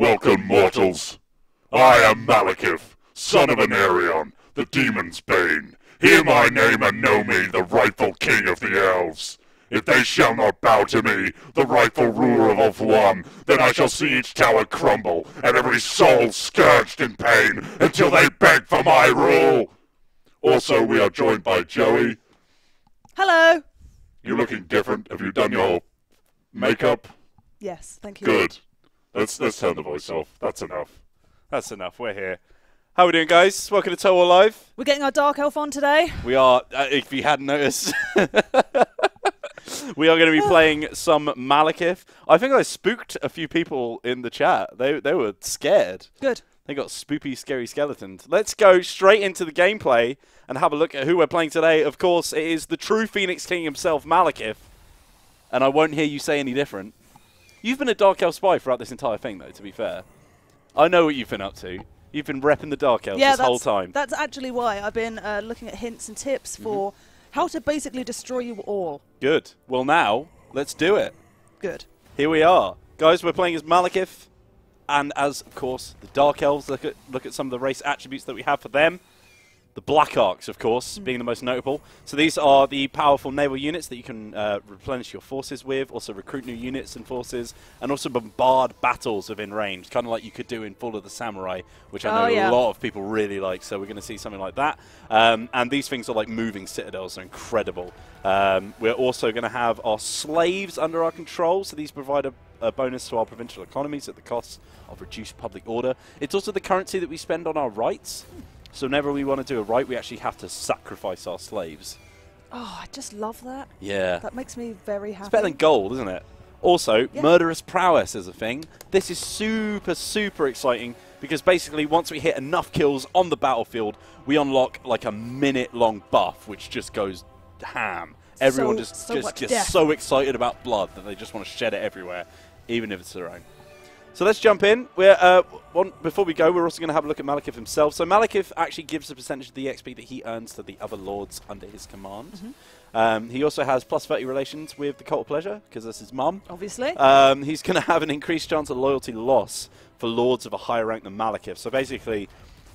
Welcome, mortals. I am Malekith, son of Anarion, the demon's bane. Hear my name and know me, the rightful king of the elves. If they shall not bow to me, the rightful ruler of one, then I shall see each tower crumble, and every soul scourged in pain, until they beg for my rule. Also, we are joined by Joey. Hello. You're looking different. Have you done your makeup? Yes, thank you. Good. Let's turn the voice off. That's enough. That's enough. We're here. How we doing, guys? Welcome to Total Live. We're getting our Dark Elf on today. We are, if you hadn't noticed, we are going to be playing some Malekith. I think I spooked a few people in the chat. They were scared. Good. They got spoopy, scary skeletons. Let's go straight into the gameplay and have a look at who we're playing today. Of course, it is the true Phoenix King himself, Malekith. And I won't hear you say any different. You've been a Dark Elf spy throughout this entire thing, though, to be fair. I know what you've been up to. You've been repping the Dark Elves this whole time. That's actually why I've been looking at hints and tips for how to basically destroy you all. Good. Well, now, let's do it. Good. Here we are. Guys, we're playing as Malekith. And as, of course, the Dark Elves, look at some of the race attributes that we have for them. The Black Arcs, of course, being the most notable. So these are the powerful naval units that you can replenish your forces with, also recruit new units and forces, and also bombard battles within range, kind of like you could do in Fall of the Samurai, which I know a lot of people really like, so we're going to see something like that. And these things are like moving citadels, they're incredible. We're also going to have our slaves under our control, so these provide a bonus to our provincial economies at the cost of reduced public order. It's also the currency that we spend on our rights. So whenever we want to do a right, we actually have to sacrifice our slaves. Oh, I just love that. Yeah. That makes me very happy. It's better than gold, isn't it? Also, murderous prowess is a thing. This is super, super exciting because basically once we hit enough kills on the battlefield, we unlock like a minute-long buff, which just goes ham. Everyone just gets so excited about blood that they just want to shed it everywhere, even if it's their own. So let's jump in. Before we go, we're also going to have a look at Malekith himself. So Malekith actually gives a percentage of the XP that he earns to the other lords under his command. He also has plus 30 relations with the Cult of Pleasure, because that's his mum. Obviously. He's going to have an increased chance of loyalty loss for lords of a higher rank than Malekith. So basically,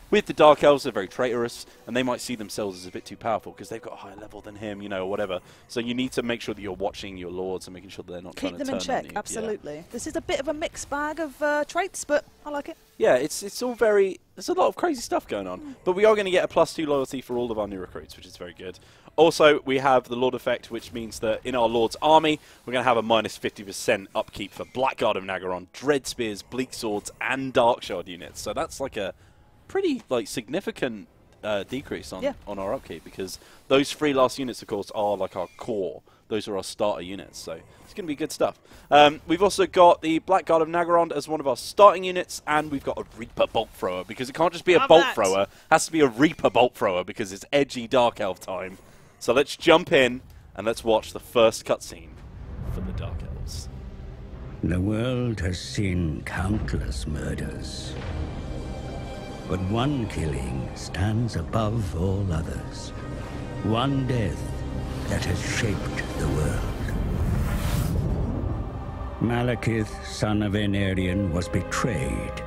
with the Dark Elves, they're very traitorous, and they might see themselves as a bit too powerful because they've got a higher level than him, you know, or whatever. So you need to make sure that you're watching your lords and making sure that they're not trying to turn on you. Keep them in check, absolutely. Yeah. This is a bit of a mixed bag of traits, but I like it. Yeah, it's all very... There's a lot of crazy stuff going on. But we are going to get a +2 loyalty for all of our new recruits, which is very good. Also, we have the Lord effect, which means that in our Lord's army, we're going to have a -50% upkeep for Blackguard of Nagaron, Dread Spears, Bleak Swords, and Darkshard units. So that's like a pretty significant decrease on our upkeep, because those 3 last units, of course, are like our core. Those are our starter units, so it's going to be good stuff. We've also got the Blackguard of Nagaron as one of our starting units, and we've got a Reaper Bolt Thrower, because it can't just be a Bolt Thrower. It has to be a Reaper Bolt Thrower, because it's edgy Dark Elf time. So let's jump in, and let's watch the first cutscene for the Dark Elves. The world has seen countless murders, but one killing stands above all others. One death that has shaped the world. Malekith, son of Anarion, was betrayed.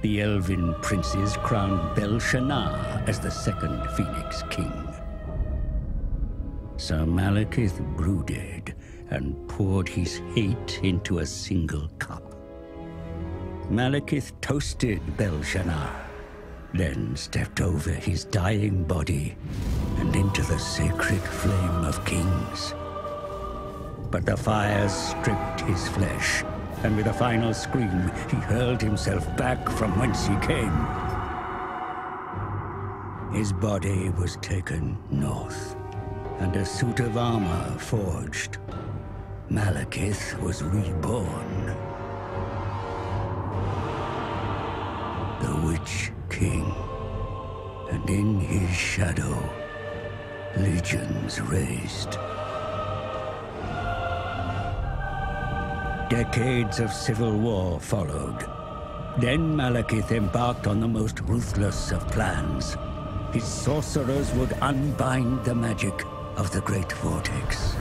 The Elven princes crowned Bel-Shannar as the second Phoenix King. So Malekith brooded and poured his hate into a single cup. Malekith toasted Bel-Shannar, then stepped over his dying body and into the sacred flame of kings. But the fires stripped his flesh, and with a final scream, he hurled himself back from whence he came. His body was taken north, and a suit of armor forged. Malekith was reborn. The Witch King, and in his shadow, legions raised. Decades of civil war followed. Then Malekith embarked on the most ruthless of plans. His sorcerers would unbind the magic of the Great Vortex.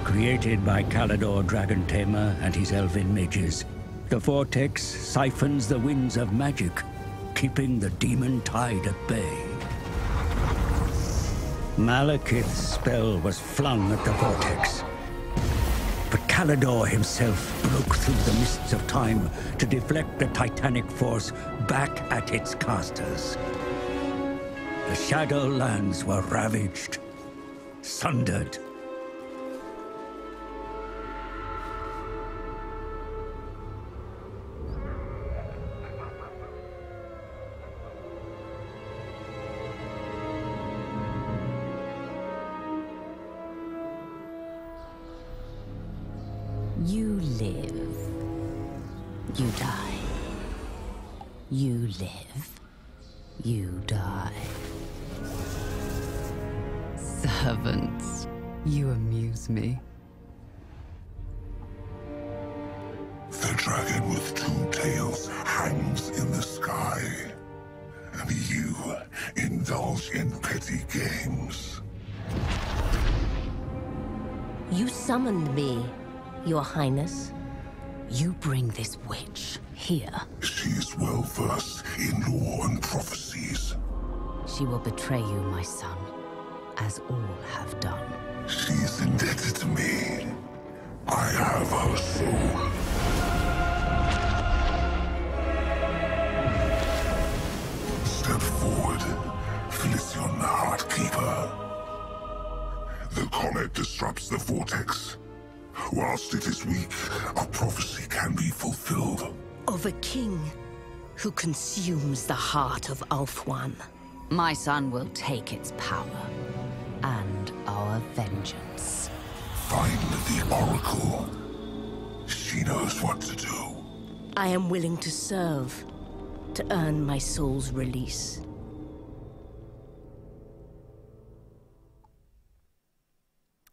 Created by Kalidor Dragon Tamer and his elven mages, The vortex siphons the winds of magic, keeping the demon tide at bay. Malekith's spell was flung at the vortex, but Kalidor himself broke through the mists of time to deflect the titanic force back at its casters. The Shadowlands were ravaged, sundered. You live. You die. You live. You die. Servants, you amuse me. The dragon with two tails hangs in the sky, and you indulge in petty games. You summoned me, Your Highness. You bring this witch here. She is well versed in lore and prophecies. She will betray you, my son, as all have done. She is indebted to me. I have her soul. Step forward, Felicion the Heartkeeper. The comet disrupts the vortex. Whilst it is weak, a prophecy can be fulfilled. Of a king who consumes the heart of Ulthuan. My son will take its power and our vengeance. Find the Oracle. She knows what to do. I am willing to serve, to earn my soul's release.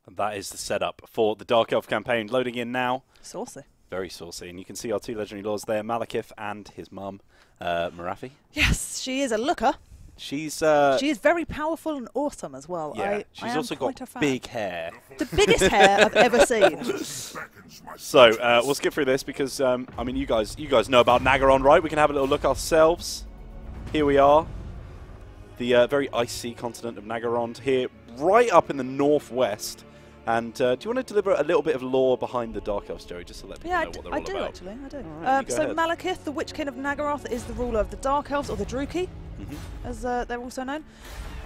And that is the setup for the Dark Elf campaign. Loading in now. Saucy. Very saucy. And you can see our two legendary lords there, Malekith and his mum, Marathi. Yes, she is a looker. She is very powerful and awesome as well. Yeah, I she's am also quite got a fan. big hair. The biggest hair I've ever seen. So we'll skip through this because I mean you guys know about Nagaron, right? We can have a little look ourselves. Here we are, the very icy continent of Nagaron here, right up in the northwest. And do you want to deliver a little bit of lore behind the Dark Elves, Joey, just to let people know what they're all I do about? actually. I do. Right, so ahead. Malekith, the Witch King of Nagaroth, is the ruler of the Dark Elves, or the Druki, as they're also known,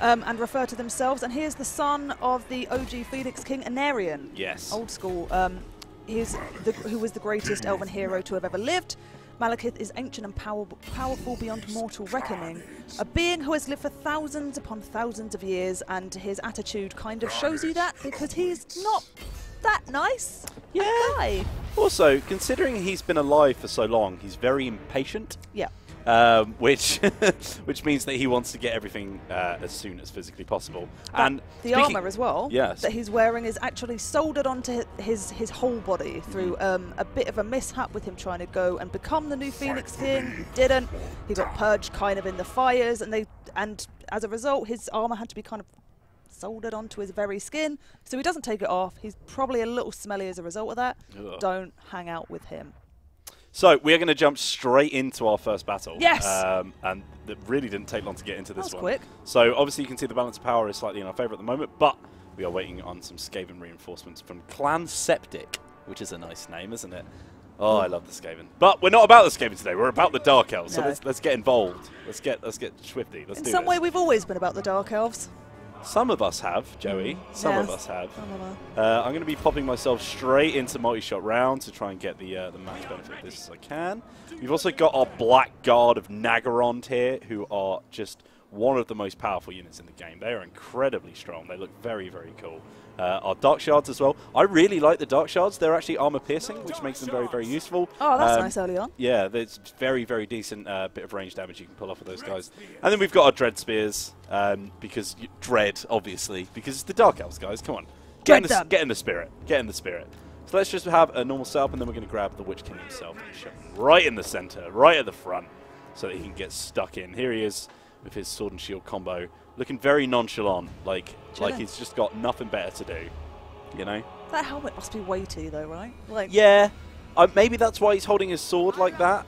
and refer to themselves. And he is the son of the OG Phoenix King, Anarion. Yes. Old school. Who was the greatest elven hero to have ever lived. Malekith is ancient and powerful beyond mortal reckoning, a being who has lived for thousands upon thousands of years, and his attitude kind of shows you that, because he's not that nice. Yeah. Guy. Also, considering he's been alive for so long, he's very impatient. Yeah. Which which means that he wants to get everything as soon as physically possible. And the armor as well, yes, that he's wearing is actually soldered onto his whole body through a bit of a mishap with him trying to go and become the new Phoenix King. He didn't. He got purged kind of in the fires, and as a result, his armor had to be kind of soldered onto his very skin. So he doesn't take it off. He's probably a little smelly as a result of that. Ugh. Don't hang out with him. So we're going to jump straight into our first battle. Yes! And it really didn't take long to get into this one. Quick. So obviously you can see the balance of power is slightly in our favour at the moment, but we are waiting on some Skaven reinforcements from Clan Septic, which is a nice name, isn't it? Oh, I love the Skaven. But we're not about the Skaven today. We're about the Dark Elves. No. So let's get involved. Let's get swifty. Let's In do some this. way, we've always been about the Dark Elves. Some of us have, Joey. Some of us have. Some of us. I'm going to be popping myself straight into multi-shot round to try and get the max benefit of this as I can. We've also got our Black Guard of Nagarond here, who are just one of the most powerful units in the game. They are incredibly strong. They look very, very cool. Our Dark Shards as well. I really like the Dark Shards. They're actually armor piercing, which makes them very, very useful. Oh, that's nice early on. Yeah, there's very, very decent bit of range damage you can pull off of those guys. And then we've got our Dread Spears, because Dread, obviously, because it's the Dark Elves, guys. Come on. Get in the spirit. Get in the spirit. So let's just have a normal setup, and then we're going to grab the Witch King himself and shove him right in the center, right at the front, so that he can get stuck in. Here he is with his sword and shield combo, looking very nonchalant, like he's just got nothing better to do, you know? That helmet must be weighty, though, right? Like, Yeah, Maybe that's why he's holding his sword like that.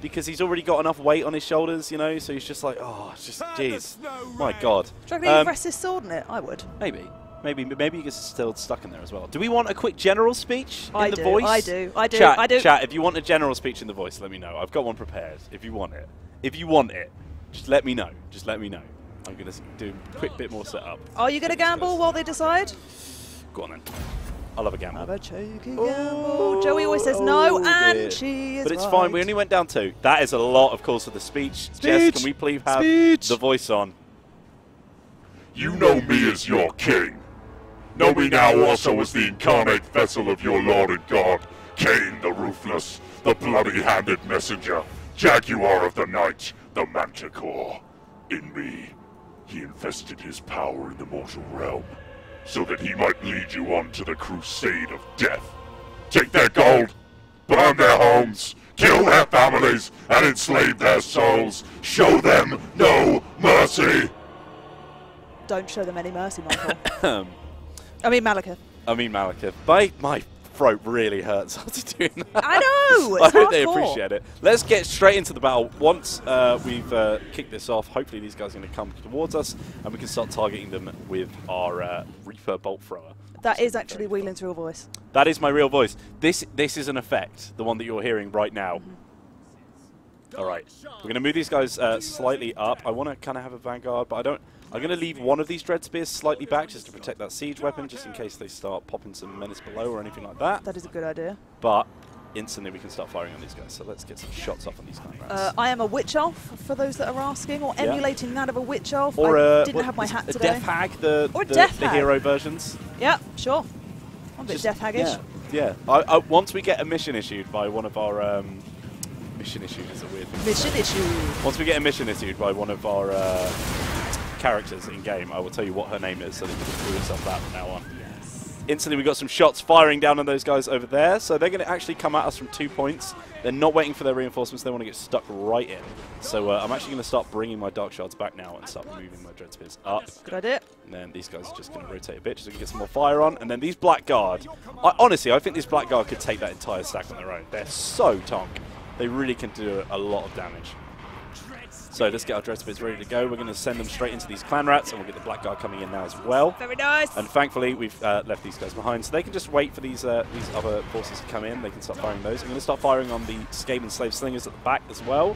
Because he's already got enough weight on his shoulders, you know, so he's just like, oh, it's just, jeez. My God. Do you reckon he'd rest his sword in it? I would. Maybe. Maybe he gets still stuck in there as well. Do we want a quick general speech in the voice? I do. Chat, if you want a general speech in the voice, let me know. I've got one prepared, if you want it. If you want it, just let me know. Just let me know. I'm going to do a quick bit more setup. Are you going to gamble while they decide? Go on then. I'll have a gamble. Have a cheeky gamble. Joey always says no, and she is But it's right. fine. We only went down 2. That is a lot, of course, for the speech. Jess, can we please have the voice on? You know me as your king. Know me now also as the incarnate vessel of your Lord and God, Cain the Ruthless, the bloody-handed messenger, Jaguar of the Night, the Manticore. In me, he invested his power in the mortal realm, so that he might lead you on to the crusade of death. Take their gold, burn their homes, kill their families, and enslave their souls. Show them no mercy. Don't show them any mercy, Michael. I mean Malekith. My throat really hurts after doing that. I know! I It's hope they hardcore. appreciate it. Let's get straight into the battle. Once we've kicked this off, hopefully these guys are going to come towards us and we can start targeting them with our Reaper Bolt Thrower. That is actually Whelan's real voice. That is my real voice. This is an effect, the one that you're hearing right now. All right, we're going to move these guys slightly up. I want to kind of have a vanguard, but I don't. I'm going to leave one of these Dread Spears slightly back just to protect that siege weapon, just in case they start popping some menace below or anything like that. That is a good idea. But instantly we can start firing on these guys. So let's get some shots off on these comrades. I am a witch elf, for those that are asking, or emulating that of a witch elf. Or I didn't have my hat a today. Death Hag, the Death Hag. hero versions. Yeah, sure. I'm a bit Just- Death Haggish. Yeah. Once we get a mission issued by one of our mission issued is a weird thing. Mission issue. Once we get a mission issued by one of our characters in game, I will tell you what her name is, so that you can just call yourself that from now on. Instantly, we got some shots firing down on those guys over there, so they're going to actually come at us from 2 points. They're not waiting for their reinforcements; they want to get stuck right in. So I'm actually going to start bringing my Dark Shards back now and start moving my Dread Spears up. Good idea. And then these guys are just going to rotate a bit so we can get some more fire on. And then these Blackguard, honestly, I think these Blackguard could take that entire stack on their own. They're so tonk. They really can do a lot of damage. So let's get our Dread Spears ready to go. We're going to send them straight into these Clan Rats, and we'll get the Blackguard coming in now as well. Very nice. And thankfully, we've left these guys behind, so they can just wait for these other forces to come in. They can start firing those. I'm going to start firing on the Skaven Slave Slingers at the back as well.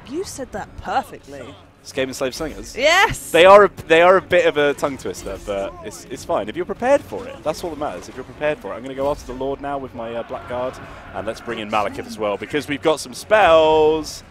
You said that perfectly. Skaven Slave Slingers? Yes! They are a bit of a tongue twister, but it's fine. If you're prepared for it, that's all that matters. If you're prepared for it. I'm going to go after the Lord now with my Blackguard, and let's bring in Malekith as well, because we've got some spells.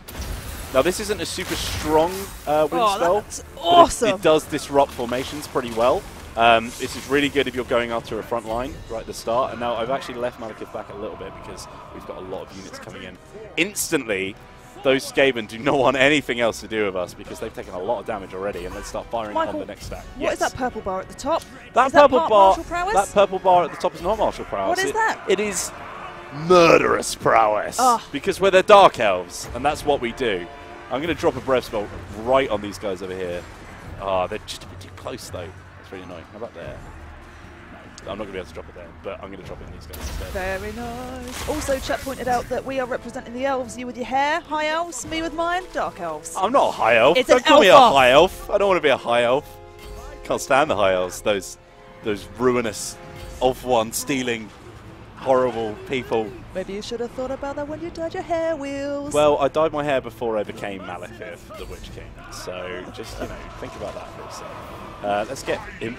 Now, this isn't a super strong wind spell. That's awesome. It does disrupt formations pretty well. This is really good if you're going after a front line right at the start. And now I've actually left Malekith back a little bit because we've got a lot of units coming in. Instantly, those Skaven do not want anything else to do with us because they've taken a lot of damage already. And let's start firing on the next stack. What is that purple bar at the top? That is purple that part bar. martial prowess? That purple bar at the top is not martial prowess. What is that? It is murderous prowess. Oh. Because we're the Dark Elves, and that's what we do. I'm going to drop a breath spell right on these guys over here. Ah, they're just a bit too close, though. That's really annoying. How about there? No, I'm not going to be able to drop it there, but I'm going to drop it on these guys instead. Very nice. Also, Chet pointed out that we are representing the elves. You with your hair, high elves. Me with mine, dark elves. I'm not a high elf. It's Don't an call me a elf-off. high elf. I don't want to be a high elf. Can't stand the high elves. Those ruinous elf one stealing horrible people. Maybe you should have thought about that when you dyed your hair, Wheels. Well, I dyed my hair before I became Malekith, the Witch King. So just, think about that for a second. Let's get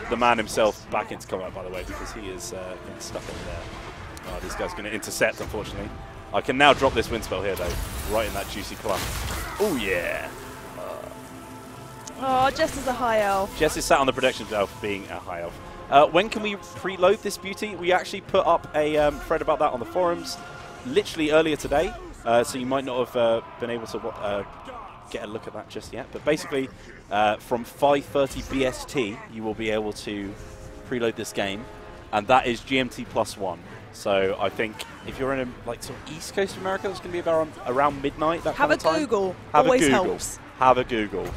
the man himself back into combat, by the way, because he is getting stuck over there. Oh, this guy's going to intercept, unfortunately. I can now drop this wind spell here, though, right in that juicy clump. Oh, yeah. Oh, Jess is a high elf. Jess is sat on the protection elf being a high elf. When can we preload this beauty? We actually put up a thread about that on the forums literally earlier today, so you might not have been able to get a look at that just yet. But basically, from 5:30 BST, you will be able to preload this game, and that is GMT +1. So I think if you're in sort of East Coast of America, it's going to be around midnight. That Have kind a of time. Google. Have Always a Google. helps. Have a Google.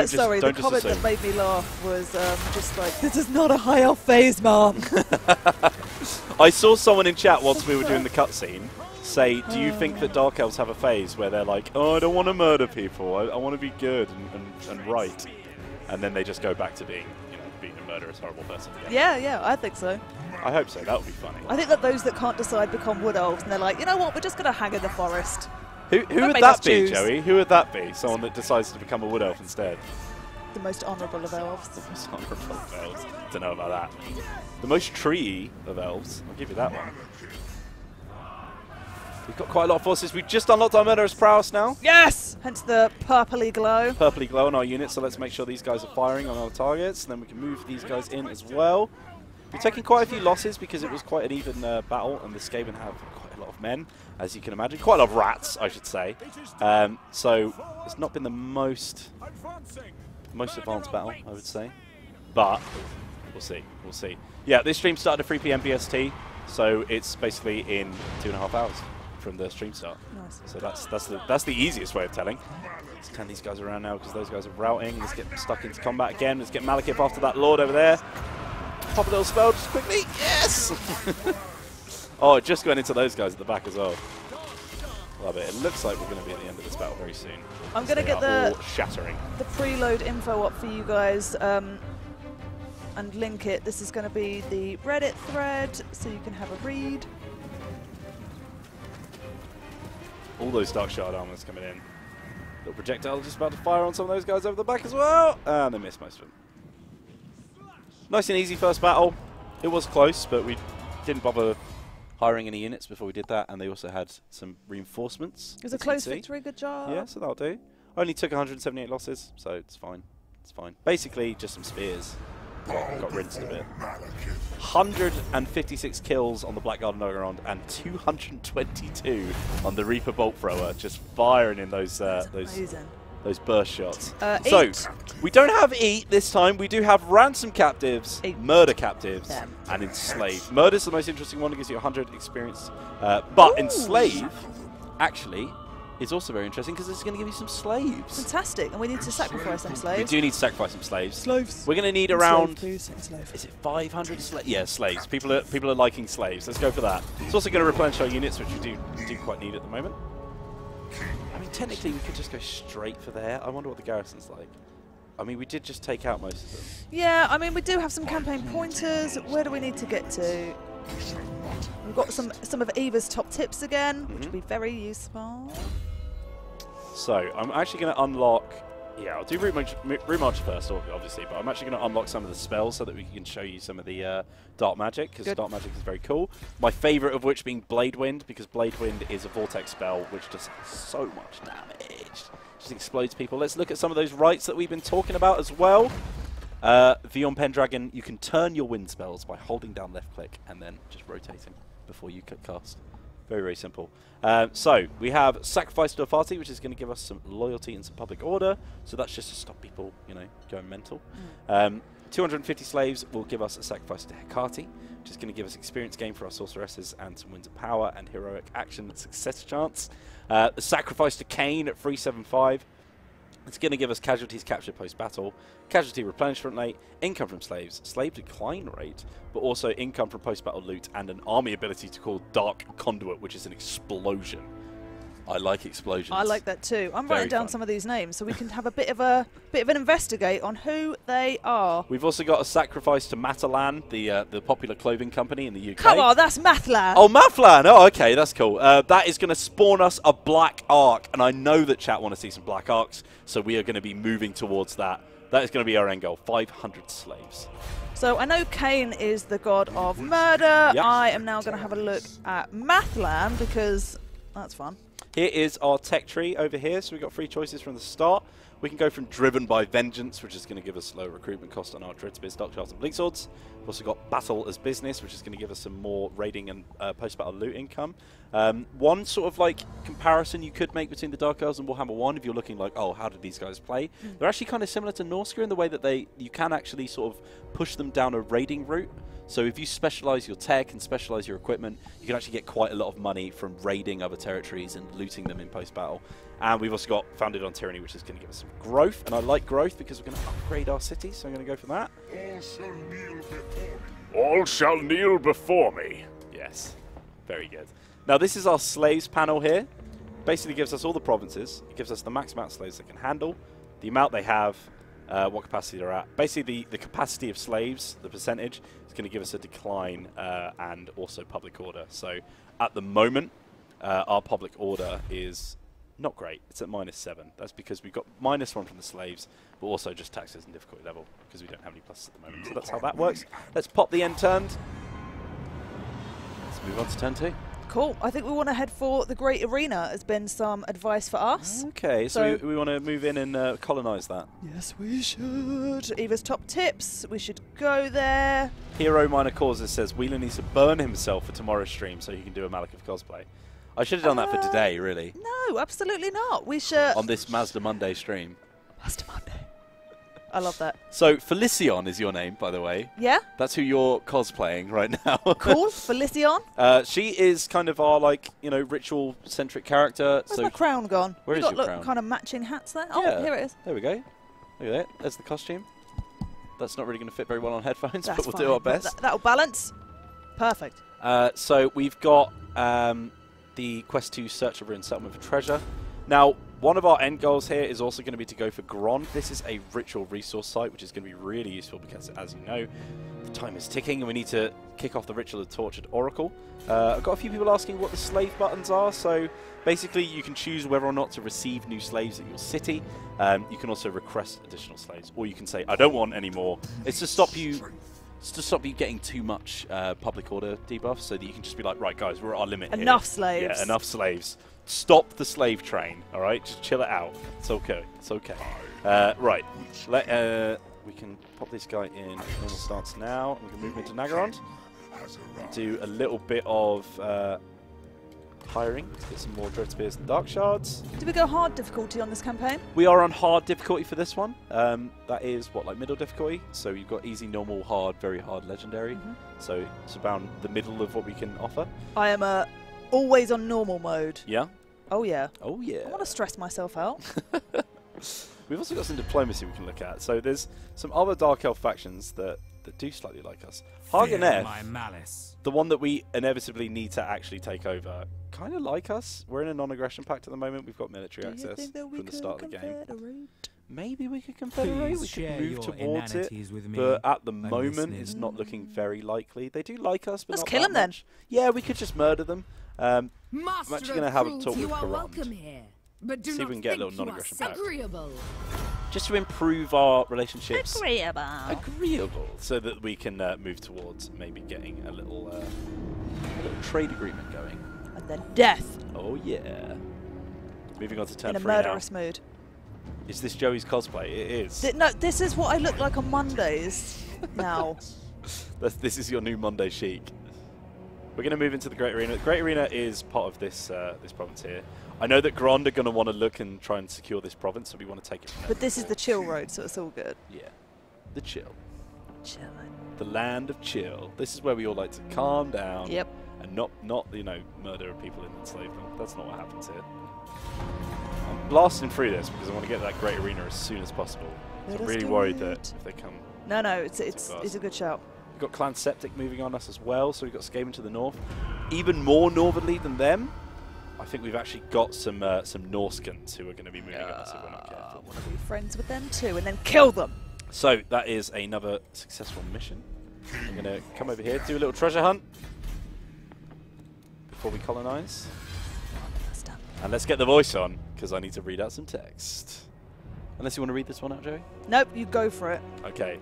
Sorry, the comment that made me laugh was just like, this is not a high elf phase, Mom. I saw someone in chat whilst we were doing the cutscene say, do you think that Dark Elves have a phase where they're like, oh, I don't want to murder people, I want to be good and right, and then they just go back to being, being a murderous, horrible person again? Yeah, I think so. I hope so. That would be funny. I think that those that can't decide become wood elves, and they're like, you know what, we're just going to hang in the forest. Who would that be, Joey? Who would that be? Someone that decides to become a wood elf instead? The most honourable of elves. The most honourable of elves. Don't know about that. The most tree of elves. I'll give you that one. We've got quite a lot of forces. We've just unlocked our murderous prowess now. Yes! Hence the purpley glow. Purpley glow on our units, so let's make sure these guys are firing on our targets, and then we can move these guys in as well. We're taking quite a few losses because it was quite an even battle, and the Skaven have quite a lot of men, as you can imagine. Quite a lot of rats, I should say. So it's not been the most advanced battle, I would say. But we'll see. We'll see. Yeah, this stream started at 3 PM BST, so it's basically in 2.5 hours from the stream start. Nice. So that's the easiest way of telling. Let's turn these guys around now because those guys are routing. Let's get stuck into combat again. Let's get Malekith after that Lord over there. Pop a little spell just quickly. Yes! Oh, it just went into those guys at the back as well. Love it. It looks like we're going to be at the end of this battle very soon. I'm going to get shattering. the preload info up for you guys and link it. This is going to be the Reddit thread, so you can have a read. All those Dark Shard armors coming in. Little projectile just about to fire on some of those guys over the back as well. And they missed most of them. Nice and easy first battle. It was close, but we didn't bother hiring any units before we did that, and they also had some reinforcements. It was a close victory, good job. Yeah, so that'll do. Only took 178 losses, so it's fine. It's fine. Basically, just some spears. Got rinsed a bit. 156 kills on the Blackguard Underground and 222 on the Reaper Bolt Thrower, just firing in those burst shots. So, we don't have eat this time. We do have ransom captives, murder captives, and enslave. Murder's the most interesting one. It gives you 100 experience. But enslave, actually, is also very interesting because it's going to give you some slaves. Fantastic. And we need to sacrifice some slaves. We do need to sacrifice some slaves. Slaves. We're going to need around... Is it 500 slaves? Yeah, slaves. People are liking slaves. Let's go for that. It's also going to replenish our units, which we do quite need at the moment. I mean, technically, we could just go straight for there. I wonder what the garrison's like. I mean, we did just take out most of them. Yeah, I mean, we do have some campaign pointers. Where do we need to get to? We've got some of Eva's top tips again, which will be very useful. So, I'm actually going to unlock... Yeah, I'll do Root March first, obviously, but I'm actually going to unlock some of the spells so that we can show you some of the Dark Magic, because Dark Magic is very cool. My favourite of which being Blade Wind, because Blade Wind is a Vortex spell which does so much damage. Just explodes people. Let's look at some of those rights that we've been talking about as well. Vion Pendragon, you can turn your wind spells by holding down left click and then just rotating before you cast. Very, very simple. So, we have Sacrifice to Afati, which is going to give us some loyalty and some public order. So that's just to stop people, going mental. 250 slaves will give us a Sacrifice to Hecate, which is going to give us experience gain for our sorceresses and some Winds of Power and heroic action and success chance. The Sacrifice to Cain at 375. It's going to give us casualties captured post-battle, casualty replenishment rate, income from slaves, slave decline rate, but also income from post-battle loot and an army ability to call Dark Conduit, which is an explosion. I like explosions. I like that too. I'm writing down some of these names so we can have a bit of an investigate on who they are. We've also got a Sacrifice to Matalan, the popular clothing company in the UK. Come on, that's Mathlan. Oh, Mathlan. Oh, okay, that's cool. That is going to spawn us a Black Ark, and I know that chat want to see some Black Arks, so we are going to be moving towards that. That is going to be our end goal, 500 slaves. So I know Cain is the god of murder. Yep. I am now going to have a look at Mathlan because that's fun. Here is our tech tree over here. So we've got 3 choices from the start. We can go from Driven by Vengeance, which is going to give us low recruitment cost on our Dreadspears, Dark Shards, and Blink Swords. We've also got Battle as Business, which is going to give us some more raiding and post-battle loot income. One sort of like comparison you could make between the Dark Elves and Warhammer 1, if you're looking like, oh, how did these guys play? They're actually kind of similar to Norsca in the way that you can actually sort of push them down a raiding route. So if you specialize your tech and specialize your equipment, you can actually get quite a lot of money from raiding other territories and looting them in post-battle. And we've also got Founded on Tyranny, which is going to give us some growth. And I like growth because we're going to upgrade our city, so I'm going to go for that. All shall kneel before me. Yes, very good. Now, this is our slaves panel here. Basically gives us all the provinces. It gives us the max amount of slaves they can handle, the amount they have, what capacity they're at. Basically, the capacity of slaves, the percentage, is going to give us a decline and also public order. So, at the moment, our public order is not great. It's at -7. That's because we've got -1 from the slaves, but also just taxes and difficulty level because we don't have any pluses at the moment. So that's how that works. Let's pop the end turned. Let's move on to turn 2. Cool. I think we want to head for the Great Arena. Has been some advice for us. Okay, so we want to move in and colonise that. Yes, we should. Eva's top tips. We should go there. Hero Minor Causes says Wheeler needs to burn himself for tomorrow's stream so he can do a Malekith cosplay. I should have done that for today, really. No, absolutely not. We should. On this Mazda Monday stream. Mazda Monday. I love that. So, Felicion is your name, by the way. Yeah? That's who you're cosplaying right now. Cool. Felicion. She is kind of our, like, you know, ritual-centric character. Where's my crown gone? Where is your crown? Got kind of matching hats there. Oh, Yeah. here it is. There we go. Look at that. There's the costume. That's not really going to fit very well on headphones, That's but we'll fine. do our best. That'll balance. Perfect. So we've got the quest to search a ruined settlement for treasure. Now, one of our end goals here is also going to be to go for Grond. This is a ritual resource site, which is going to be really useful because, as you know, the time is ticking and we need to kick off the ritual of the Tortured Oracle. I've got a few people asking what the slave buttons are. So basically, you can choose whether or not to receive new slaves at your city. You can also request additional slaves, or you can say, I don't want any more. It's to stop you getting too much public order debuff, so that you can just be like, right, guys, we're at our limit here. Enough slaves. Yeah, enough slaves. Stop the slave train, all right? Just chill it out. It's okay. It's okay. Right. We can pop this guy in normal stance now. We can move into Nagarond. Do a little bit of hiring to get some more Dread Spears and Dark Shards. Did we go hard difficulty on this campaign? We are on hard difficulty for this one. That is, what, like middle difficulty? So you've got easy, normal, hard, very hard, legendary. So it's about the middle of what we can offer. I am always on normal mode. Yeah? Oh, yeah. Oh, yeah. I want to stress myself out. We've also got some diplomacy we can look at. So there's some other Dark Elf factions that do slightly like us. Hageneth, the one that we inevitably need to actually take over, kind of like us. We're in a non-aggression pact at the moment. We've got military access from the start of the game. Maybe we could confederate. We could move towards it. But at the moment, it's not looking very likely. They do like us, but let's not kill them much. then. Yeah, we could just murder them. I'm actually going to have a talk with you are Karand. welcome here, but do See if we can get a little non-aggression pact. agreeable. Just to improve our relationships. Agreeable. So that we can move towards maybe getting a little trade agreement going. And then death. Oh yeah. Moving on to turn In a 3 now. murderous mood. Is this Joey's cosplay? It is. No, this is what I look like on Mondays now. This is your new Monday chic. We're going to move into the Great Arena. The Great Arena is part of this this province here. I know that Grond are going to want to look and try and secure this province, so we want to take it from there. But this is the chill road, so it's all good. Yeah. The chill. Chilling. The land of chill. This is where we all like to calm down. Yep. And not you know, murder people and enslave them. That's not what happens here. I'm blasting through this because I want to get to that Great Arena as soon as possible. So I'm really worried that if they come... No, it's a good shout. We've got Clan Septic moving on us as well, so we've got Skaven to the north. Even more northerly than them, I think we've actually got some Norskans who are going to be moving on us if we're not careful. I want to be friends with them too, and then kill them. So that is another successful mission. I'm going to come over here, do a little treasure hunt before we colonise. And let's get the voice on, because I need to read out some text. Unless you want to read this one out, Joey? Nope, you go for it. Okay.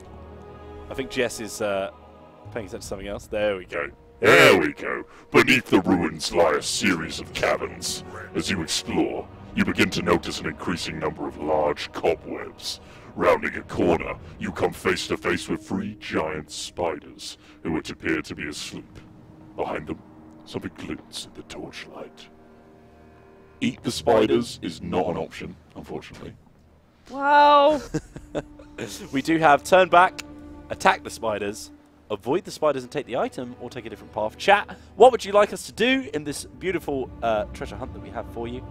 I think Jess is paying attention to something else. There we go. There we go. Beneath the ruins lie a series of caverns. As you explore, you begin to notice an increasing number of large cobwebs. Rounding a corner, you come face to face with 3 giant spiders, who would appear to be asleep. Behind them, something glints in the torchlight. Eat the spiders is not an option, unfortunately. Wow. We do have turn back, attack the spiders, avoid the spiders and take the item, or take a different path. Chat, what would you like us to do in this beautiful treasure hunt that we have for you?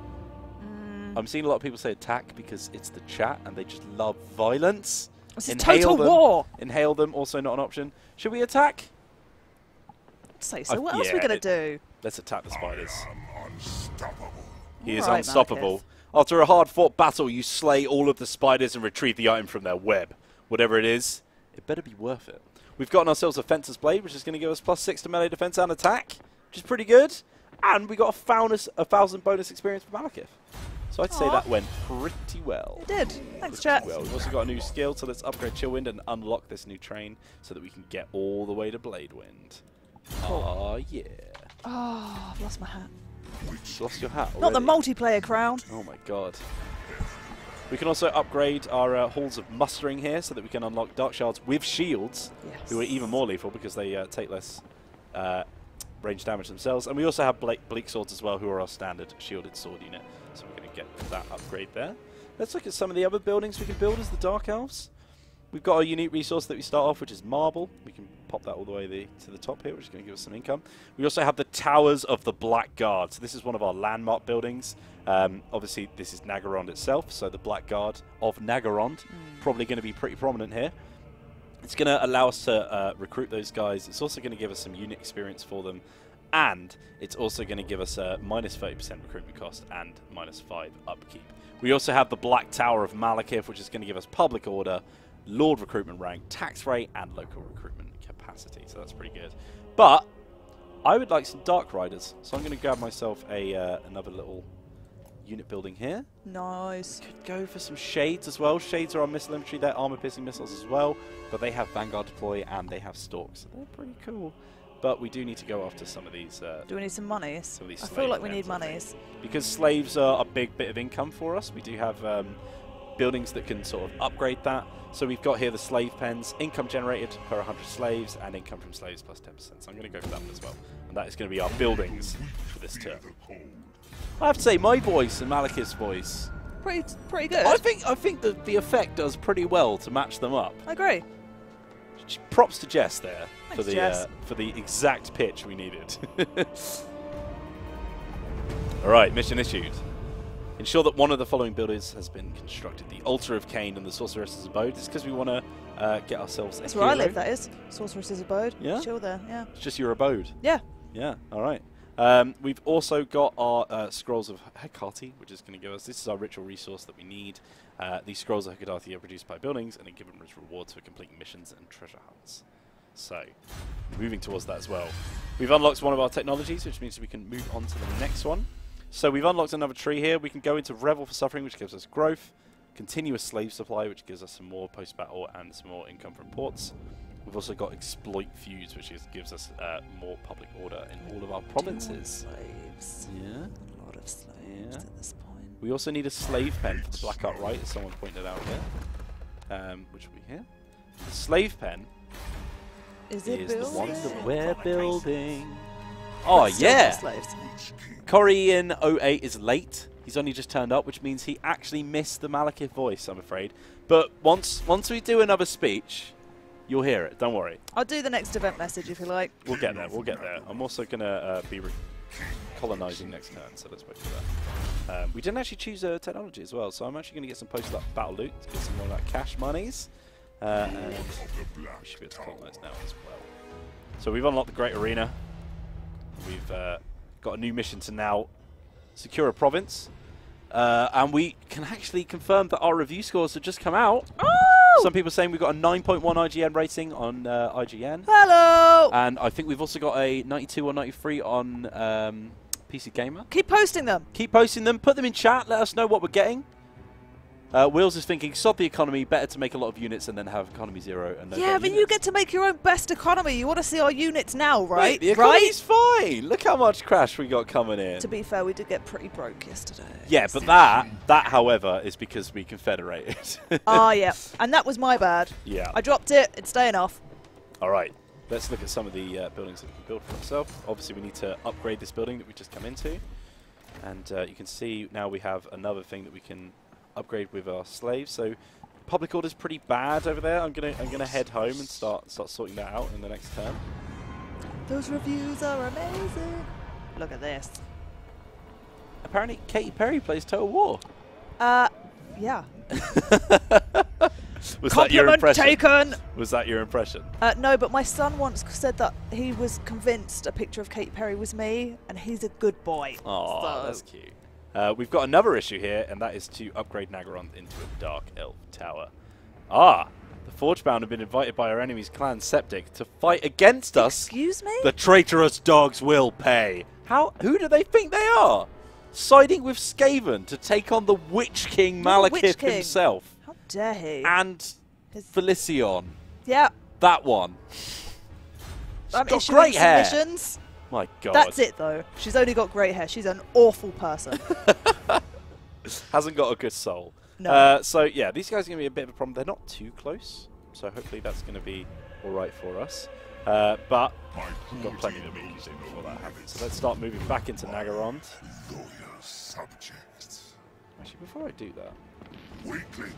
I'm seeing a lot of people say attack because it's the chat and they just love violence. This is total war. Inhale them, also not an option. Should we attack? Say so. What else are we going to do? Let's attack the spiders. Unstoppable. He is Alright, unstoppable. Malekith. After a hard-fought battle, you slay all of the spiders and retrieve the item from their web. Whatever it is, it better be worth it. We've gotten ourselves a Fencer's Blade, which is going to give us +6 to melee defense and attack, which is pretty good. And we got a 1,000 bonus experience for Malekith. So I'd say that went pretty well. It did. Thanks, chat. Well, we've also got a new skill, so let's upgrade Chillwind and unlock this new train so that we can get all the way to Bladewind. Oh, yeah. Oh, I've lost my hat. Lost your hat already. Not the multiplayer crown. Oh my god. We can also upgrade our halls of mustering here so that we can unlock Dark Shards with shields, Yes. who are even more lethal because they take less range damage themselves. And we also have Bleak Swords as well, who are our standard shielded sword unit. So we're going to get that upgrade there. Let's look at some of the other buildings we can build as the Dark Elves. We've got a unique resource that we start off, which is marble. We can pop that all the way to the top here, which is going to give us some income. We also have the Towers of the Black Guard. So this is one of our landmark buildings. Obviously, this is Nagarond itself, so the Black Guard of Nagarond. Probably going to be pretty prominent here. It's going to allow us to recruit those guys. It's also going to give us some unit experience for them. And it's also going to give us a -30% recruitment cost and -5 upkeep. We also have the Black Tower of Malekith, which is going to give us public order, Lord recruitment rank, tax rate, and local recruitment capacity. So that's pretty good. But I would like some Dark Riders, so I'm going to grab myself another little unit building here. Nice. Could go for some Shades as well. Shades are our missile infantry. They're armor-piercing missiles as well, but they have Vanguard deploy and they have Stalks, so they're pretty cool. But we do need to go after some of these. Do we need some monies? Some of these I feel like we slave need pens, I monies. think. Because slaves are a big bit of income for us. We do have buildings that can sort of upgrade that. So we've got here the slave pens, income generated per 100 slaves, and income from slaves plus 10%. So I'm going to go for that one as well. And that is going to be our buildings for this turn. I have to say, my voice and Malekith's voice, Pretty good. I think that the effect does pretty well to match them up. I agree. Props to Jess there Thanks, for the exact pitch we needed. All right, mission issued. Ensure that one of the following buildings has been constructed: the Altar of Cain and the Sorceress's Abode. It's because we want to get ourselves That's a where I hero. live, that is. Sorceress's Abode. Yeah? Chill there, yeah. It's just your abode. Yeah. Yeah, all right. We've also got our Scrolls of Hecate, which is going to give us, this is our ritual resource that we need. These Scrolls of Hecate are produced by buildings and are given as rewards for completing missions and treasure hunts. So, moving towards that as well. We've unlocked one of our technologies, which means we can move on to the next one. So we've unlocked another tree here. We can go into Revel for Suffering, which gives us growth. Continuous Slave Supply, which gives us some more post-battle and some more income from ports. We've also got Exploit Fuse, which gives us more public order in all of our provinces. Slaves. Yeah. A lot of slaves at this point. We also need a slave pen for the Black Upright, as someone pointed out here, which will be here. The slave pen Is it is the one building? that we're building. Oh, That's still yeah! not slaves to me. Korean 08 is late. He's only just turned up, which means he actually missed the Malekith voice, I'm afraid. But once we do another speech, you'll hear it. Don't worry. I'll do the next event message if you like. We'll get there. We'll get there. I'm also going to be colonizing next turn, so let's wait for that. We didn't actually choose a technology as well, so I'm actually going to get some post-battle loot to get some more like cash monies. And we should be able to colonize now as well. So we've unlocked the Great Arena. We've got a new mission to now secure a province. And we can actually confirm that our review scores have just come out. Oh! Some people saying we've got a 9.1 IGN rating on IGN. Hello! And I think we've also got a 92 or 93 on PC Gamer. Keep posting them. Keep posting them. Put them in chat. Let us know what we're getting. Wheels is thinking, sod the economy. Better to make a lot of units and then have economy 0. And no Yeah, but you get to make your own best economy. You want to see our units now, right? Wait, the economy's fine. Look how much crash we got coming in. To be fair, we did get pretty broke yesterday. Yeah, but that, however, is because we confederated. Ah, yeah. And that was my bad. Yeah. I dropped it. It's staying off. All right. Let's look at some of the buildings that we can build for ourselves. Obviously, we need to upgrade this building that we just come into. And you can see now we have another thing that we can upgrade with our slaves. So public order's pretty bad over there. I'm gonna head home and start sorting that out in the next turn. Those reviews are amazing. Look at this. Apparently, Katy Perry plays Total War. Yeah. Was that your Compliment impression? taken! Was that your impression? No, but my son once said that he was convinced a picture of Katy Perry was me, and he's a good boy. Oh, so. that's cute. We've got another issue here, and that is to upgrade Nagaron into a Dark Elf Tower. Ah, the Forgebound have been invited by our enemy's clan Septic to fight against us. Excuse me? The traitorous dogs will pay. Who do they think they are? Siding with Skaven to take on the Witch King Malekith himself. How dare he? And Felicion. Yeah. That one. I'm got issuing great hair. submissions. My God. That's it, though. She's only got great hair. She's an awful person. Hasn't got a good soul. No. So, yeah, these guys are going to be a bit of a problem. They're not too close, so hopefully that's going to be all right for us. But we've got plenty that we can do before that happens. So let's start moving back into Nagaron. Subjects. Actually, before I do that... Weakling.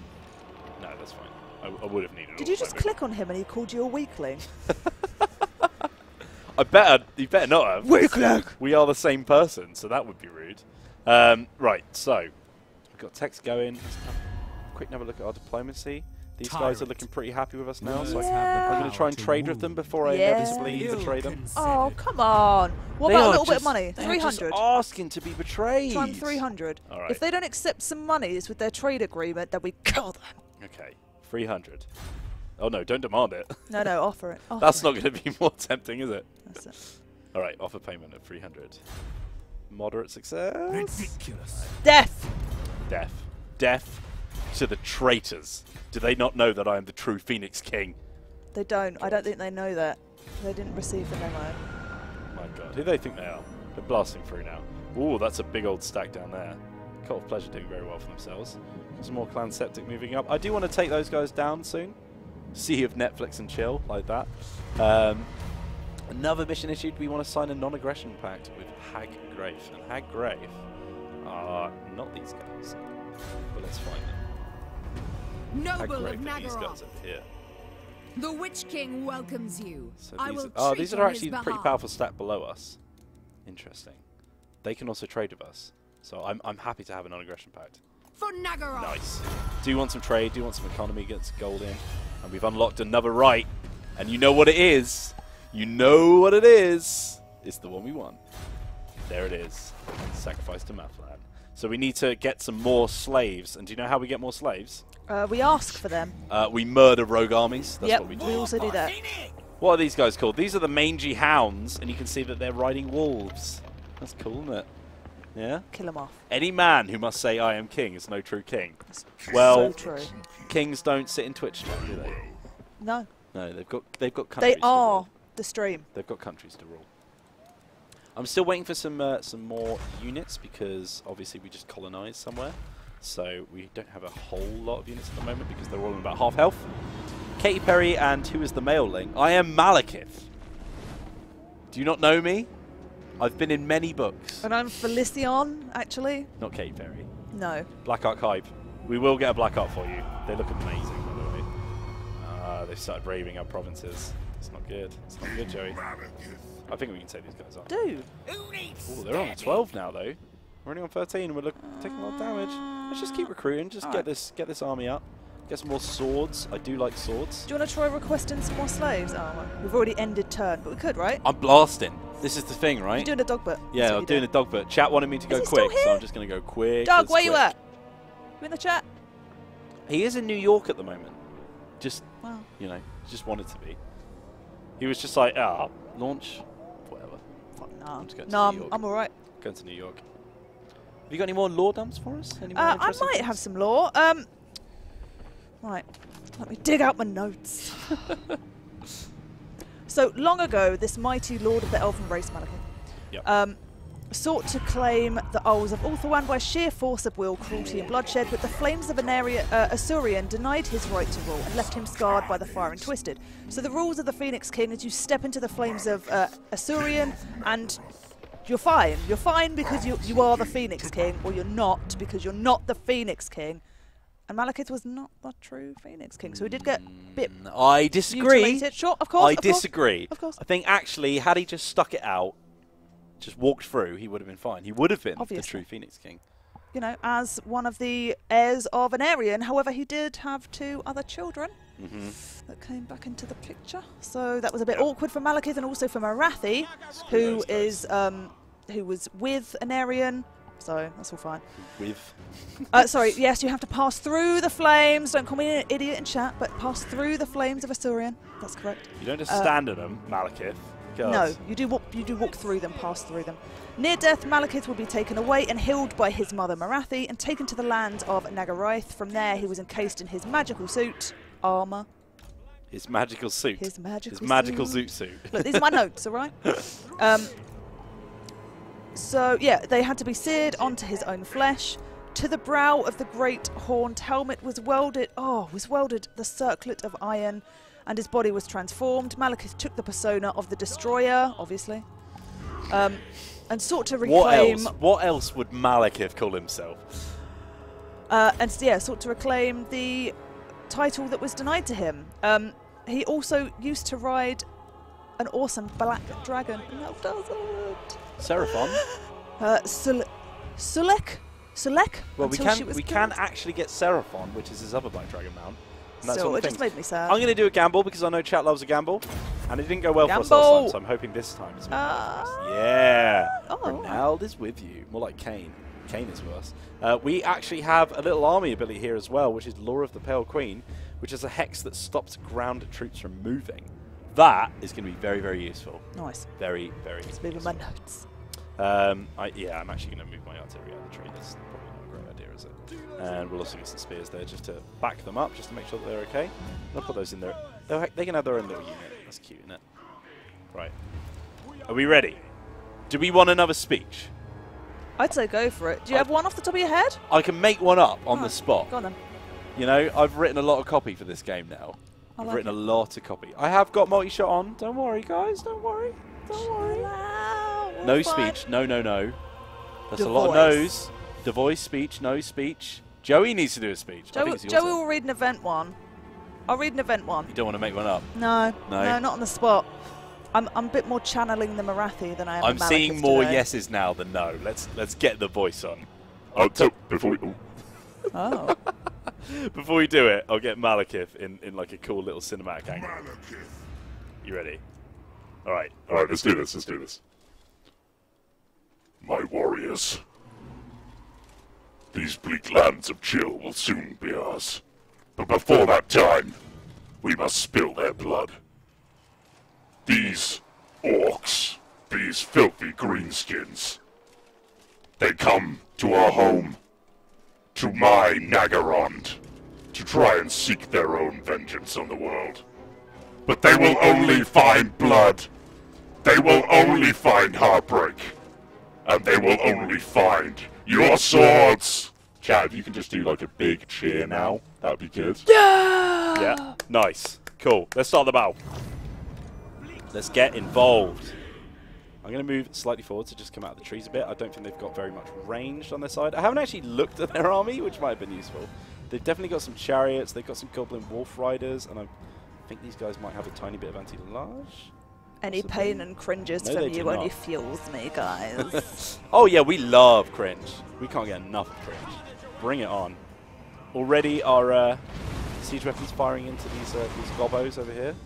No, that's fine. I would have needed Did you just click on him and he called you a weakling? you better not have. Weakling! We are the same person, so that would be rude. Right, so we've got text going. Let's have a quick another look at our diplomacy. These guys are looking pretty happy with us now, so I'm going to try and trade with them before I inevitably betray them. Oh, come on. What about a little bit of money? 300. Asking to be betrayed. Try 300. All right. If they don't accept some monies with their trade agreement, then we kill them. Okay, 300. Oh no, don't demand it. No, offer it. That's not going to be more tempting, is it? That's it. All right, offer payment of 300. Moderate success. Ridiculous. Death! Death to the traitors. Do they not know that I am the true Phoenix King? They don't. I don't think they know that. They didn't receive the memo. My God, who do they think they are? They're blasting through now. Ooh, that's a big old stack down there. Cult of Pleasure doing very well for themselves. Some more Clan Septic moving up. I do want to take those guys down soon. Sea of Netflix and chill, like that. Another mission issued. We want to sign a non-aggression pact with Hag Grave. And Hag Grave are not these guys. But let's find them. Hag Noble of Grave are these guys Nagaroth, over here. the Witch King welcomes you. So I these will are, treat these on are his actually pretty behalf. powerful stack below us. Interesting. They can also trade with us. So I'm happy to have a non-aggression pact. For Nagaroth. Nice. Do you want some trade? Do you want some economy? Get some gold in. And we've unlocked another right. And you know what it is. You know what it is. It's the one we want. There it is. Sacrifice to Mathlan. So we need to get some more slaves. And do you know how we get more slaves? We ask for them. We murder rogue armies. That's Yep, what we do. we also do that. What are these guys called? These are the mangy hounds. And you can see that they're riding wolves. That's cool, isn't it? Yeah? Kill them off. Any man who must say I am king is no true king. That's Well, so true. kings don't sit in Twitch chat, do they? No. No, they've got countries. They to are rule. the stream. They've got countries to rule. I'm still waiting for some more units because obviously we just colonised somewhere, so we don't have a whole lot of units at the moment because they're all in about half health. Katy Perry and who is the maleling? I am Malekith. Do you not know me? I've been in many books. And I'm Felicion, actually. Not Katy Perry. No. Black Archive. We will get a Black Art for you. They look amazing, by the way. They've started raving our provinces. It's not good. It's not good, Joey. I think we can take these guys on. Dude. Oh, they're on 12 now, though. We're only on 13 and we're taking a lot of damage. Let's just keep recruiting. Just get this army up. Get some more swords. I do like swords. Do you want to try requesting some more slaves? Oh, well, we've already ended turn, but we could, right? I'm blasting. This is the thing, right? You're doing a dog bit. Yeah, I'm doing a dog bit. Chat wanted me to go he still quick, so here? I'm just going to go quick. Doug, where you at? You in the chat? He is in New York at the moment. Just, Wow. you know, just wanted to be. He was just like, launch, whatever. Fuck, nah. I'm just going to No, New York. I'm alright. Going to New York. Have you got any more lore dumps for us? Any more I interesting might things? have some lore. Right. Let me dig out my notes. So, long ago, this mighty lord of the elven race, Malekith, sought to claim the Isles of Ulthuan by sheer force of will, cruelty and bloodshed, but the flames of Asurian denied his right to rule and left him scarred by the fire and twisted. So the rules of the Phoenix King is you step into the flames of Asurian and you're fine. You're fine because you are the Phoenix King, or you're not because you're not the Phoenix King. And Malekith was not the true Phoenix King, so he did get a bit I disagree. mutilated. Sure, of course. I disagree. Of course. I think actually, had he just stuck it out, just walked through, he would have been fine. He would have been the Obviously. true Phoenix King. you know, as one of the heirs of an Aryan. However, he did have 2 other children that came back into the picture. So that was a bit awkward for Malekith and also for Marathi, who was with an Aryan. So that's all fine. With? Sorry, yes, you have to pass through the flames. Don't call me an idiot in chat, but pass through the flames of Asturian. That's correct. You don't just stand in them, Malekith. God. No, you do walk through them, pass through them. Near death, Malekith will be taken away and healed by his mother Marathi and taken to the land of Nagaraith. From there, he was encased in his magical suit, armor. His magical suit. His magical zoot suit. Look, these are my notes, all right? So, yeah, they had to be seared onto his own flesh. To the brow of the great horned helmet was welded the circlet of iron, and his body was transformed. Malekith took the persona of the Destroyer, obviously, and sought to reclaim... What else would Malekith call himself? Sought to reclaim the title that was denied to him. He also used to ride an awesome black dragon. No, doesn't. Seraphon? Sulek? Well, we can actually get Seraphon, which is his other black dragon mount. So it just made me sad. I'm going to do a gamble because I know chat loves a gamble. And it didn't go well for us last time, so I'm hoping this time it's yeah. Ronald is with you. More like Kane. Kane is worse. We actually have a little army ability here as well, which is Lure of the Pale Queen, which is a hex that stops ground troops from moving. That is going to be very, very useful. Nice. Very, very useful. Moving my notes. I'm actually going to move my artillery out of the tree. That's probably not a great idea, is it? And we'll also get some spears there just to back them up, just to make sure that they're okay. I'll put those in there. They can have their own little unit. That's cute, isn't it? Right. Are we ready? Do we want another speech? I'd say go for it. Do you have one off the top of your head? I can make one up on the spot. Go on then. You know, I've written a lot of copy for this game now. I've written a lot of copy. I have got multi-shot on. Don't worry, guys. Don't worry. Don't worry. No speech. No, no, no. That's a lot of no's. The voice speech. No speech. Joey needs to do a speech. Joey will read an event one. I'll read an event one. You don't want to make one up? No. No, not on the spot. I'm a bit more channeling the Marathi than I am. I'm seeing more yeses now than no. Let's get the voice on. Before we do it, I'll get Malekith in like a cool little cinematic angle. You ready? All right, let's do this. Let's do this. My warriors, these bleak lands of chill will soon be ours. But before that time, we must spill their blood. These orcs, these filthy greenskins, they come to our home, to my Nagarond, to try and seek their own vengeance on the world. But they will only find blood. They will only find heartbreak. And they will only find your swords. Chad, you can just do like a big cheer now. That would be good. Yeah! Yeah, nice. Cool. Let's start the battle. Let's get involved. I'm going to move slightly forward to just come out of the trees a bit. I don't think they've got very much range on their side. I haven't actually looked at their army, which might have been useful. They've definitely got some chariots. They've got some goblin wolf riders, and I think these guys might have a tiny bit of anti-large. Any pain and cringes from you only fuels me, guys. Oh yeah, we love cringe. We can't get enough of cringe. Bring it on. Already our siege weapons firing into these gobos over here.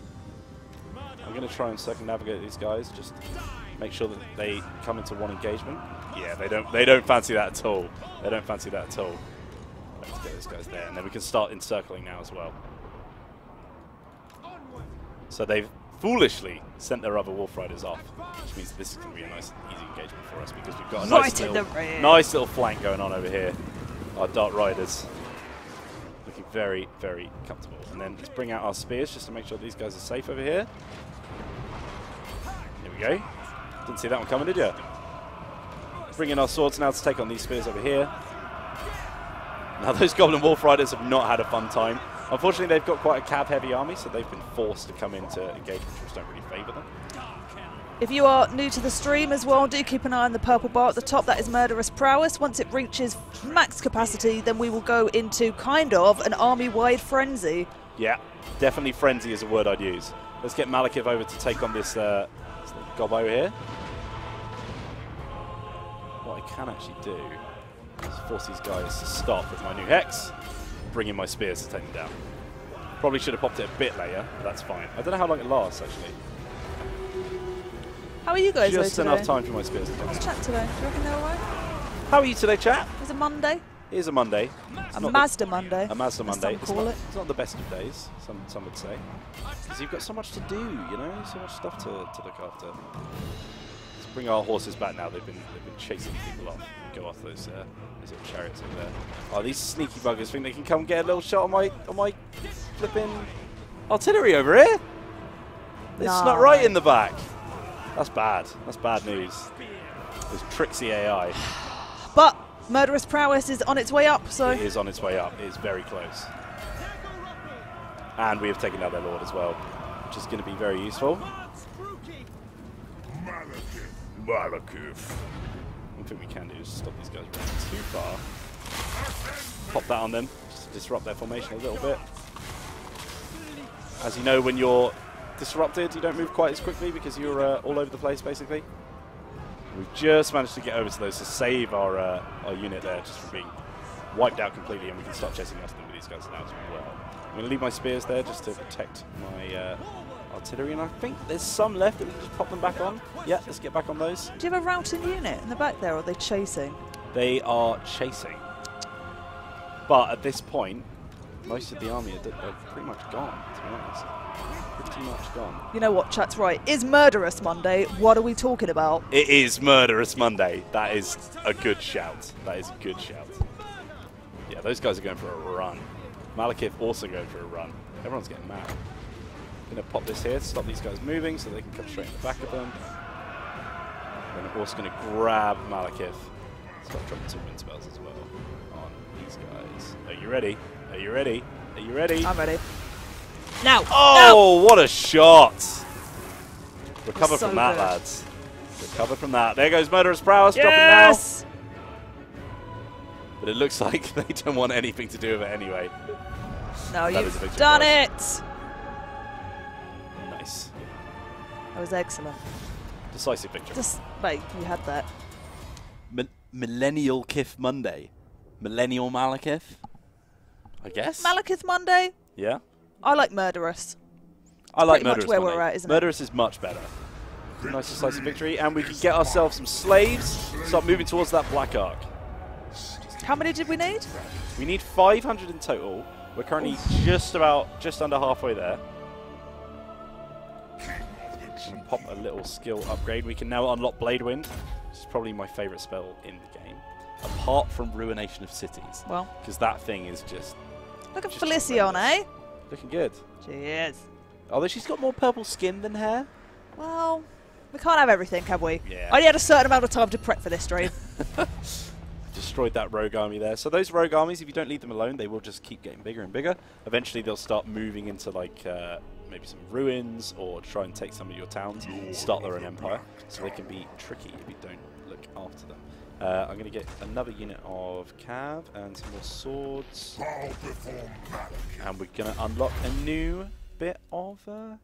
I'm going to try and circumnavigate these guys, just make sure that they come into one engagement. Yeah, they don't fancy that at all. They don't fancy that at all. Let's get those guys there, and then we can start encircling now as well. So they've foolishly sent their other wolf riders off, which means this is going to be a nice, easy engagement for us because we've got a nice little flank going on over here. Our dart riders looking very, very comfortable. And then let's bring out our spears just to make sure these guys are safe over here. Here we go. Didn't see that one coming, did you? Bring in our swords now to take on these spears over here. Now those goblin wolf riders have not had a fun time. Unfortunately, they've got quite a cav-heavy army, so they've been forced to come into engagements which don't really favour them. If you are new to the stream as well, do keep an eye on the purple bar at the top. That is Murderous Prowess. Once it reaches max capacity, then we will go into kind of an army-wide frenzy. Yeah, definitely frenzy is a word I'd use. Let's get Malekith over to take on this gobbo here. What I can actually do is force these guys to stop with my new hex. Bring in my spears to take them down. Probably should have popped it a bit later, but that's fine. I don't know how long it lasts, actually. How are you guys Just today? enough time for my spears to come How's down. chat today? Do you reckon they're alright? How are you today, chat? It's a Monday. It is a Monday. A Mazda Monday. A Mazda as Monday. some call it. It's not the best of days, some would say. Because you've got so much to do, you know? So much stuff to look after. Let's bring our horses back now. They've been chasing people off. Go off those little chariots over there. Oh, these sneaky buggers think they can come get a little shot on my flipping artillery over here. They snuck right in the back. That's bad. That's bad news. Those tricksy AI. But murderous prowess is on its way up, so It is on its way up. It is very close. And we have taken out their lord as well, which is going to be very useful. Malekith. One thing we can do is stop these guys running too far. Pop that on them, just to disrupt their formation a little bit. As you know, when you're disrupted, you don't move quite as quickly because you're all over the place, basically. We've just managed to get over to those to save our unit there just from being wiped out completely, and we can start chasing after them with these guys now as well. I'm going to leave my spears there just to protect my artillery, and I think there's some left that we can just pop them back on. Yeah, let's get back on those. do you have a routing unit in the back there, or are they chasing? They are chasing. But at this point, most of the army are pretty much gone, to be honest. Pretty much gone. You know what, chat's right. Is Murderous Monday? What are we talking about? It is Murderous Monday. That is a good shout. That is a good shout. Yeah, those guys are going for a run. Malekith also going for a run. Everyone's getting mad. I'm going to pop this here to stop these guys moving so they can come straight in the back of them. And I'm also going to grab Malekith. Start dropping some wind spells as well on these guys. Are you ready? Are you ready? Are you ready? I'm ready. Now! Oh, what a shot! Recover So from that, good. lads. Recover from that. There goes Murderous Prowess, Yes! dropping now. But it looks like they don't want anything to do with it anyway. No, That is a you've victory done for it! Nice. That was excellent. Decisive victory. Just, wait, you had that. Millennial Kith Monday. Millennial Malekith? I guess? Malekith Monday? Yeah. I like Murderous. I like pretty much Murderous where Monday. we're at, isn't it? Murderous is much better. Nice decisive victory, and we can get ourselves some slaves, start moving towards that Black Ark. How many did we need? We need 500 in total. We're currently just under halfway there. And pop a little skill upgrade. We can now unlock Blade Wind, which is probably my favourite spell in the game, apart from Ruination of Cities, Well, because that thing is just look at Just Felicion, eh? looking good. She is. Although she's got more purple skin than hair. Well, we can't have everything, can we? Yeah. I only had a certain amount of time to prep for this stream. Destroyed that rogue army there. So those rogue armies, if you don't leave them alone, they will just keep getting bigger and bigger. Eventually they'll start moving into like maybe some ruins, or try and take some of your towns, start their own empire. So they can be tricky if you don't look after them. I'm going to get another unit of cav and some more swords. And we're going to unlock a new bit of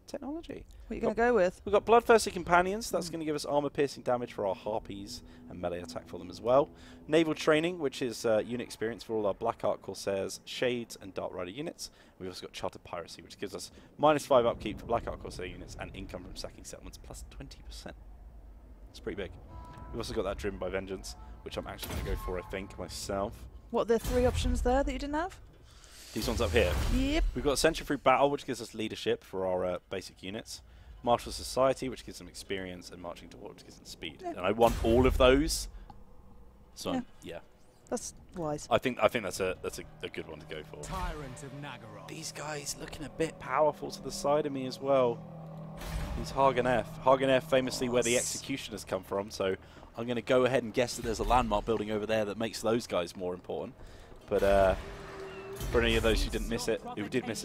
technology. What are you going to go with? We've got Bloodthirsty Companions. That's going to give us armor-piercing damage for our Harpies and melee attack for them as well. Naval Training, which is unit experience for all our Black Ark Corsairs, Shades, and Dark Rider units. We've also got Chartered Piracy, which gives us -5 upkeep for Black Ark Corsair units and income from sacking settlements plus 20%. It's pretty big. We've also got that Driven by Vengeance, which I'm actually going to go for, I think, myself. What are the 3 options there that you didn't have? These ones up here. Yep. We've got Century Through Battle, which gives us leadership for our basic units. Martial Society, which gives them experience, and Marching to War, which gives them speed. Yeah. And I want all of those. So yeah, That's wise. I think that's a good one to go for. Tyrant of Nagaroth. These guys looking a bit powerful to the side of me as well. These Hagen F, famously where the executioners come from. So I'm going to go ahead and guess that there's a landmark building over there that makes those guys more important. But for any of those who did miss it,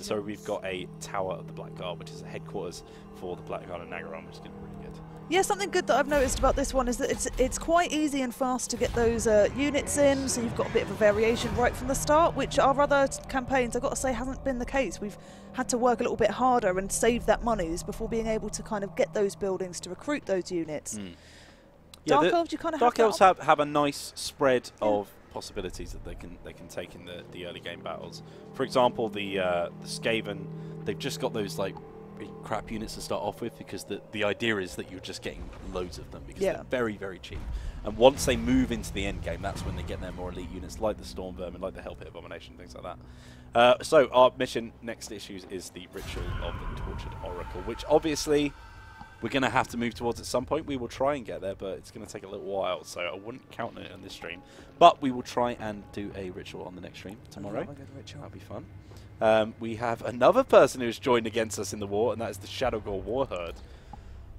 sorry, we've got a Tower of the Black Guard, which is a headquarters for the Black Guard of Nagaron, which is going to be really good. Yeah, something good that I've noticed about this one is that it's quite easy and fast to get those units in, so you've got a bit of a variation right from the start, which our other campaigns, I've got to say, hasn't been the case. We've had to work a little bit harder and save that monies before being able to kind of get those buildings to recruit those units. Yeah, Dark Elves, you kind of Dark Elves have a nice spread of possibilities that they can take in the early game battles. For example, the Skaven, they've just got those like big crap units to start off with, because the idea is that you're just getting loads of them because they're very, very cheap. And once they move into the end game, that's when they get their more elite units like the Storm Vermin, like the Hellpit Abomination, things like that. So our mission next issues is the Ritual of the Tortured Oracle, which obviously we're going to have to move towards at some point. We will try and get there, but it's going to take a little while, so I wouldn't count it on this stream. But we will try and do a ritual on the next stream tomorrow. That'll be fun. We have another person who's joined against us in the war, and that is the Shadowgore Warherd.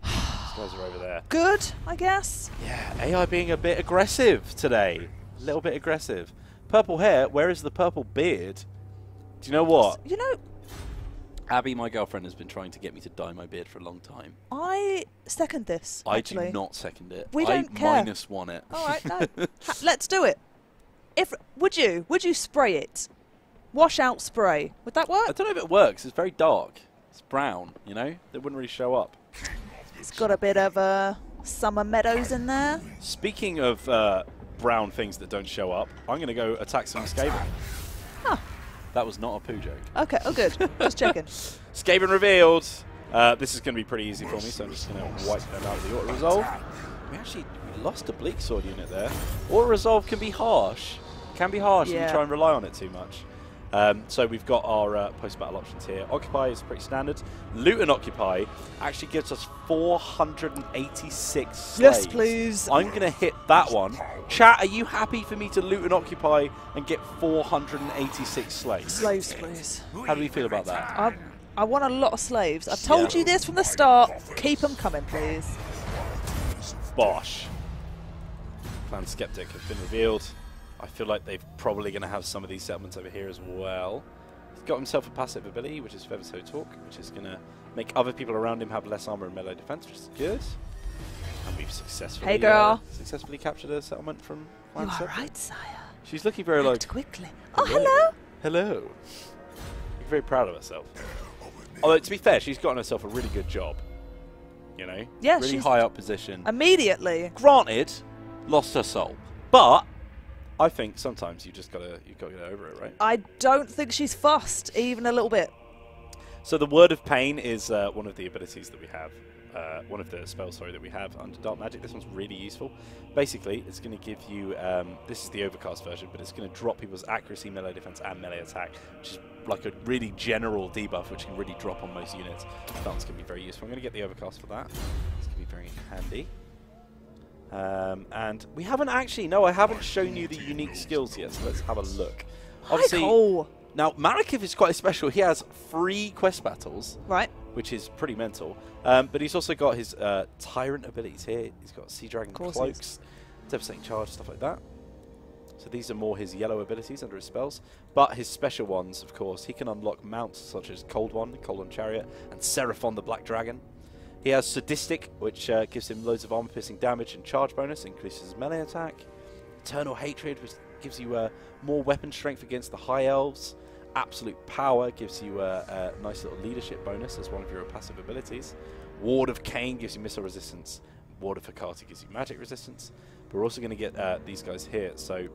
These guys are over there. Good, I guess. Yeah, AI being a bit aggressive today. A little bit aggressive. Purple hair, where is the purple beard? Do you know what? You know, Abby, my girlfriend, has been trying to get me to dye my beard for a long time. I second this, actually. I do not second it. We don't care. -1 it. All right, no. Let's do it. Would you spray it? Wash out spray. Would that work? I don't know if it works. It's very dark. It's brown, you know? They wouldn't really show up. It's got a bit of summer meadows in there. Speaking of brown things that don't show up, I'm going to go attack some Skaven. Huh. That was not a poo joke. Okay, oh good. Just checking. Skaven revealed. This is going to be pretty easy for me, so I'm just going to wipe them out with the auto-resolve. We actually lost a Bleak Sword unit there. Auto-resolve can be harsh. Can be harsh if you try and rely on it too much. So we've got our post-battle options here. Occupy is pretty standard. Loot and Occupy actually gives us 486 slaves. Yes, please. I'm going to hit that one. Chat, are you happy for me to loot and occupy and get 486 slaves? Slaves, please. How do we feel about that? I want a lot of slaves. I've told you this from the start. Keep them coming, please. Bosh. Clan Skeptic has been revealed. I feel like they're probably going to have some of these settlements over here as well. He's got himself a passive ability, which is Feather So Talk, which is going to make other people around him have less armor and melee defense, which is good. And we've successfully successfully captured a settlement from Clan You are Skeptic. right, sire. She's looking very like quickly. Oh, hello. Hello. You're very proud of herself. Although, to be fair, she's gotten herself a really good job. You know? Yeah, really she's high up position. Immediately. Granted, lost her soul. But I think sometimes you've got to get over it, right? I don't think she's fussed, even a little bit. So the Word of Pain is one of the abilities that we have. One of the spells, sorry, that we have under Dark Magic. This one's really useful. Basically, it's going to give you, this is the Overcast version, but it's going to drop people's accuracy, melee defense, and melee attack, which is like a really general debuff, which can really drop on most units. That one's going to be very useful. I'm going to get the Overcast for that. It's going to be very handy. And we haven't actually, no, I haven't shown you the unique skills yet, so let's have a look. Obviously, now Malekith is quite special. He has 3 quest battles, right, which is pretty mental. But he's also got his Tyrant abilities here. He's got Sea Dragon Cloaks, Devastating Charge, stuff like that. So these are more his yellow abilities under his spells. But his special ones, of course, he can unlock mounts such as Cold One Chariot, and Seraphon the Black Dragon. He has Sadistic, which gives him loads of armor-piercing damage and charge bonus, increases his melee attack. Eternal Hatred, which gives you more weapon strength against the High Elves. Absolute Power gives you a nice little leadership bonus as one of your passive abilities. Ward of Cain gives you missile resistance. Ward of Hecate gives you magic resistance. But we're also going to get these guys here. So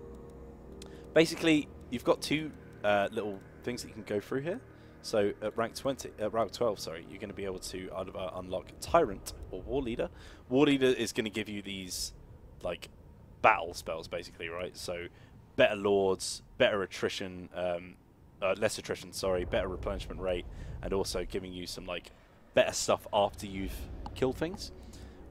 basically, you've got 2 little things that you can go through here. So at rank 12, sorry, you're going to be able to unlock Tyrant or War Leader. War Leader is going to give you these like battle spells, basically, right? So better lords, better attrition, less attrition, sorry, better replenishment rate, and also giving you some like better stuff after you've killed things.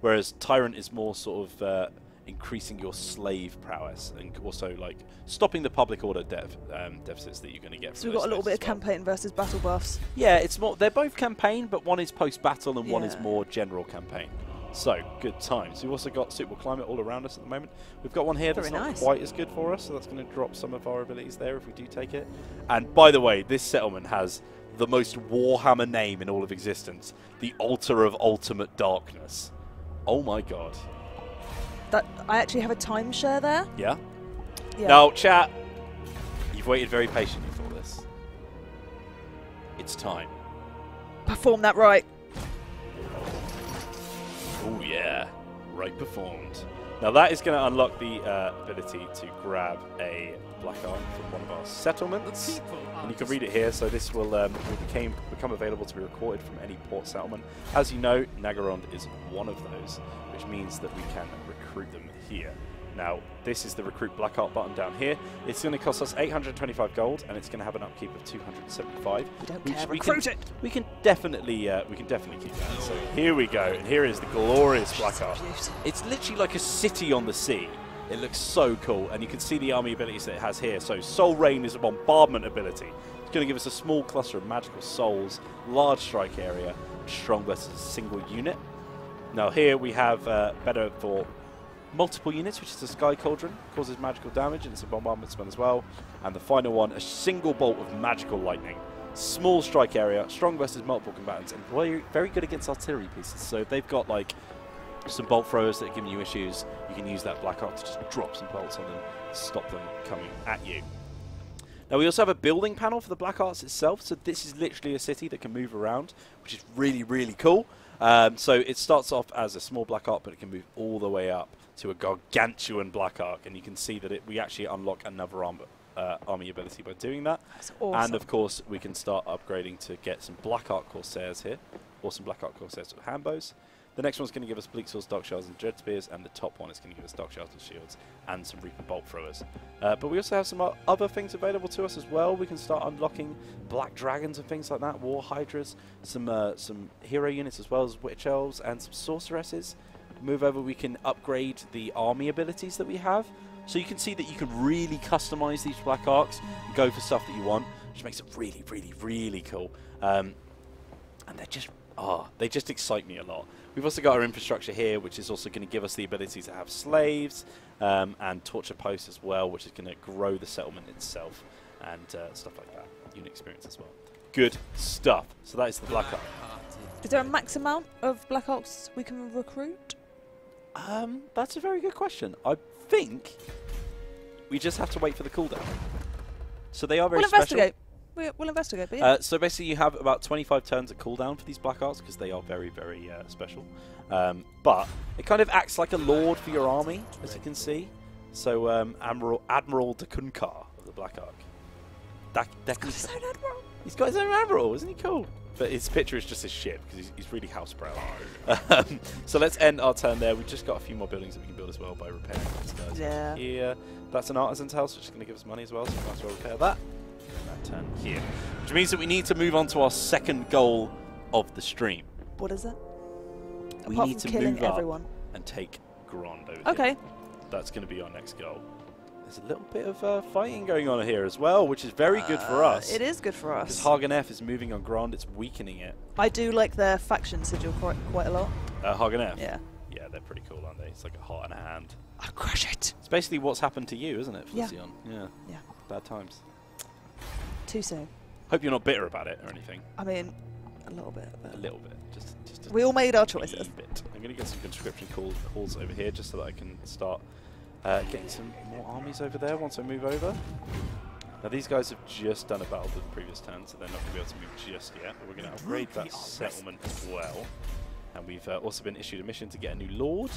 Whereas Tyrant is more sort of increasing your slave prowess and also like stopping the public order deficits that you're going to get. So we've got a little bit of campaign versus battle buffs. Yeah, it's more. They're both campaign, but one is post-battle and one is more general campaign. So good times. We've also got suitable climate all around us at the moment. We've got one here that's not quite as good for us, so that's going to drop some of our abilities there if we do take it. And by the way, this settlement has the most Warhammer name in all of existence: the Altar of Ultimate Darkness. Oh my god. That I actually have a timeshare there. Yeah? Now, chat, you've waited very patiently for this. It's time. Perform that right. Oh yeah, right performed. Now that is going to unlock the ability to grab a black art from one of our settlements, and you can read it here. So this will become available to be recorded from any port settlement. As you know, Nagorond is one of those, which means that we can recruit them here. Now, this is the recruit black art button down here. It's going to cost us 825 gold, and it's going to have an upkeep of 275. We don't care. Recruit it. We can definitely keep that. So here we go, and here is the glorious black art. It's literally like a city on the sea. It looks so cool, and you can see the army abilities that it has here. So Soul Rain is a bombardment ability. It's going to give us a small cluster of magical souls, large strike area, strong versus a single unit. Now here we have better for multiple units, which is the Sky Cauldron, causes magical damage, and it's a bombardment spell as well. And the final one, a single bolt of magical lightning. Small strike area, strong versus multiple combatants, and very good against artillery pieces. So if they've got like some bolt throwers that are giving you issues, you can use that black art to just drop some bolts on them, stop them coming at you. Now we also have a building panel for the black arts itself, so this is literally a city that can move around, which is really, really cool. So it starts off as a small black art, but it can move all the way up to a gargantuan black arc, and you can see that we actually unlock another army ability by doing that. That's awesome. And of course we can start upgrading to get some black arc corsairs here, or some black arc corsairs with handbows. The next one's going to give us bleak swords, dark shards, and dread spears, and the top one is going to give us dark shards and shields and some reaper bolt throwers. But we also have some other things available to us as well. We can start unlocking black dragons and things like that, war hydras, some hero units as well as witch elves and some sorceresses. Move over, we can upgrade the army abilities that we have. So you can see that you can really customize these black arcs and go for stuff that you want, which makes it really, really, really cool. And they just excite me a lot. We've also got our infrastructure here, which is also going to give us the ability to have slaves and torture posts as well, which is going to grow the settlement itself and stuff like that. Unit experience as well. Good stuff. So that is the black arc. Is there a max amount of black arcs we can recruit? That's a very good question. I think we just have to wait for the cooldown. So they are very special. We'll investigate. But yeah. So basically you have about 25 turns of cooldown for these black arts because they are very, very special. But it kind of acts like a lord for your army, as you can see. So Admiral de Kunkar of the black arc. He's got his own admiral. He's got his own admiral, isn't he cool? But his picture is just his ship because he's really house proud. So let's end our turn there. We've just got a few more buildings that we can build as well by repairing these guys. Yeah. Here, that's an artisan's house, which is going to give us money as well, so we might as well repair that. Turn here, which means that we need to move on to our second goal of the stream. What is it? We Apart need from to killing move everyone. up and take Grond over Okay. here. That's going to be our next goal. There's a little bit of fighting going on here as well, which is very good for us. It is good for us. Because Hagenef is moving on Grond, it's weakening it. I do like their faction sigil quite a lot. Hagenef? Yeah. Yeah, they're pretty cool, aren't they? It's like a heart and a hand. I'll crush it. It's basically what's happened to you, isn't it, Yeah. Felicion? Yeah. Yeah. Bad times. Too soon. Hope you're not bitter about it or anything. I mean, a little bit. A little bit. Just we all made our a choices. bit. I'm going to get some conscription calls over here just so that I can start getting some more armies over there once I move over. Now these guys have just done a battle the previous turn, so they're not going to be able to move just yet. But we're going to upgrade that settlement as well. And we've also been issued a mission to get a new lord,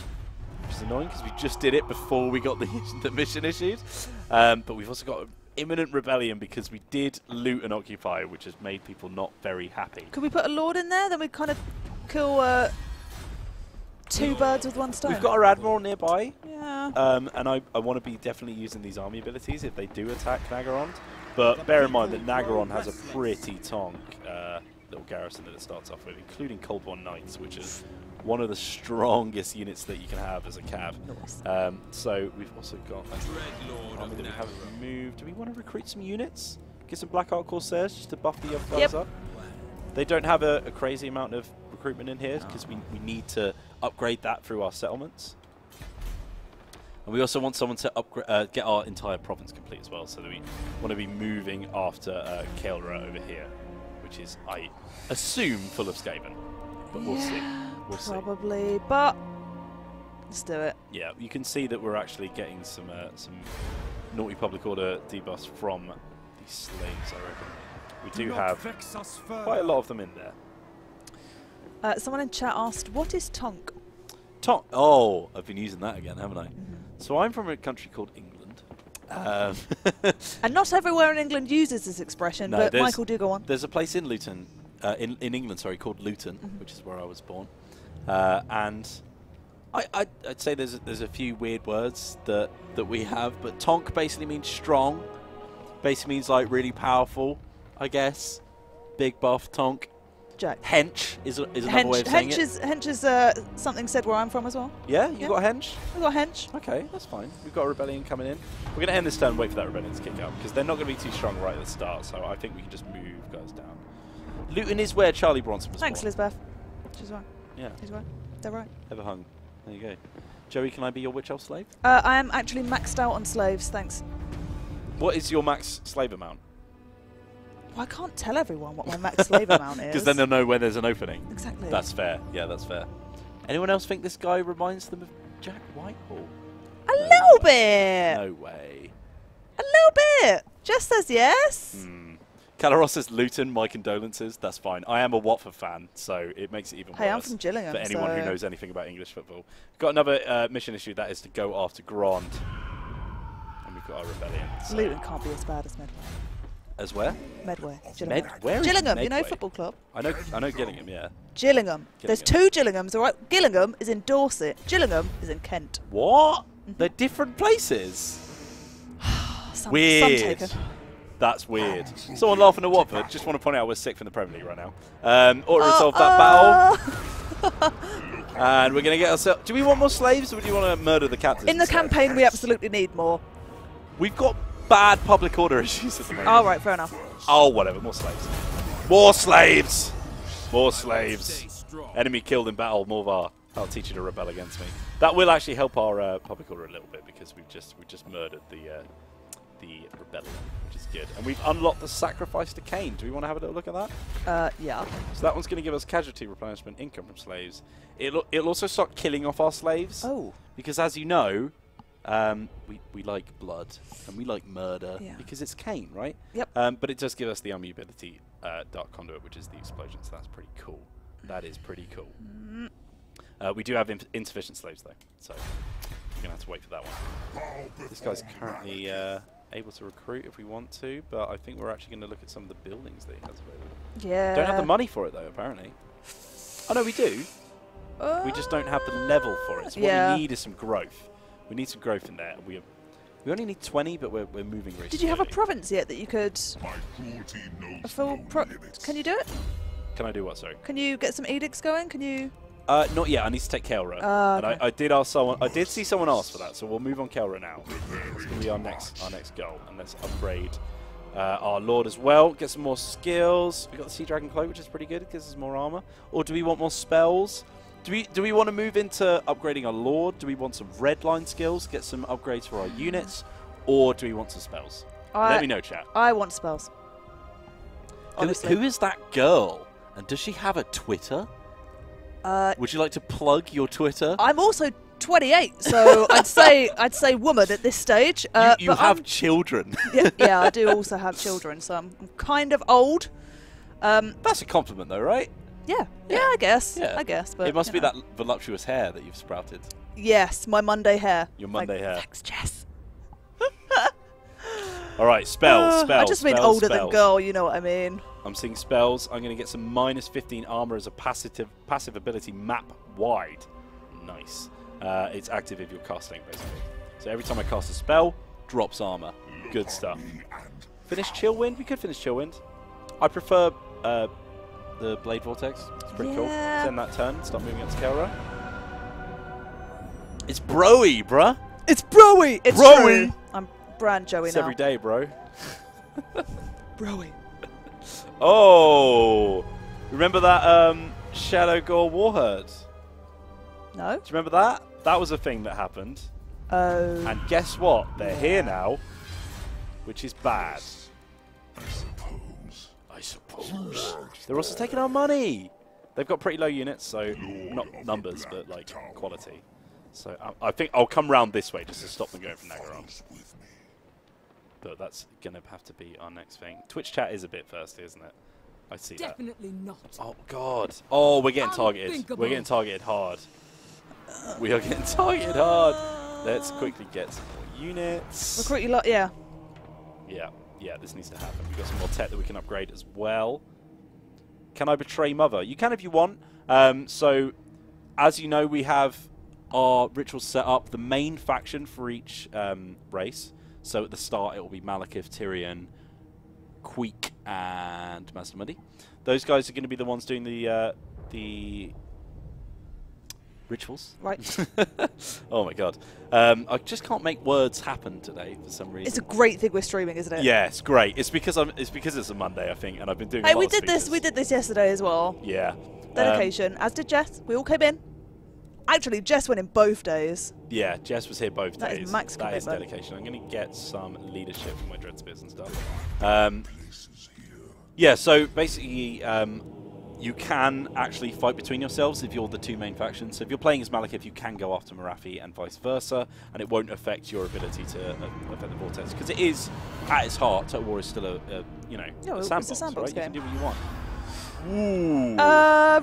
which is annoying because we just did it before we got the mission issued. But we've also got imminent rebellion because we did loot and occupy, which has made people not very happy. Could we put a lord in there? Then we'd kind of kill two birds with one stone. We've got our admiral nearby. Yeah. And I want to be definitely using these army abilities if they do attack Nagorond. But bear in mind that Nagorond has a pretty tonk little garrison that it starts off with, including Coldborn Knights, which is one of the strongest units that you can have as a cav. Nice. So we've also got an army that we haven't removed. Do we want to recruit some units? Get some Black Ark Corsairs just to buff the other guys up? They don't have a crazy amount of recruitment in here because we need to upgrade that through our settlements. And we also want someone to upgrade, get our entire province complete as well, so that we want to be moving after Kael'ra over here, which is, I assume, full of Skaven. But we'll see. We'll probably, but let's do it. Yeah, you can see that we're actually getting some naughty public order debuffs from these slaves, I reckon. We do have quite a lot of them in there. Someone in chat asked, what is tonk? Tom. Oh, I've been using that again, haven't I? So I'm from a country called England. And not everywhere in England uses this expression, No, but there's- Michael, do go on. There's a place in Luton, in England, sorry, called Luton, which is where I was born. And I'd say there's a few weird words that we have, but tonk basically means strong. Basically means like really powerful, I guess. Big buff tonk. Jack. Hench is another way of saying it. Hench is something said where I'm from as well. Yeah, you Yeah. got hench? We've got hench. Okay, that's fine. We've got a rebellion coming in. We're going to end this turn and wait for that rebellion to kick out, because they're not going to be too strong right at the start, so I think we can just move guys down. Luton is where Charlie Bronson was Thanks, born. Elizabeth. She's right. Yeah, She's right. They're right. ever hung. There you go. Joey, can I be your witch elf slave? I am actually maxed out on slaves, thanks. What is your max slave amount? Well, I can't tell everyone what my max slave amount is. Because then they'll know when there's an opening. Exactly. That's fair. Yeah, that's fair. Anyone else think this guy reminds them of Jack Whitehall? a little bit. No way. A little bit. Jess says yes. Calaros says Luton, my condolences. That's fine. I am a Watford fan, so it makes it even Hey, worse. I'm from Gillingham, for anyone who so- knows anything about English football. Got another mission issue, that is to go after Grand. And we've got our rebellion. So. Luton can't be as bad as Medway. As where? Medway. Gillingham. Where is Gillingham, you know, Medway? football club. I know Gillingham, yeah. Gillingham. There's two Gillinghams, all right? Gillingham is in Dorset. Gillingham is in Kent. What? They're different places. Some Weird. taken. That's weird. Someone laughing at Watford. Just want to point out we're sick from the Premier League right now. Order resolve that battle. And we're going to get ourselves... Do we want more slaves, or do you want to murder the captains? In the instead? campaign, we absolutely need more. We've got bad public order issues at the moment. All right, fair enough. Oh, whatever. More slaves. More slaves! More slaves. Enemy killed in battle. Morvar. I'll teach you to rebel against me. That will actually help our public order a little bit, because we've just murdered the rebellion, which is good. And we've unlocked the sacrifice to Cain. Do we want to have a little look at that? Yeah. So that one's going to give us casualty replenishment, income from slaves. It'll also start killing off our slaves. Oh. Because as you know, we like blood and we like murder, Yeah. because it's Cain, right? Yep. But it does give us the army ability, Dark Conduit, which is the explosion, so that's pretty cool. That is pretty cool. We do have insufficient slaves, though, so we're going to have to wait for that one. This guy's currently able to recruit if we want to, but I think we're actually going to look at some of the buildings that he has available. Yeah. Don't have the money for it, though, apparently. Oh, no, we do. We just don't have the level for it. So Yeah. what we need is some growth. We need some growth in there. We only need 20, but we're moving very Did you have a slowly. province yet that you could... My cruelty knows A full no limits. Can you do it? Can I do what, sorry? Can you get some edicts going? Can you... Not yet. I need to take Kelra. And okay. I did ask someone. I did see someone ask for that, so we'll move on Kelra now. It's going to be our next goal, and let's upgrade our Lord as well. Get some more skills. We got the Sea Dragon Cloak, which is pretty good. It gives us more armor. Or do we want more spells? Do we want to move into upgrading our Lord? Do we want some red line skills? Get some upgrades for our units, or do we want some spells? Let me know, chat. I want spells. Honestly. Who is that girl? And does she have a Twitter? Would you like to plug your Twitter? I'm also 28, so I'd say woman at this stage. You but have children. yeah, I do also have children, so I'm kind of old. That's a compliment, though, right? Yeah, I guess. Yeah. I guess, but it must you be know. that voluptuous hair that you've sprouted. Yes, my Monday hair. Your Monday hair. Thanks, Jess. All right, spells. I just mean older than girl. You know what I mean. I'm seeing spells. I'm going to get some -15 armor as a passive ability map wide. Nice. It's active if you're casting, basically. So every time I cast a spell, drops armor. Good stuff. Finish Chillwind. We could finish Chillwind. I prefer the Blade Vortex. It's pretty cool. Yeah. Send that turn. Stop moving into Kelra. It's broy, bruh. It's broy. It's Broy. true. I'm brand Joey It's now. every day, bro. Broy. Oh, remember that Shadow Gore Warherd? No. Do you remember that? That was a thing that happened. Oh. And guess what? They're here now, which is bad. I suppose. They're also taking our money. They've got pretty low units, so not numbers, but like quality. So I think I'll come round this way just to stop them going from Nagaron. But that's going to have to be our next thing. Twitch chat is a bit thirsty, isn't it? I see that. Definitely not. Oh, God. Oh, we're getting targeted. Unthinkable. We're getting targeted hard. We are getting targeted hard. Let's quickly get some more units. Recruit you lot, yeah. Yeah, this needs to happen. We've got some more tech that we can upgrade as well. Can I betray Mother? You can if you want. So, as you know, we have our rituals set up. The main faction for each race. So at the start, it will be Malekith, Tyrion, Queek, and Master Muddy. Those guys are going to be the ones doing the rituals. Right. Oh my god. I just can't make words happen today for some reason. It's a great thing we're streaming, isn't it? Yeah, it's great. It's because it's a Monday, I think, and I've been doing. Hey, a lot we of did this. speeches. We did this yesterday as well. Yeah. Dedication, as did Jess. We all came in. Actually, Jess went in both days. Yeah, Jess was here both That days. is max That is commitment. dedication. I'm going to get some leadership for my Dread Spears and stuff. Yeah, so basically, you can actually fight between yourselves if you're the two main factions. So if you're playing as Malekith, you can go after Marathi and vice versa, and it won't affect your ability to affect the Vortex. Because it is, at its heart, Total War is still a it's sandbox, a sandbox right? game. You can do what you want. Ooh.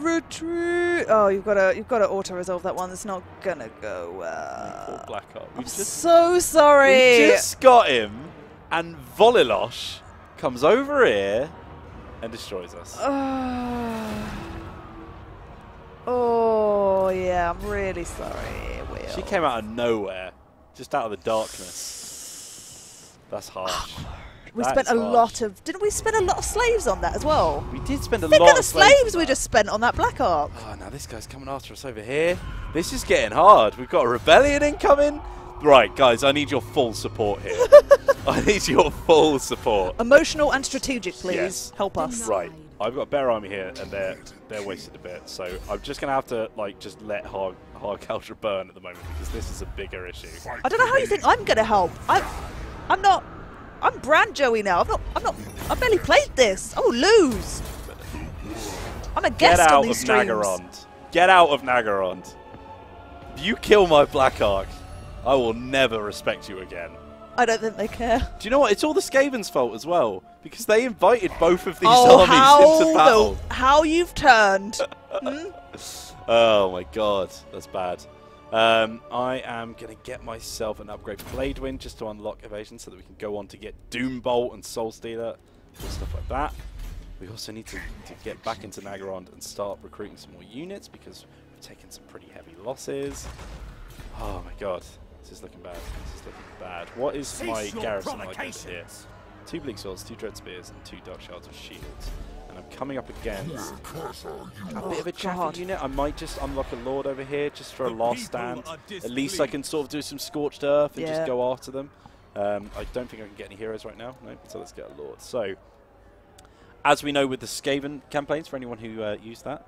Retreat. Oh, you've got to auto resolve that one. It's not gonna go well. Poor Blackheart. I'm so sorry. We just got him, and Volilosh comes over here and destroys us. Oh yeah, I'm really sorry, Will. She came out of nowhere, just out of the darkness. That's harsh. We That spent is a harsh. lot of. Didn't we spend a lot of slaves on that as well? We did spend a Think lot of the of slaves slaves on we that. just spent on that Black Ark. Oh, now this guy's coming after us over here. This is getting hard. We've got a rebellion incoming. Right, guys, I need your full support here. I need your full support. Emotional and strategic, please. Yes. Help us. Right, I've got a bear army here, and they're wasted a bit. So I'm just gonna have to just let Hard Culture burn at the moment because this is a bigger issue. I don't know how you think I'm gonna help. I'm not. I'm brand Joey now. I barely played this. I will lose. I'm a Get guest out on of these streams. Nagarond. Get out of Nagarond. If you kill my Black Ark, I will never respect you again. I don't think they care. Do you know what? It's all the Skaven's fault as well because they invited both of these armies into battle. How you've turned. Oh my god, that's bad. I am going to get myself an upgrade for Blade Wind just to unlock evasion so that we can go on to get Doombolt and Soul Stealer and stuff like that. We also need to get back into Nagarond and start recruiting some more units because we've taken some pretty heavy losses. Oh my god, this is looking bad. This is looking bad. What is my garrison like over here? 2 Bleak Swords, 2 Dread Spears, and 2 Dark Shards of Shields. And I'm coming up against a bit of a Chaffy unit. I might just unlock a Lord over here just for a last stand. At least I can sort of do some Scorched Earth and just go after them. I don't think I can get any heroes right now. No, so let's get a Lord. So, as we know with the Skaven campaigns, for anyone who used that,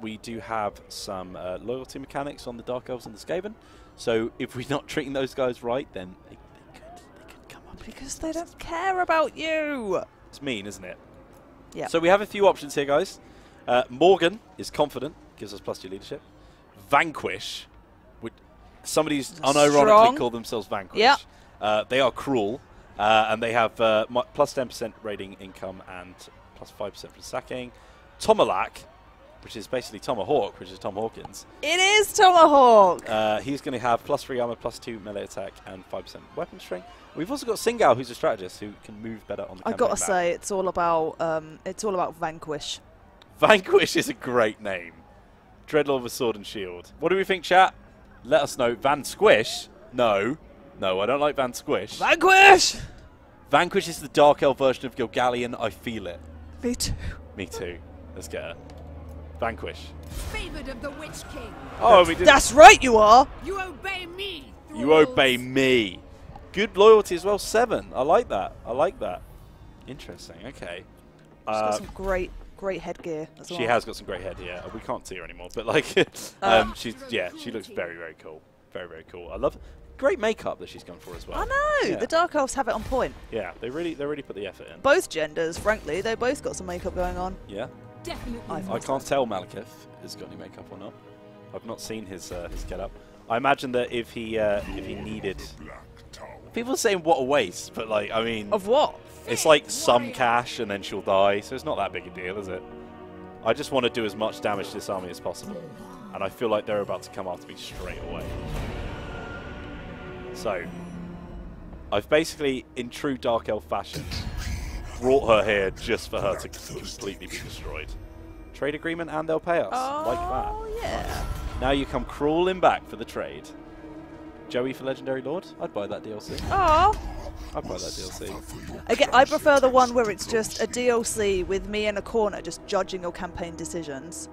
we do have some loyalty mechanics on the Dark Elves and the Skaven. So if we're not treating those guys right, then they could come up. Because they don't care about you. It's mean, isn't it? Yeah. So we have a few options here, guys. Morgan is confident, gives us +2 leadership. Vanquish, which somebody's unironically called themselves Vanquish. Yeah. They are cruel, and they have +10% rating income and +5% for sacking. Tomalak, which is basically Tomahawk, which is Tom Hawkins. It is Tomahawk. He's going to have +3 armor, +2 melee attack, and 5% weapon strength. We've also got Singao, who's a strategist who can move better on the I campaign gotta map. say, it's all about Vanquish. Vanquish is a great name. Dreadlord with Sword and Shield. What do we think, chat? Let us know. Van Squish? No. No, I don't like Van Squish. Vanquish! Vanquish is the Dark Elf version of Gilgallion. I feel it. Me too. Me too. Let's get her. Vanquish. Favored of the Witch King. Oh, we did. That's right, you are. You obey me. You thralls. obey me. Good loyalty as well. 7. I like that. I like that. Interesting. Okay. She's got some great headgear as well. She has got some great head here. We can't see her anymore, but like, she looks very, very cool. Very, very cool. I love great makeup that she's gone for as well. I know. Yeah. The Dark Elves have it on point. Yeah, they really put the effort in. Both genders, frankly, they both got some makeup going on. Yeah. Definitely. I can't tell Malekith has got any makeup or not. I've not seen his get-up. I imagine that if he needed, people are saying what a waste, but like I mean, Of what? it's like some cash and then she'll die, so it's not that big a deal, is it? I just want to do as much damage to this army as possible. And I feel like they're about to come after me straight away. So, I've basically, in true Dark Elf fashion, brought her here just for her to completely be destroyed. Trade agreement and they'll pay us. Like that. Oh, yeah. Now you come crawling back for the trade. Joey for Legendary Lord? I'd buy that DLC. Oh. I'd buy that DLC. Again, I prefer the one where it's just a DLC with me in a corner just judging your campaign decisions.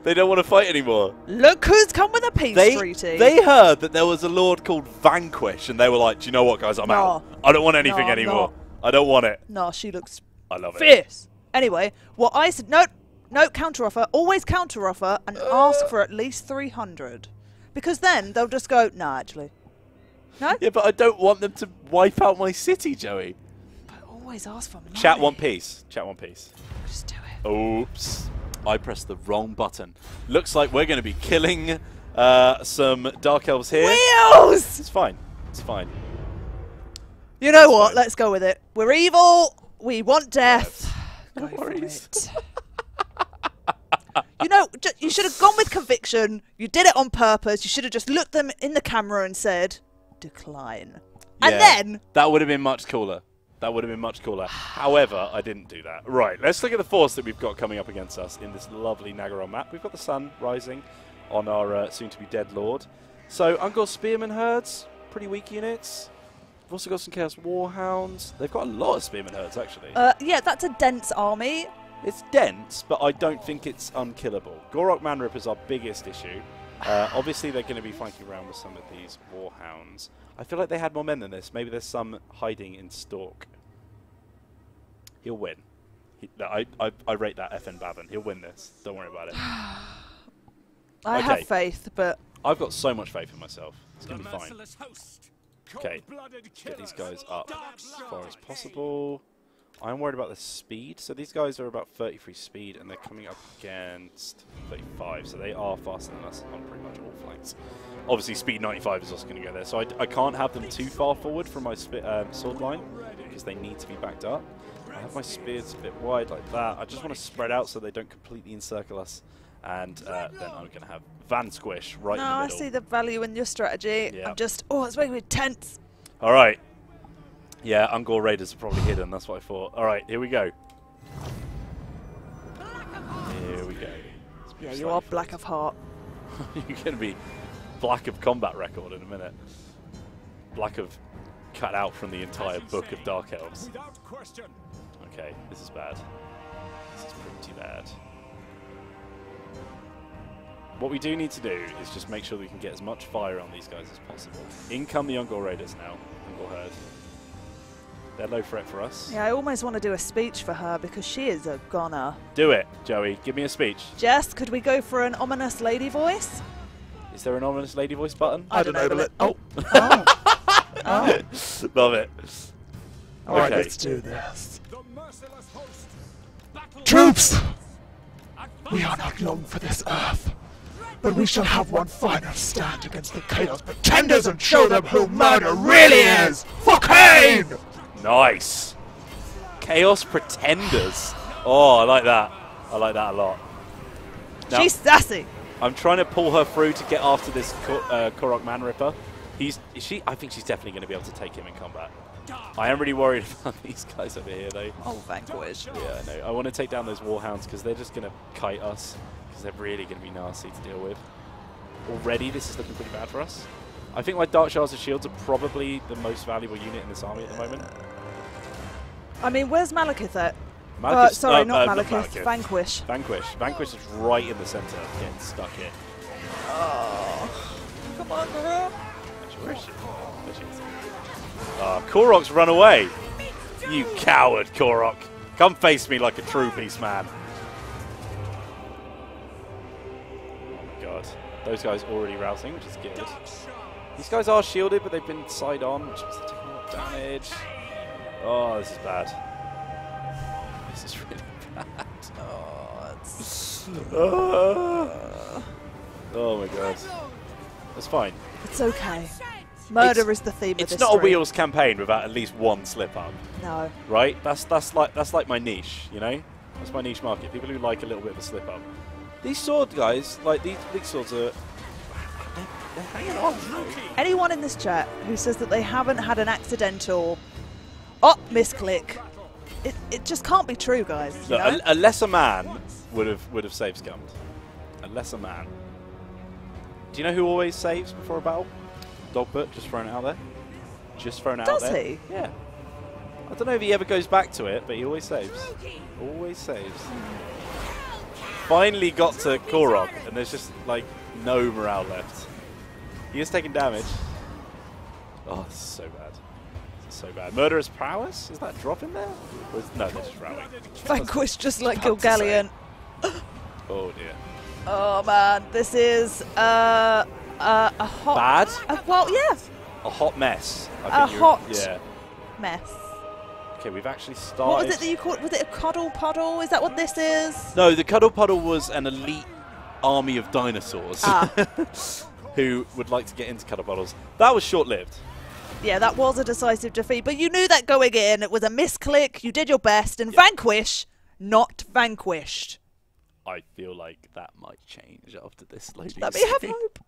They don't want to fight anymore. Look who's come with a peace treaty. They heard that there was a lord called Vanquish, and they were like, do you know what, guys? I'm out. I don't want anything anymore. I don't want it. No, she looks I love it. fierce. Anyway, what I said, nope, counteroffer. Always counteroffer and ask for at least 300. Because then they'll just go, nah, actually. No? Yeah, but I don't want them to wipe out my city, Joey. But always ask for money. Chat one piece. Chat one piece. Just do it. Oops. I pressed the wrong button. Looks like we're going to be killing some Dark Elves here. Wheels! It's fine. It's fine. You know what? Let's go with it. We're evil. We want death. No Go for worries. it. You know, you should have gone with conviction. You did it on purpose. You should have just looked them in the camera and said, decline. Yeah, And then... that would have been much cooler. That would have been much cooler. However, I didn't do that. Right, let's look at the force that we've got coming up against us in this lovely Nagaron map. We've got the sun rising on our soon-to-be dead lord. So, Ungor Spearman herds, pretty weak units. We've also got some Chaos Warhounds. They've got a lot of Spearman herds, actually. yeah, that's a dense army. It's dense, but I don't think it's unkillable. Gorok Manrip is our biggest issue. Obviously, they're going to be flanking around with some of these Warhounds. I feel like they had more men than this. Maybe there's some hiding in Stalk. He'll win. I rate that FN Bavin. He'll win this. Don't worry about it. I have faith, but... I've got so much faith in myself. It's going to be fine. Okay, get these guys up as far as possible. I'm worried about the speed. So these guys are about 33 speed, and they're coming up against 35. So they are faster than us on pretty much all flanks. Obviously, speed 95 is also going to go there. So I can't have them too far forward from my sword line, because they need to be backed up. I have my spears a bit wide like that. I just want to spread out so they don't completely encircle us. And then I'm going to have Van Squish right in the middle. I see the value in your strategy. Yeah. I'm just... Oh, it's making me tense. All right. Yeah, Ungor Raiders are probably hidden. That's what I thought. All right, here we go. Here we go. Yeah, you are black of heart. You're going to be black of combat record in a minute. Black of cut out from the entire book of Dark Elves. Okay, this is bad. This is pretty bad. What we do need to do is just make sure we can get as much fire on these guys as possible. In come the Ungor Raiders now. Ungor Herd. They're low threat for us. Yeah, I almost want to do a speech for her because she is a goner. Do it, Joey. Give me a speech. Jess, could we go for an ominous lady voice? Is there an ominous lady voice button? I'd enable it. Oh. Oh. Love it. All right, Okay. let's do this. Troops! We are not long for this earth, but we shall have one final stand against the Chaos Pretenders and show them who murder really is! For Cain! Nice. Chaos Pretenders. Oh, I like that. I like that a lot. Now, She's sassy. I'm trying to pull her through to get after this Korok Manripper. I think she's definitely going to be able to take him in combat. I am really worried about these guys over here, though. Oh, Vanquish. Yeah, I know. I want to take down those Warhounds because they're just going to kite us because they're really going to be nasty to deal with. Already, this is looking pretty bad for us. I think my Dark Shards of Shields are probably the most valuable unit in this army at the moment. I mean, where's Malekith at? Malekith's- Sorry, not not Malekith. Vanquish. Vanquish is right in the centre, getting stuck here. Oh. Come on, girl. Where is she? There she is. Korok's run away. You coward, Korok. Come face me like a true peace man. Oh my god. Those guys already rousing, which is good. These guys are shielded, but they've been side on, which means they're taking a lot of damage. Oh, this is bad. This is really bad. Oh my god. That's fine. It's okay. Murder is the theme of this It's not a stream. Wheels campaign without at least one slip up. No. Right? That's like my niche, you know? That's my niche market. People who like a little bit of a slip up. These sword guys, like these big swords are... They're hanging on. Anyone in this chat who says that they haven't had an accidental... Oh, misclick. It just can't be true, guys. You Look, know? a lesser man would have save scummed. A lesser man. Do you know who always saves before a battle? Dogbert, just throwing it out there. Just throwing it out there. Does he? Yeah. I don't know if he ever goes back to it, but he always saves. Always saves. Finally got to Korok, and there's just, like, no morale left. He is taking damage. Oh, this is so bad. This is so bad. Murderous Prowess? Is that drop in there? Or is, no, they're just rowing. Vanquish just like Gilgallion. Oh, dear. Oh, man. This is a hot... Bad? Well, yeah. A hot mess. A hot yeah. mess. Okay, we've actually started... What was it that you called? Was it a cuddle puddle? Is that what this is? No, the Cuddle Puddle was an elite army of dinosaurs who would like to get into Cuddle Puddles. That was short-lived. Yeah, that was a decisive defeat, but you knew that going in. It was a misclick. You did your best, and Vanquish, not vanquished. I feel like that might change after this loading Let me have hope.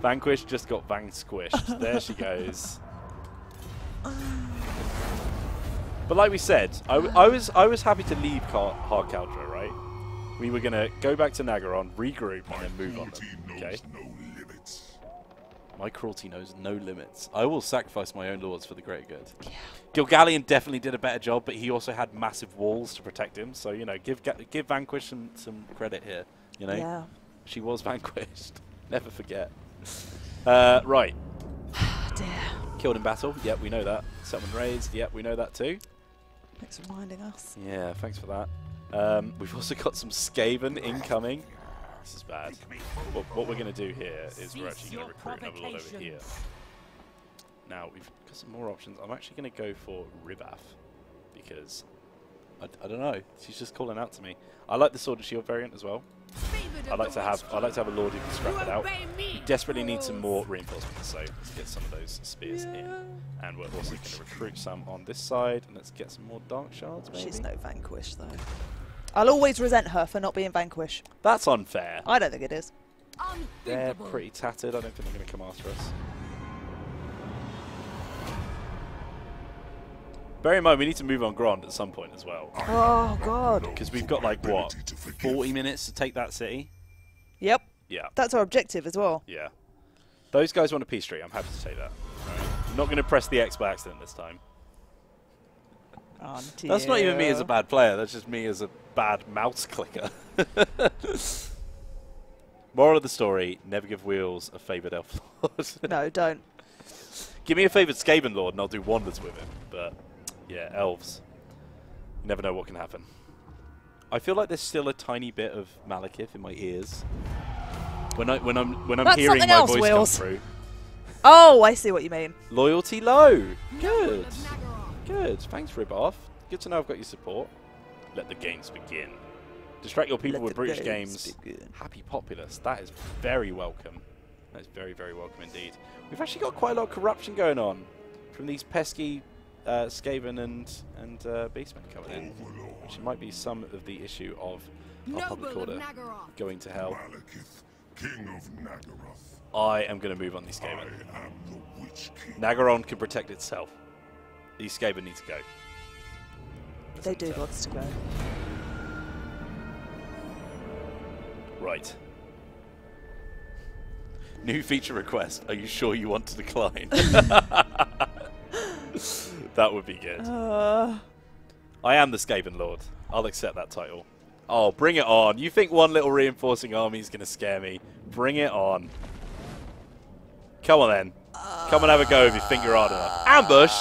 Vanquish just got squished. There she goes. But like we said, I was happy to leave Hard Caldra, right? We were gonna go back to Nagaron, regroup, and then move on. Okay. My cruelty knows no limits. I will sacrifice my own lords for the greater good. Yeah. Gilgallion definitely did a better job, but he also had massive walls to protect him. So you know, give Vanquish some credit here. You know, Yeah. She was vanquished. Never forget. Right. Dear. Killed in battle. Yep, we know that. Settlement raised. Yep, we know that too. Thanks for reminding us. Yeah, thanks for that. We've also got some Skaven incoming. This is bad. What we're going to do here is we're actually going to recruit another lord over here. Now, we've got some more options. I'm actually going to go for Ribath because, I don't know, she's just calling out to me. I like the Sword and Shield variant as well. I'd like to have a lord who can scrap it out. We desperately need some more reinforcements, so let's get some of those spears in. And we're also going to recruit some on this side, and let's get some more dark shards, maybe. She's no Vanquish, though. I'll always resent her for not being Vanquish. That's unfair. I don't think it is. They're pretty tattered. I don't think they're going to come after us. Bear in mind, we need to move on Grand at some point as well. Oh, God. Because we've got, like, what, 40 minutes to take that city? Yep. Yeah. That's our objective as well. Yeah. Those guys want a peace treaty. I'm happy to take that. Right. I'm not going to press the X by accident this time. Oh, That's not even me as a bad player. That's just me as a bad mouse clicker. Moral of the story, never give Wheels a favoured elf lord. No, don't. Give me a favoured Skaven lord and I'll do wonders with him. But, yeah, elves. You never know what can happen. I feel like there's still a tiny bit of Malekith in my ears. When I'm That's hearing something my else, voice Wheels. come through. Oh, I see what you mean. Loyalty low. Good. Good. Thanks, Riboff. Good to know I've got your support. Let the games begin. Distract your people Let with the British games games. begin. Happy populace. That is very welcome. That is very, very welcome indeed. We've actually got quite a lot of corruption going on from these pesky Skaven and Beastmen coming in, which might be some of the issue of our public order going to hell. Malekith, King of Nagaroth. I am going to move on these I Skaven. am the Witch King. Nagaron can protect itself. These Skaven need to go. They do want to go. Right. New feature request. Are you sure you want to decline? That would be good. I am the Skaven Lord. I'll accept that title. Oh, bring it on. You think one little reinforcing army is going to scare me? Bring it on. Come on then. Come and have a go if you think you're hard enough. Ambush?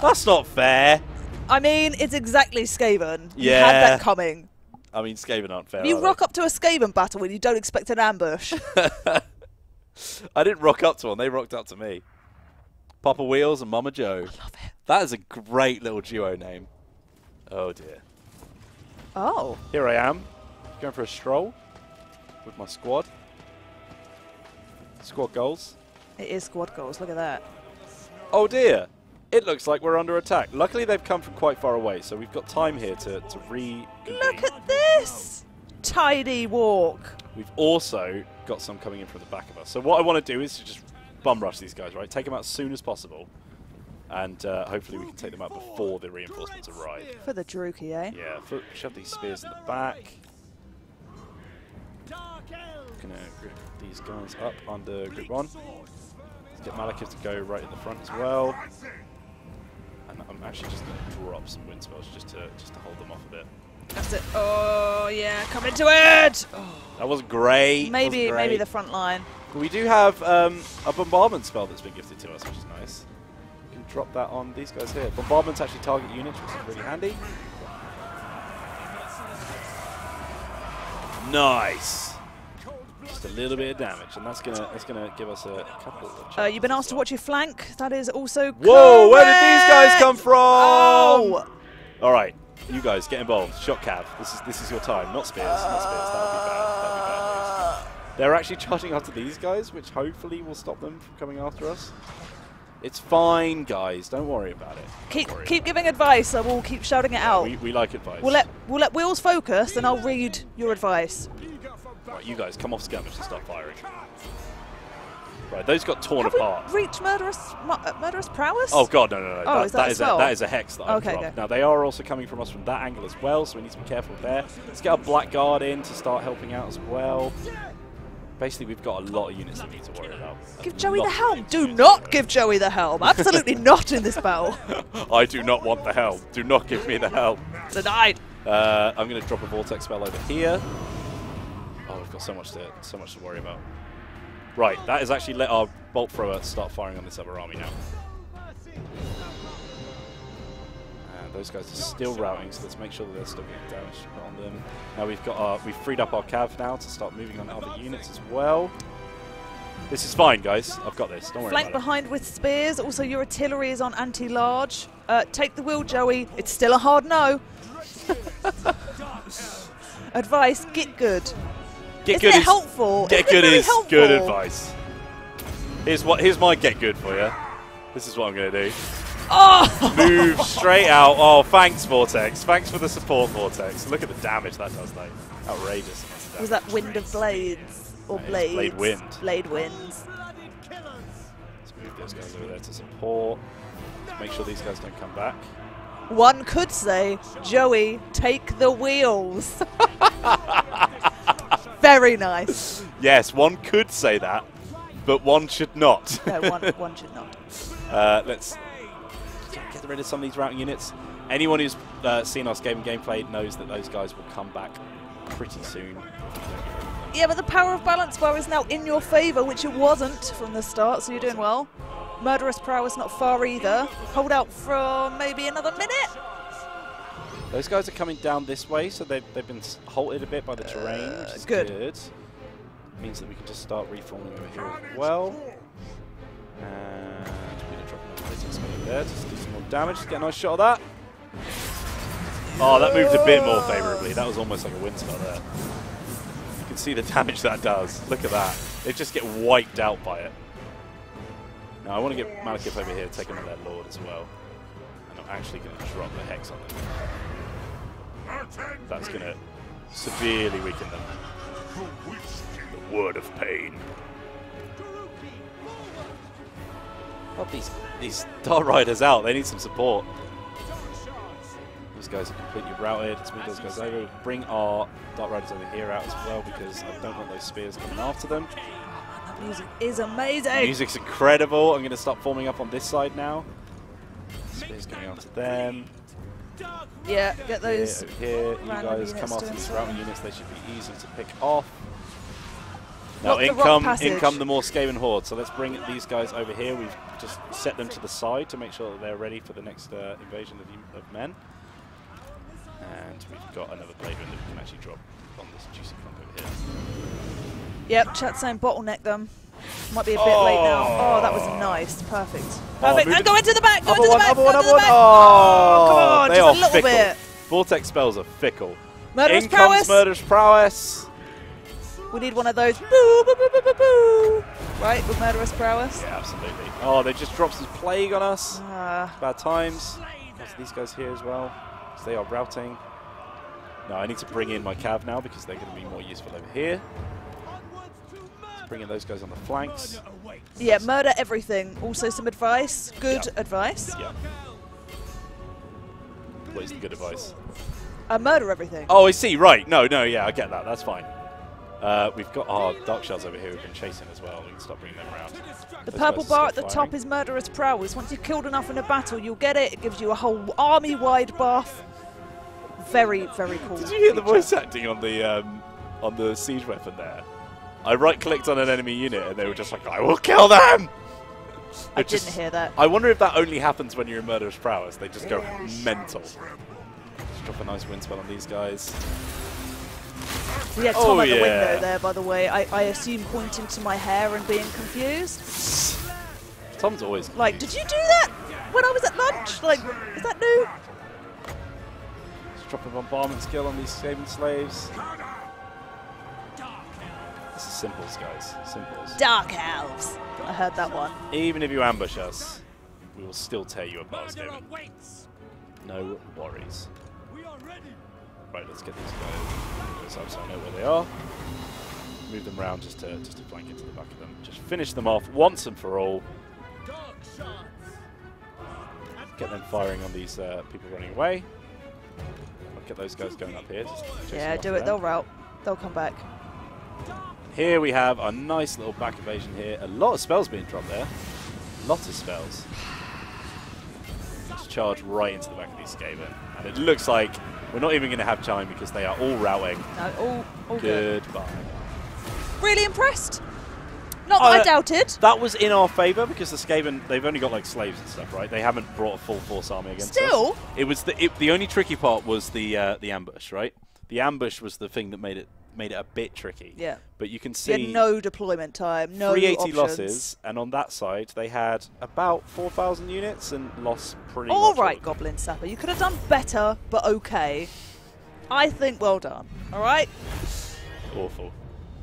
That's not fair. I mean, it's exactly Skaven. You Yeah. had that coming. I mean, Skaven aren't fair. You are rock up to a Skaven battle and you don't expect an ambush. they? I didn't rock up to one. They rocked up to me. Papa Wheels and Mama Joe. I love it. That is a great little duo name. Oh, dear. Oh. Here I am, going for a stroll with my squad. Squad goals. It is squad goals. Look at that. Oh, dear. It looks like we're under attack. Luckily, they've come from quite far away, so we've got time here to reconvene. Look at this. tidy walk. We've also got some coming in from the back of us. So what I want to do is to just bum rush these guys, right? Take them out as soon as possible. And hopefully we can take them out before the reinforcements arrive. For the Druki, eh? Yeah, shove these spears in the back. Gonna grip these guys up under group 1. Let's get Malekith to go right in the front as well. And I'm actually just gonna drop some wind spells just to hold them off a bit. That's it. Oh yeah, come into it. Oh. That wasn't great. Maybe the front line. But we do have a bombardment spell that's been gifted to us, which is nice. We can drop that on these guys here. Bombardments actually target units, which is really handy. Nice. Just a little bit of damage, and that's gonna give us a couple of. You've been asked to watch your flank. That is also. Whoa! Where did these guys come from? Oh! All right, you guys get involved. Shot cav. This is your time. Not spears. Not spears. That would be bad. That would be bad news. They're actually charging after these guys, which hopefully will stop them from coming after us. It's fine, guys. Don't worry about it. Keep giving advice. I will keep shouting it out. We like advice. We'll let Wheels focus, and I'll read your advice. Right, you guys come off skirmish and start firing. Right, those got torn Have apart. we reached murderous prowess? Oh god, no. Oh, that is a hex that I've dropped. Now they are also coming from us from that angle as well, so we need to be careful there. Let's get our black guard in to start helping out as well. Basically, we've got a lot of units that we need to worry about. Give Joey the helm. Do not give Joey the helm. Absolutely not in this battle. I do not want the helm. Do not give me the helm. Denied. I'm going to drop a vortex spell over here. Oh, we've got so much to worry about. Right, that has actually let our bolt thrower start firing on this other army now. And those guys are still routing, so let's make sure that they're still getting damage on them. Now we've freed up our cav now to start moving on other units as well. This is fine, guys. I've got this. Don't worry Flank about behind with spears. Also, your artillery is on anti-large. Take the wheel, Joey. It's still a hard no. Advice: get good. Get Isn't it helpful? Get good is good advice. Here's my get good for you. This is what I'm going to do. Oh! Move straight out. Oh, thanks, Vortex. Thanks for the support, Vortex. Look at the damage that does, though. Outrageous. Was that wind of blades? Or blades? Blade wind. Blade winds. Let's move those guys over there to support. Make sure these guys don't come back. One could say, Joey, take the wheels. Very nice. Yes, one could say that, but one should not. No, one should not. Let's get rid of some of these routing units. Anyone who's seen our gameplay knows that those guys will come back pretty soon. Yeah, but the power of balance bar is now in your favour, which it wasn't from the start, so you're doing well. Murderous prowess not far either. Hold out for maybe another minute. Those guys are coming down this way, so they've been halted a bit by the terrain, which is good. Means that we can just start reforming over here as well. And we're going to drop another latex over there just to do some more damage. Just get a nice shot of that. Oh, that moved a bit more favourably. That was almost like a wind spell there. You can see the damage that does. Look at that. They just get wiped out by it. Now, I want to get Malekith over here to take on their lord as well. And I'm actually going to drop the hex on them. That's going to severely weaken them. The word of pain. Pop these Dart Riders out. They need some support. Those guys are completely routed. Let's move those guys over. Bring our Dart Riders over here out as well because I don't want those spears coming after them. That music is amazing. The music's incredible. I'm going to start forming up on this side now. Spears going after them. Yeah, get those. Over here, you guys come after these routing units. They should be easy to pick off. Now in come the more Skaven horde. So let's bring these guys over here. We've just set them to the side to make sure that they're ready for the next invasion of men. And we've got another blade wind that we can actually drop on this juicy flank over here. Yep, chat's saying bottleneck them. Might be a bit late now. Oh, that was nice. Perfect. Perfect. And go into the back. Go into the back. Go into the back. Oh, come on. Just a little fickle. bit. Vortex spells are fickle. Murderous In prowess. comes Murderous Prowess. We need one of those. Boo, boo, boo, boo, boo, boo. Right, with Murderous prowess. Yeah, absolutely. Oh, they just dropped some plague on us. Bad times. There's these guys here as well. So they are routing. No, I need to bring in my cav now because they're going to be more useful over here. Let's bring in those guys on the flanks. Yeah, murder everything. Also some advice. Good Yep. advice. Yeah. What is the good advice? Murder everything. Oh, I see. Right. No, yeah, I get that. That's fine. We've got our dark shells over here we've been chasing as well. We can stop bringing them around. The Those purple guys are bar at still the firing. top is murderous prowess. Once you've killed enough in a battle, you'll get it. It gives you a whole army-wide buff. Very, very cool. Did you hear the feature. voice acting on the siege weapon there? I right-clicked on an enemy unit and they were just like, "I will kill them." I It didn't just- hear that. I wonder if that only happens when you're in murderous prowess. They just go mental. Just drop a nice wind spell on these guys. We had Tom Oh, at the yeah. window there, by the way. I assume pointing to my hair and being confused. Tom's always Like, did you do that when I was at lunch? Like, is that new? Just drop a bombardment skill on these Skaven slaves. This is simples, guys. Simples. Dark elves. I heard that one. Even if you ambush us, we will still tear you apart, Skaven. No worries. Right, let's get these guys up so I know where they are. Move them round just to flank into the back of them. Just finish them off once and for all. Get them firing on these people running away. I'll get those guys going up here. Just chase Yeah, them do off it. there. They'll rout. They'll come back. Here we have a nice little back evasion here. A lot of spells being dropped there. Lots of spells. Just charge right into the back of these Skaven. And it looks like we're not even going to have time because they are all routing. No, all good. Goodbye. Really impressed. Not that I doubted. That was in our favour because the Skaven, they've only got like slaves and stuff, right? They haven't brought a full force army against Still? us. It was the only tricky part was the ambush, right? The ambush was the thing that made it a bit tricky. Yeah. But you can You see had no deployment time, no 380 options. losses, and on that side they had about 4,000 units and lost pretty All much all right, of them. Goblin Sapper. You could have done better, but okay. I think well done. All right? Awful.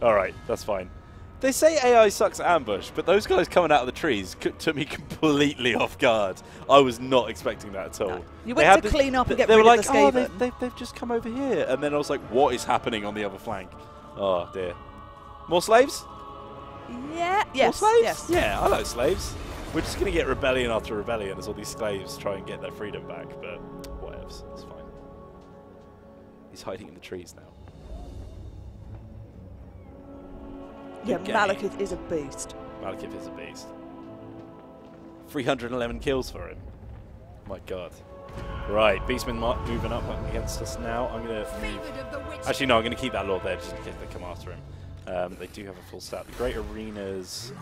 All right, that's fine. They say AI sucks at ambush, but those guys coming out of the trees took me completely off guard. I was not expecting that at all. No. You They went had to clean up and get they rid were of like, the oh, Skaven. they've just come over here. And then I was like, what is happening on the other flank? Oh, dear. More slaves? Yeah. More Yes. slaves? Yes. Yeah, I like slaves. We're just going to get rebellion after rebellion as all these slaves try and get their freedom back, but whatevs. It's fine. He's hiding in the trees now. Yeah, Okay. Malekith is a beast. Malekith is a beast. 311 kills for him. My god. Right, Beastman moving up against us now. I'm going to move. Favored of the Witch Actually, no, I'm going to keep that Lord there just in case they come after him. They do have a full stat. The Great Arena's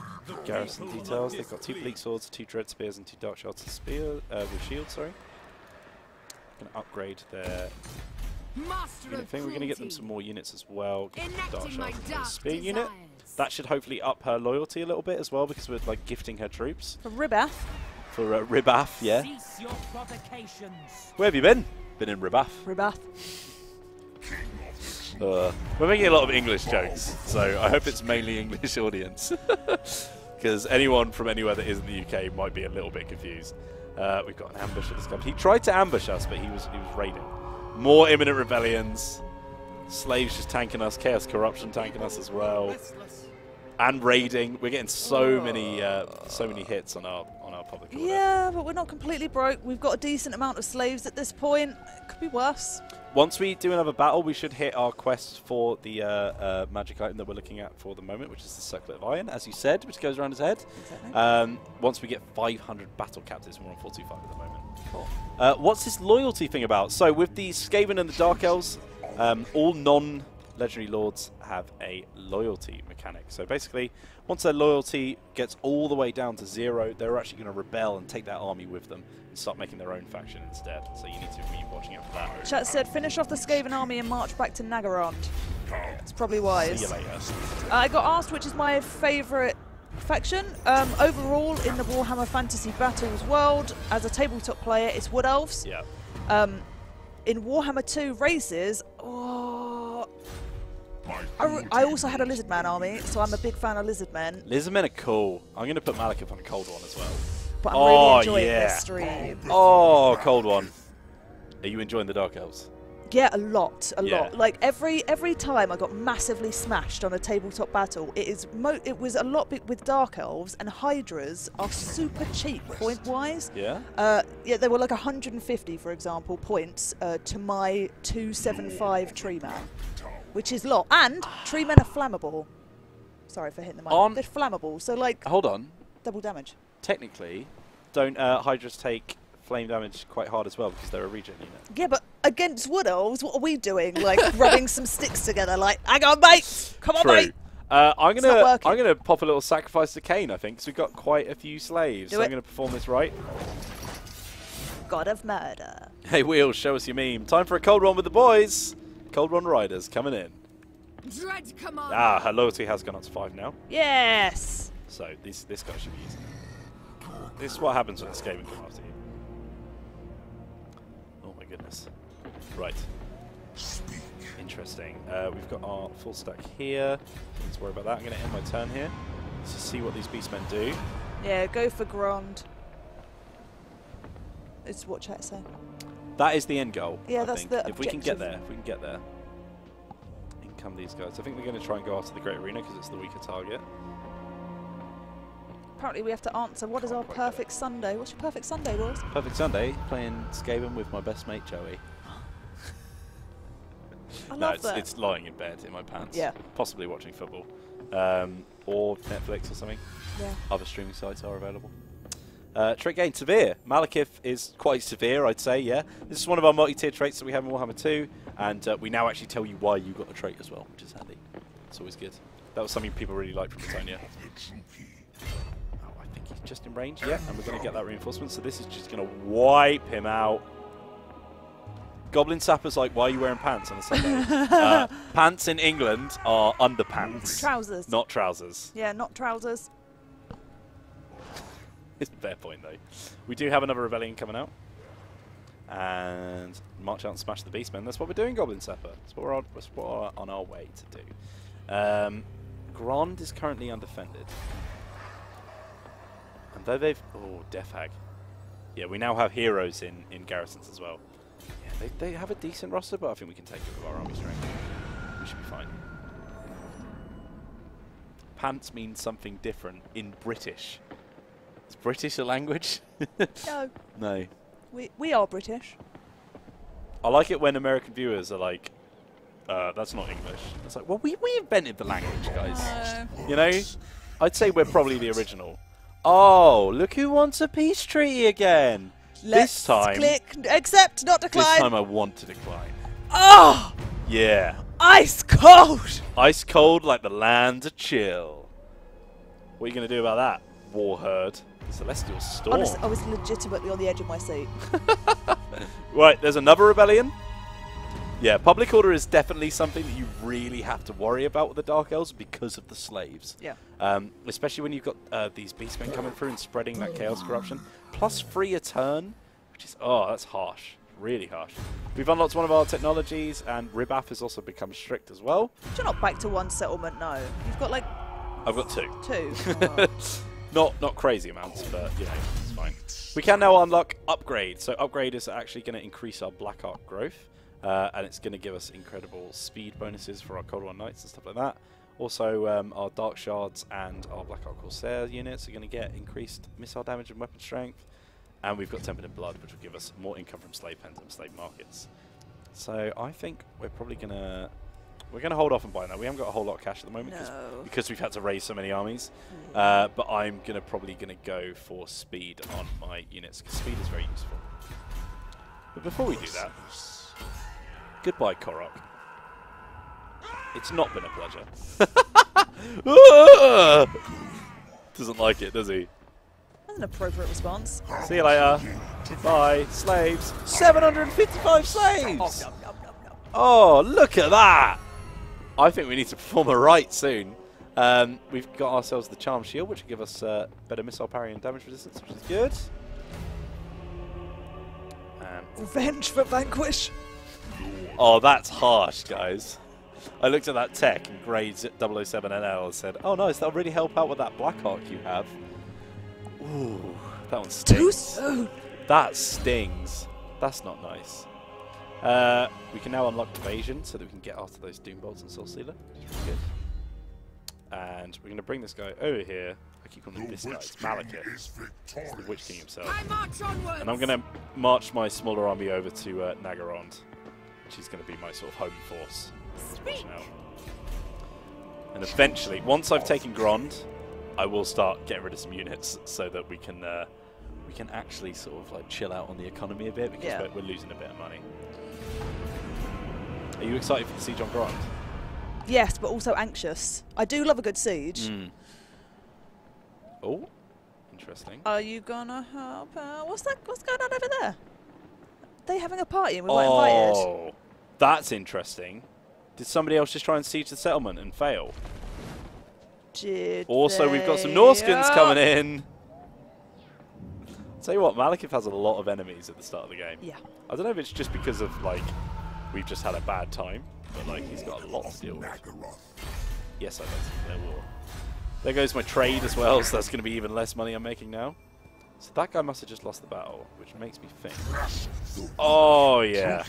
garrison details. They've got 2 bleak swords, 2 dread spears, and 2 dark shards with shields. Sorry. Going to upgrade their Master unit of thing. We're going to get them cruelty. some more units as well. Get the dark Enacting my shards and a dark spear unit. desires. That should hopefully up her loyalty a little bit as well because we're like gifting her troops For Ribath. for Ribath. Yeah. Cease your provocations. Where have you been? Been in Ribath. Ribath. We're making a lot of English jokes, so I hope it's mainly English audience. Because anyone from anywhere that isn't the UK might be a little bit confused. We've got an ambush at this guy. He tried to ambush us, but he was raiding. More imminent rebellions. Slaves just tanking us. Chaos Corruption tanking us as well. And raiding. We're getting so many hits on our public order. Yeah, but we're not completely broke. We've got a decent amount of slaves at this point. It could be worse. Once we do another battle, we should hit our quest for the magic item that we're looking at for the moment, which is the Circlet of Iron, as you said, which goes around his head. Exactly. Once we get 500 battle captives, we're on 425 at the moment. Cool. What's this loyalty thing about? So with the Skaven and the Dark Elves, all non-legendary lords have a loyalty mechanic. So basically, once their loyalty gets all the way down to 0, they're actually going to rebel and take that army with them and start making their own faction instead. So you need to be watching out for that. Chat said, finish off the Skaven army and march back to Nagarand. It's probably wise. See you later. I got asked which is my favourite faction. Overall, in the Warhammer Fantasy Battles world, as a tabletop player, it's Wood Elves. Yeah. In Warhammer 2 races, I also had a Lizardman army, so I'm a big fan of Lizardmen. Lizardmen are cool. I'm going to put Malekith on a cold one as well. But I'm Oh, really enjoying yeah. this stream. Oh, cold one. Are you enjoying the Dark Elves? Yeah, a lot. Yeah. Like every time I got massively smashed on a tabletop battle, it was a lot with Dark Elves, and Hydras are super cheap point wise. Yeah. Yeah, they were like 150, for example, points to my 275 tree man, which is lot. And tree men are flammable. Sorry for hitting the mic. They're flammable, so like. Hold on. Double damage. Technically, don't Hydras take flame damage quite hard as well because they're a regen unit? Yeah, but against Wood Elves, what are we doing? Like rubbing some sticks together, like, hang on, mate! Come on, mate! I'm gonna pop a little sacrifice to Cain, I think, because we've got quite a few slaves. So I'm gonna perform this right. God of murder. Hey, Wheels, show us your meme. Time for a cold one with the boys. Cold Run Riders coming in. Dread command. Ah, her loyalty has gone up to 5 now. Yes! So this guy should be easy. This is what happens when the scaling comes after you. Oh my goodness. Right. Interesting. We've got our full stack here. Let's worry about that. I'm going to end my turn here to see what these beastmen do. Yeah, go for Grand. It's what chat's saying. That is the end goal. Yeah, I that's think. the If we can get there, objective. in come these guys. I think we're going to try and go after the Great Arena because it's the weaker target. Apparently we have to answer, what is our perfect Sunday? What's your perfect Sunday, boys? Perfect Sunday, playing Skaven with my best mate Joey. I No, love that. it's lying in bed in my pants. Yeah. Possibly watching football. Or Netflix or something. Yeah. Other streaming sites are available. Trait gain, severe. Malekith is quite severe, I'd say, yeah. This is one of our multi-tier traits that we have in Warhammer 2, and we now actually tell you why you got the trait as well, which is handy. It's always good. That was something people really liked from Antonia. Oh, I think he's just in range, yeah, and we're going to get that reinforcement, so this is just going to wipe him out. Goblin Sapper's like, why are you wearing pants on a Sunday? Pants in England are underpants. Trousers. Not trousers. Yeah, not trousers. It's a fair point, though. We do have another rebellion coming out. And march out and smash the beastmen. That's what we're doing, Goblin Sapper. That's what we're on our way to do. Grand is currently undefended. And though they've... Oh, Death Hag. Yeah, we now have heroes in garrisons as well. Yeah, they have a decent roster, but I think we can take it with our army strength. We should be fine. Pants means something different in British. Is British a language? No. No. We are British. I like it when American viewers are like, that's not English. It's like, well, we invented the language, guys. You know? I'd say we're probably the original. Oh, look who wants a peace treaty again. Let's this time, click accept, not decline. This time I want to decline. Oh! Yeah. Ice cold! Ice cold like the land of chill. What are you going to do about that, war herd? Celestial Storm. Honestly, I was legitimately on the edge of my seat. Right, there's another rebellion. Yeah, public order is definitely something that you really have to worry about with the Dark Elves because of the slaves. Yeah. Especially when you've got these beastmen coming through and spreading that chaos corruption. Plus 3 a turn, which is, oh, that's harsh. Really harsh. We've unlocked one of our technologies, and Ribath has also become strict as well. You're not back to 1 settlement, no. You've got like... I've got 2. 2. Oh. Not crazy amounts, but, you know, it's fine. We can now unlock Upgrade. So Upgrade is actually going to increase our Black Arc growth. And it's going to give us incredible speed bonuses for our Cold War Knights and stuff like that. Also, our Dark Shards and our Black Arc Corsair units are going to get increased missile damage and weapon strength. And we've got Tempered Blood, which will give us more income from slave pens and slave markets. So I think we're probably going to... We're going to hold off and buy now. We haven't got a whole lot of cash at the moment because we've had to raise so many armies. But I'm probably going to go for speed on my units because speed is very useful. But before we do that... Goodbye, Korok. It's not been a pleasure. Doesn't like it, does he? That's an appropriate response. See you later. Bye. Slaves. 755 slaves! Oh, look at that! I think we need to perform a rite soon. We've got ourselves the Charm Shield, which will give us better missile parry and damage resistance, which is good. Revenge for Vanquish. Oh, that's harsh, guys. I looked at that tech and grades at 007NL and said, oh, nice, that'll really help out with that Black Arc you have. Ooh, that one stings. Too soon. That stings. That's not nice. We can now unlock evasion so that we can get after those Doom Bolts and Soul Stealer, which is good. And we're going to bring this guy over here. I keep calling him this guy. It's Malekith. It's the Witch King himself. And I'm going to march my smaller army over to Nagarond, which is going to be my sort of home force. And eventually, once I've taken Grond, I will start getting rid of some units so that we can actually sort of like chill out on the economy a bit, because we're losing a bit of money. Are you excited for the siege on Grond? Yes, but also anxious. I do love a good siege. Oh, interesting. Are you gonna help? What's going on over there? They having a party and we weren't invited. Oh, that's interesting. Did somebody else just try and siege the settlement and fail? Also, we've got some Norskins coming in. Tell you what, Malekith has a lot of enemies at the start of the game. Yeah. I don't know if it's just because of like we've just had a bad time, but like he's got a lot to deal with. Yes, I bet. There will. There goes my trade as well, so that's going to be even less money I'm making now. So that guy must have just lost the battle, which makes me think. Oh yeah.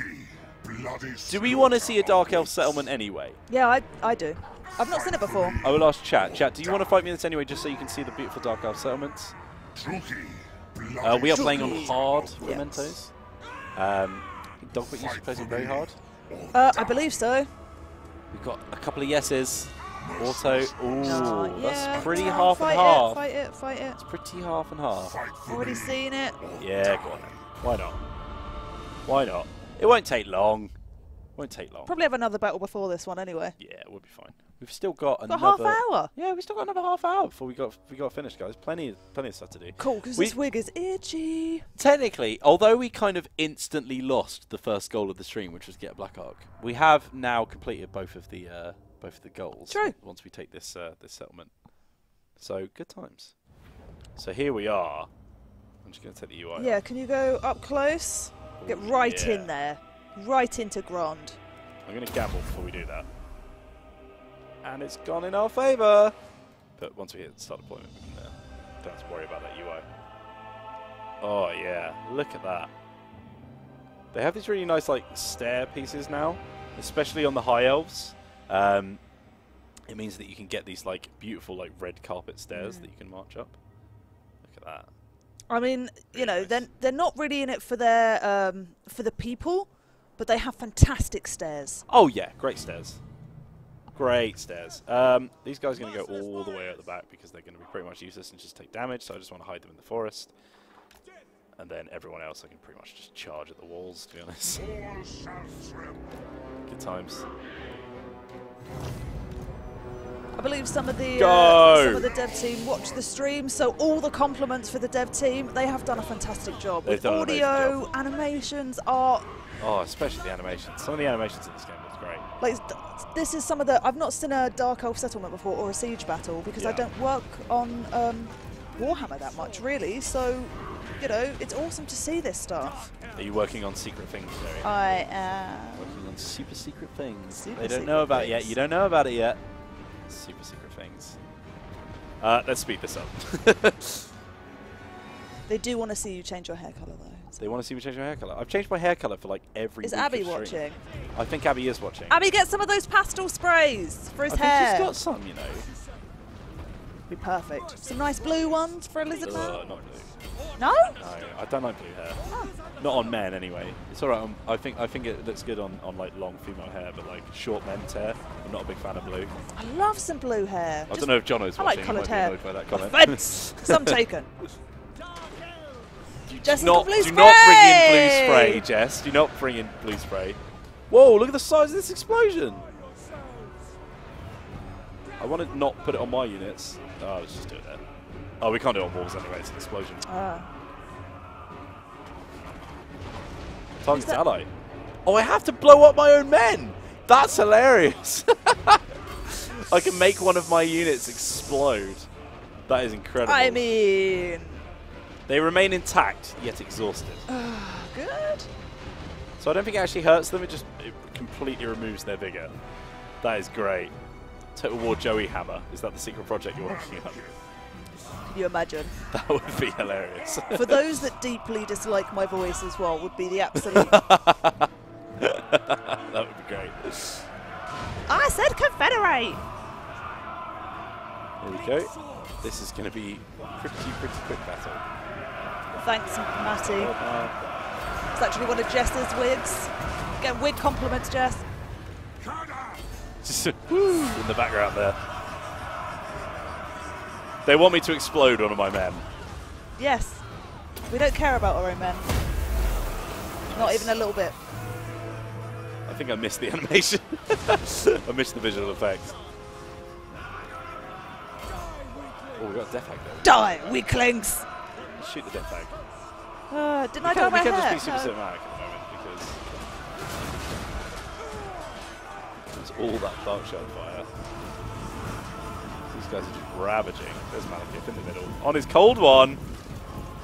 Do we want to see a Dark Elf settlement anyway? Yeah, I do. I've not seen it before. I will ask chat. Chat, do you want to fight me in this anyway, just so you can see the beautiful Dark Elf settlements? We are playing on hard for Mementos. Dogfoot usually plays on very hard. I believe so. We've got a couple of yeses. Auto. Ooh, that's pretty Come on, half and half. Fight it, fight it. It's pretty half and half. Already seen it. Yeah, go on then. Why not? Why not? It won't take long. Won't take long. Probably have another battle before this one anyway. Yeah, it would be fine. We've still got another half hour. Yeah, we've still got another half hour before we got finished, guys. Plenty of stuff to do. Cool, because this wig is itchy. Technically, although we kind of instantly lost the first goal of the stream, which was get a Black Ark, we have now completed both of the goals. True. Once we take this this settlement, so good times. So here we are. I'm just going to take the UI. Yeah, off. can you go up close? Get right in there, right into Grond. I'm going to gamble before we do that. And it's gone in our favour. But once we hit start deployment, we can, don't have to worry about that UI. Oh yeah, look at that. They have these really nice like stair pieces now, especially on the high elves. It means that you can get these like beautiful like red carpet stairs that you can march up. Look at that. I mean, you know, they're not really in it for their for the people, but they have fantastic stairs. Oh yeah, great stairs. Great stairs. These guys are going to go all the way out the back because they're going to be pretty much useless and just take damage, so I just want to hide them in the forest. And then everyone else I can pretty much just charge at the walls, to be honest. Good times. I believe some of the dev team watch the stream, so all the compliments for the dev team. They have done a fantastic job. They've done audio, animations, art. Oh, especially the animations. Some of the animations in this game was great. Like this is some of the. I've not seen a Dark Elf settlement before or a siege battle because I don't work on Warhammer that much, really. So, you know, it's awesome to see this stuff. Are you working on secret things, Jerry? I am. Working on super secret things. Super they don't secret know about it things. yet. You don't know about it yet. Super secret things. Let's speed this up. They do want to see you change your hair colour, though. They want to see me change my hair colour. I've changed my hair colour for like every Is week Abby of stream. watching? I think Abby is watching. Abby, get some of those pastel sprays for his I hair. think she's got some, you know. Be perfect. Some nice blue ones for a lizard man. Not blue. No? No, I don't like blue hair. Oh. Not on men, anyway. It's alright. I think it looks good on like long female hair, but like short men's hair, I'm not a big fan of blue. I love some blue hair. I don't know if Jono's I like watching. coloured He might hair. be annoyed by that comment. Offence! Some taken. Jess, do not blue bring in blue spray! spray, Jess. Do not bring in blue spray. Whoa, look at the size of this explosion. I want to not put it on my units. Oh, let's just do it there. Oh, we can't do it on walls anyway. It's an explosion. Target's ally. Oh, I have to blow up my own men. That's hilarious. I can make one of my units explode. That is incredible. I mean... They remain intact, yet exhausted. Good. So I don't think it actually hurts them. It completely removes their vigor. That is great. Total War Joey Hammer. Is that the secret project you're working on? Can you imagine? That would be hilarious. For those that deeply dislike my voice as well, would be the absolute I said confederate! There we go. This is going to be pretty quick battle. Thanks, Matty. It's actually one of Jess's wigs. Getting wig compliments, Jess. Just woo in the background there. They want me to explode one of my men. Yes. We don't care about our own men. Not even a little bit. I think I missed the animation. I missed the visual effects. Oh, we got a death hag there. Die, weaklings! Shoot the death hag. Didn't I dye my We hair? can't just be super cinematic at the moment because it's all that dark shell fire. These guys are just ravaging. There's Malekith in the middle. On his cold one!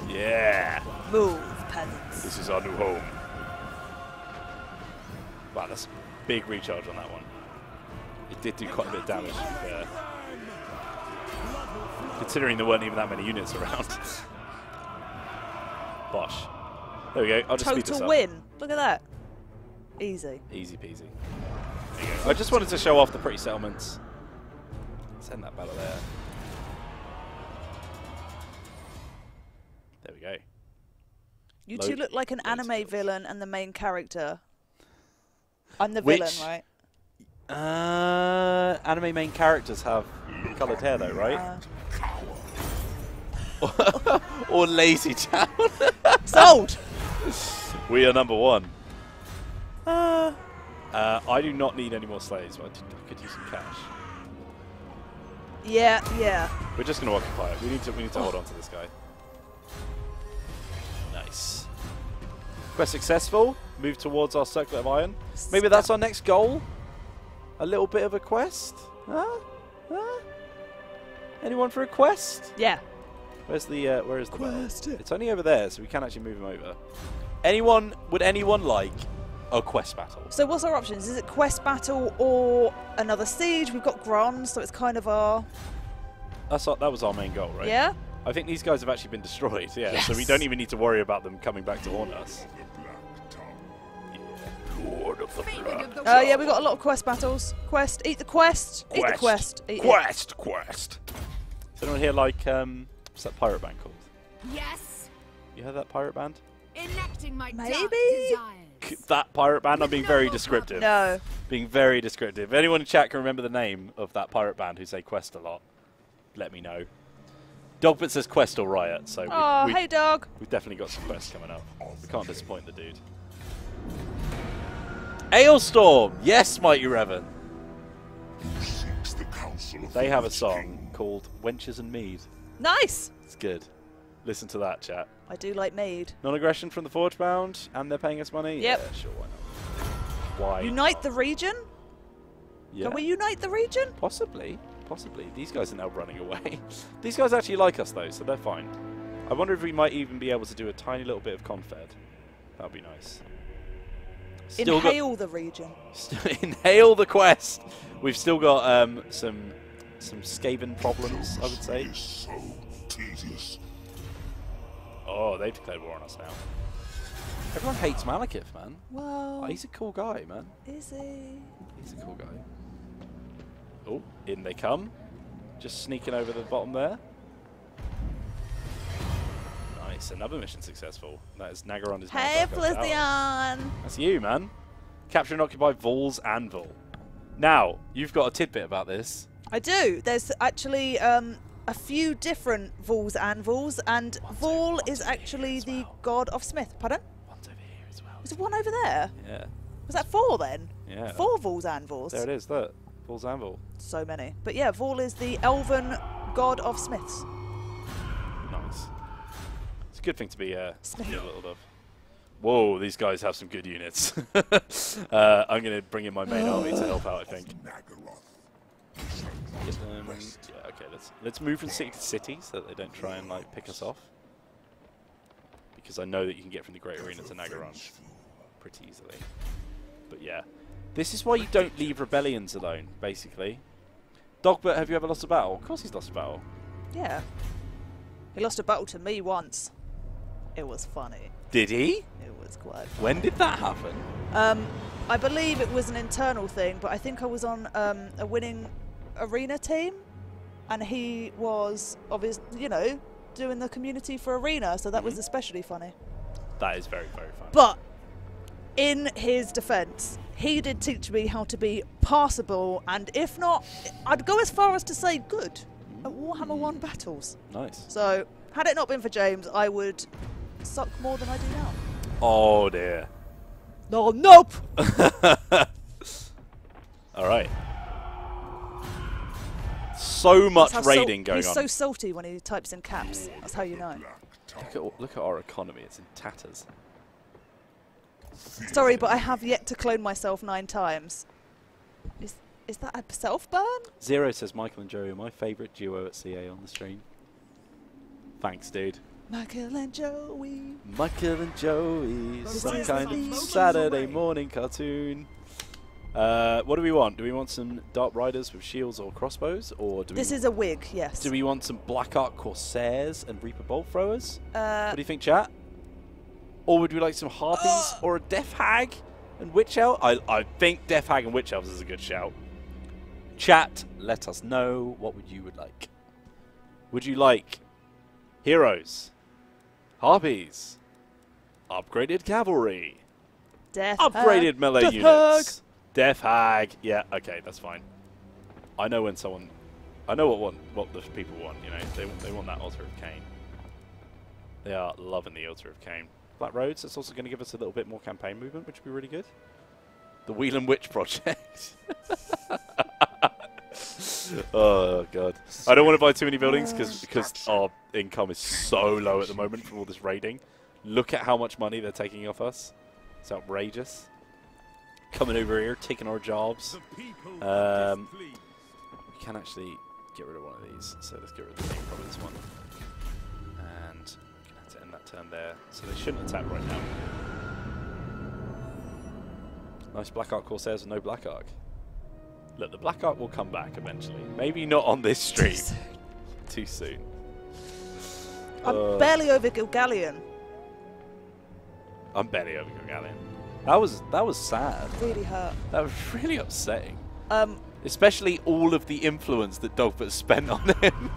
Yeah! Move, peasants. This is our new home. Wow, that's a big recharge on that one. It did do quite a bit of damage, to be fair. Considering there weren't even that many units around. Bosh. There we go. I'll just speed this Total up. win. Look at that. Easy. Easy peasy. There you go. I just wanted to show off the pretty settlements. Send that battle there. There we go. You two look like an anime skills. villain and the main character. I'm the Which- villain, right? Anime main characters have coloured hair though, right? Or lazy town. Sold! We are number one. I do not need any more slaves, but I could use some cash. Yeah. We're just going to occupy it. We need to hold on to this guy. Nice. Quest successful. Move towards our circlet of iron. Maybe that's our next goal. A little bit of a quest. Huh? Anyone for a quest? Yeah. Where's the where is the quest? It's only over there, so we can actually move him over. Would anyone like a quest battle? So what's our options? Is it quest battle or another siege? We've got Gron, so it's kind of our... That was our main goal, right? Yeah? I think these guys have actually been destroyed, yeah. Yes. So we don't even need to worry about them coming back to haunt us. Lord of the Black. Yeah, we got a lot of quest battles. Quest, eat the quest. Eat the quest. Eat it. Quest. Is anyone here like, what's that pirate band called? Yes. You heard that pirate band? Enacting my dark Maybe? desires. That pirate band? I'm being very descriptive. No. Being very descriptive. If anyone in chat can remember the name of that pirate band who say quest a lot, let me know. Dogbit says quest or riot, so Oh, hey dog. we've definitely got some quests coming up. We can't disappoint the dude. Ailstorm! Yes, Mighty Revan. They have a song called Wenches and Mead. Nice. It's good. Listen to that, chat. I do like mead. Non-aggression from the Forgebound, and they're paying us money? Yep. Yeah, sure, why not? Why? Unite the region? Yeah. Can we unite the region? Possibly. Possibly. These guys are now running away. These guys actually like us, though, so they're fine. I wonder if we might even be able to do a tiny little bit of confed. That would be nice. Inhale the region. Inhale the quest. We've still got some Skaven problems, I would say. So tedious. Oh, they've declared war on us now. Everyone hates Malekith, man. Well, Oh, he's a cool guy, man. is he? He's a cool guy. Oh, in they come. Just sneaking over the bottom there. Nice, another mission successful. That is Nagaron is now Hey, back up tower. Felician! That's you, man. Capture and occupy Vol's Anvil. Now, you've got a tidbit about this. I do. There's actually a few different Vols anvils, and Vol is actually the god of Smith. Pardon? One's over here as well. Was there one over there? Yeah. Was that 4 then? Yeah. 4 Vols anvils. There it is, look. Vol's Anvil. So many. But yeah, Vol is the elven god of Smiths. Nice. It's a good thing to be a little of. Whoa, these guys have some good units. I'm going to bring in my main army to help out, I think. Get them, yeah, okay, let's move from city to city so that they don't try and like pick us off. Because I know that you can get from the Great Arena to Nagaron pretty easily. But yeah, this is why you don't leave rebellions alone, basically. Dogbert, have you ever lost a battle? Of course he's lost a battle. Yeah. He lost a battle to me once. It was funny. Did he? It was quite funny. When did that happen? I believe it was an internal thing, but I think I was on a winning arena team, and he was obviously, doing the community for arena, so that was especially funny. That is very, very funny. But in his defense, he did teach me how to be passable, and if not, I'd go as far as to say good at Warhammer 1 battles. Nice. So, had it not been for James, I would suck more than I do now. Oh dear. No, nope! Alright. So much raiding going He's on. so salty when he types in caps. That's how you know. Look at our economy. It's in tatters. Sorry, but I have yet to clone myself 9 times. Is that a self-burn? Zero says Michael and Joey are my favourite duo at CA on the stream. Thanks, dude. Michael and Joey. Michael and Joey. This Some is kind the of most Saturday morning cartoon. What do we want? Do we want some Dark Riders with shields or crossbows? Or do This we is a wig, yes. Do we want some Black Ark Corsairs and Reaper Bolt Throwers? What do you think, chat? Or would we like some Harpies or a Death Hag and Witch Elf? I think Death Hag and Witch Elves is a good shout. Chat, let us know what you would like. Would you like heroes, Harpies, upgraded cavalry, Death upgraded Hag. melee Death units, Hag. Death Hag? Yeah, okay, that's fine. I know when someone, I know what the people want. They want that Altar of Cain. They are loving the Altar of Cain. Black Roads. That's also going to give us a little bit more campaign movement, which would be really good. The Whelan Witch Project. Oh god, I don't want to buy too many buildings because our income is so low at the moment from all this raiding. Look at how much money they're taking off us. It's outrageous. Coming over here, taking our jobs. We can actually get rid of one of these, so let's get rid of the team, probably this one. And we're gonna have to end that turn there, so they shouldn't attack right now. Nice Black Ark Corsairs with no Black Ark. Look, the Black Ark will come back eventually. Maybe not on this stream. Too soon. I'm barely over Gilgallion. I'm barely over Gilgallion. That was sad. Really hurt. That was really upsetting. Especially all of the influence that Dogfoot spent on him.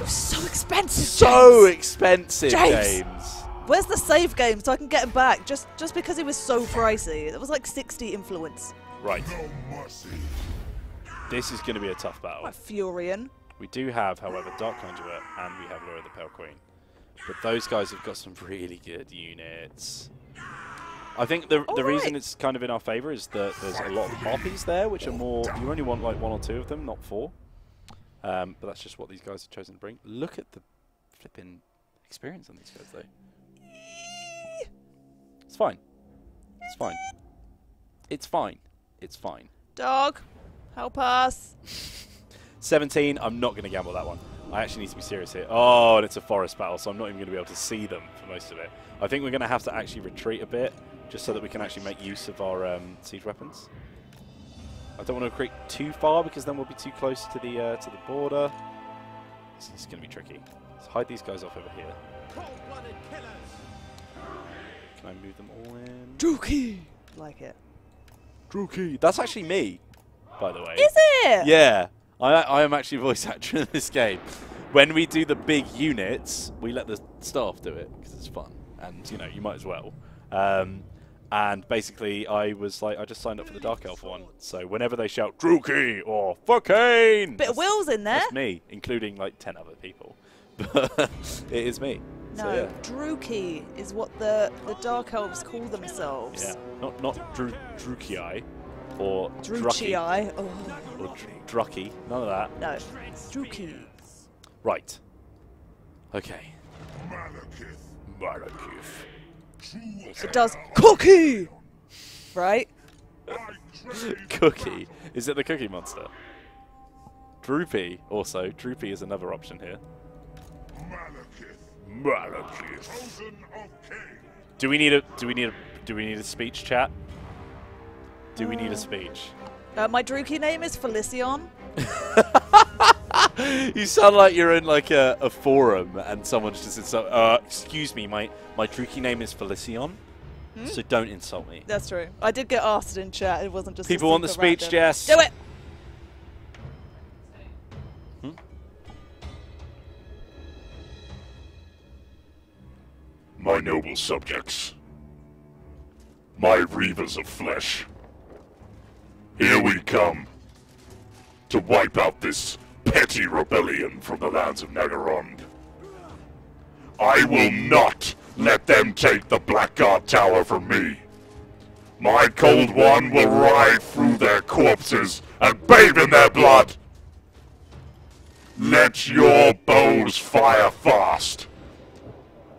So expensive. So James. expensive, James. Where's the save game so I can get him back? Just because he was so pricey. It was like 60 influence. Right. This is going to be a tough battle. Like Furion. We do have, however, Dark Conduit and we have Lure the Pale Queen. But those guys have got some really good units. I think the reason it's kind of in our favour is that there's a lot of Harpies there, which are more... You only want like 1 or 2 of them, not 4. But that's just what these guys have chosen to bring. Look at the flipping experience on these guys, though. It's fine. It's fine. It's fine. It's fine. Dog, help us. 17, I'm not going to gamble that one. I actually need to be serious here. Oh, and it's a forest battle, so I'm not even going to be able to see them for most of it. I think we're going to have to actually retreat a bit, just so that we can actually make use of our siege weapons. I don't want to retreat too far, because then we'll be too close to the border. So it's going to be tricky. Let's hide these guys off over here. Can I move them all in? Dookie! Like it. Drookie. That's actually me, by the way. Is it? Yeah. I am actually voice actor in this game. When we do the big units, we let the staff do it, because it's fun. And, you might as well. And basically, I was like, I just signed up for the Dark Elf one. So whenever they shout, Drookie or fucking! Bit of Will's in there. That's me, including like 10 other people. But it is me. No, So, yeah. Drookie is what the Dark Elves call themselves. Yeah, not Drukii or Druchii. Oh. or Drucky. None of that. No, Drookie. Right. Okay. Malekith. It does cookie, right? Cookie. Is it the Cookie Monster? Droopy. Also, Droopy is another option here. Malekith. Do we need a speech, chat? Do we need a speech? My Drookie name is Felicion. You sound like you're in like a forum and someone's just said, excuse me, my Drookie name is Felicion. So don't insult me. That's true. I did get asked in chat. It wasn't just People want the speech, Jess. Do it. My noble subjects, my reavers of flesh, here we come to wipe out this petty rebellion from the lands of Nagarond. I will not let them take the Blackguard Tower from me. My Cold One will ride through their corpses and bathe in their blood. Let your bows fire fast,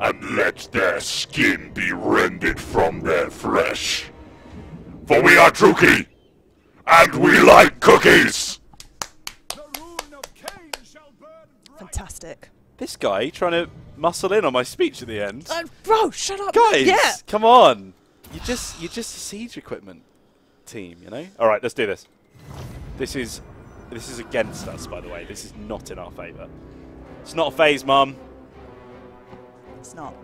and let their skin be rended from their flesh. For we are Druki, and we like cookies! Fantastic. This guy trying to muscle in on my speech at the end. Bro, shut up. Guys, Yeah. come on. You're just a siege equipment team, you know? All right, let's do this. This is against us, by the way. This is not in our favour. It's not a phase, Mum. It's not.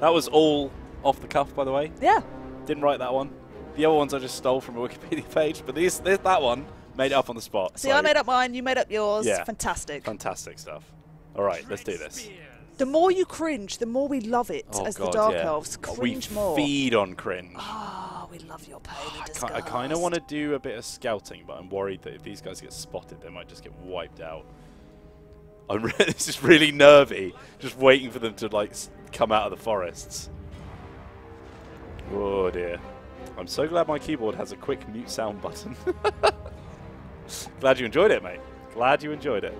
That was all off the cuff, by the way. Yeah. Didn't write that one. The other ones I just stole from a Wikipedia page, but that one made it up on the spot. See, so I made up mine, you made up yours. Yeah. Fantastic. Fantastic stuff. All right, let's do this. The more you cringe, the more we love it as the Dark Elves. Cringe we more. feed on cringe. Ah, we love your pain and disgust. I kind of want to do a bit of scouting, but I'm worried that if these guys get spotted, they might just get wiped out. This is really nervy, just waiting for them to like come out of the forests. Oh dear. I'm so glad my keyboard has a quick mute sound button. Glad you enjoyed it, mate. Glad you enjoyed it.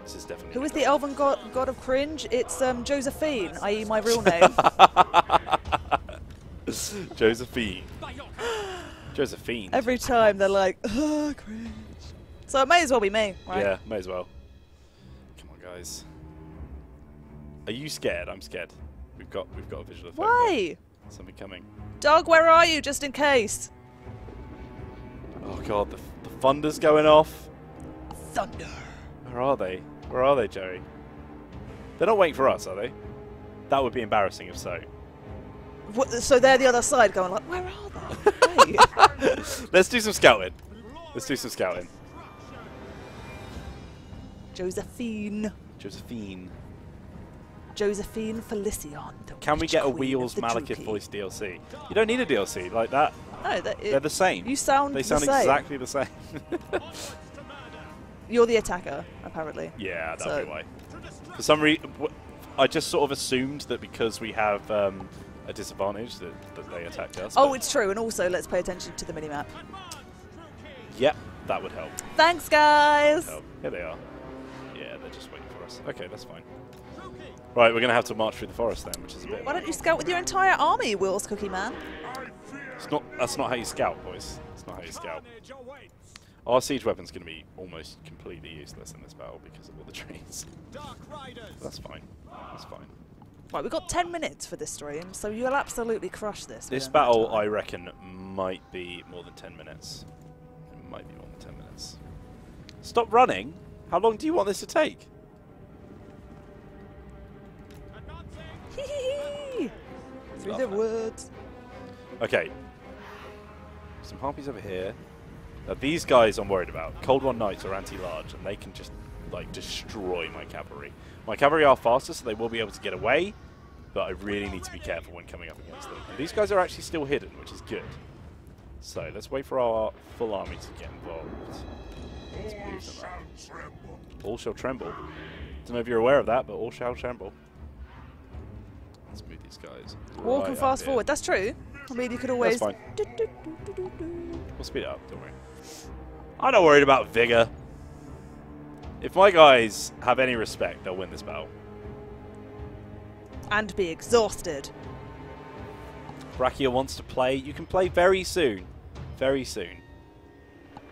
This is definitely... Who is the elven god of cringe? It's Josephine, i.e. my real name. Josephine. Josephine. Every time they're like, oh, cringe. So it may as well be me, right? Yeah, may as well. Come on, guys. Are you scared? I'm scared. We've got a visual effect. Why? Something coming. Doug, where are you, just in case? Oh god, the thunder's going off. Thunder. Where are they? Where are they, Jerry? They're not waiting for us, are they? That would be embarrassing if so. What, so they're the other side going like, where are they? Hey. Let's do some scouting. Let's do some scouting. Josephine. Josephine. Josephine Felicion. Can we get a Wheels Malekith voice DLC? You don't need a DLC like that. No, they're the same. You sound They sound the same. exactly the same. You're the attacker, apparently. Yeah, that'll be why. For some reason, I just sort of assumed that because we have a disadvantage that they attacked us. Oh, it's true, and also let's pay attention to the minimap. Yep, that would help. Thanks, guys! Help. Here they are. Yeah, they're just waiting for us. Okay, that's fine. Right, we're going to have to march through the forest then, which is a bit... Why don't you scout with your entire army, Will's Cookie Man? That's not how you scout, boys. That's not how you scout. Our siege weapon's going to be almost completely useless in this battle because of all the trees. That's fine. That's fine. Right, we've got 10 minutes for this stream, so you'll absolutely crush this. This battle, I reckon, might be more than 10 minutes. It might be more than 10 minutes. Stop running! How long do you want this to take? Through the woods. Okay. Some harpies over here. Now these guys I'm worried about. Cold One Knights are anti-large and they can just like destroy my cavalry. My cavalry are faster so they will be able to get away, but I really need to be careful when coming up against them. And these guys are actually still hidden, which is good. So let's wait for our full army to get involved. Let's move them up. All shall tremble. Don't know if you're aware of that, but all shall tremble. Let's move these guys. Walk and fast forward. That's true. I mean, you could always... That's fine. We'll speed it up, don't worry. I'm not worried about vigor. If my guys have any respect, they'll win this battle. And be exhausted. Brachia wants to play. You can play very soon. Very soon.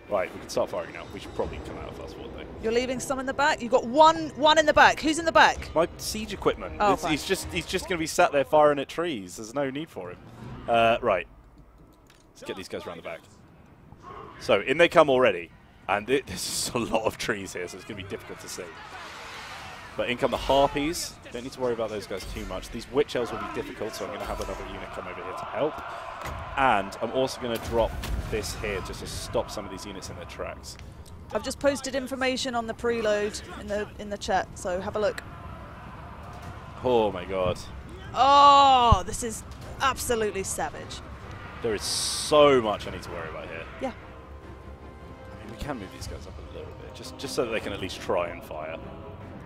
Right, we can start firing now. We should probably come out of fast forward though. You're leaving some in the back? You've got one in the back. Who's in the back? My siege equipment. Oh, he's just going to be sat there firing at trees. There's no need for him. Right. Let's get these guys around the back. So, in they come already. And there's just a lot of trees here, so it's going to be difficult to see. But in come the Harpies. Don't need to worry about those guys too much. These Witch Elves will be difficult, so I'm going to have another unit come over here to help. And I'm also going to drop this here just to stop some of these units in their tracks. I've just posted information on the preload in the chat, so have a look. Oh my god. Oh, this is absolutely savage. There is so much I need to worry about here. Yeah. I mean, we can move these guys up a little bit, just so that they can at least try and fire.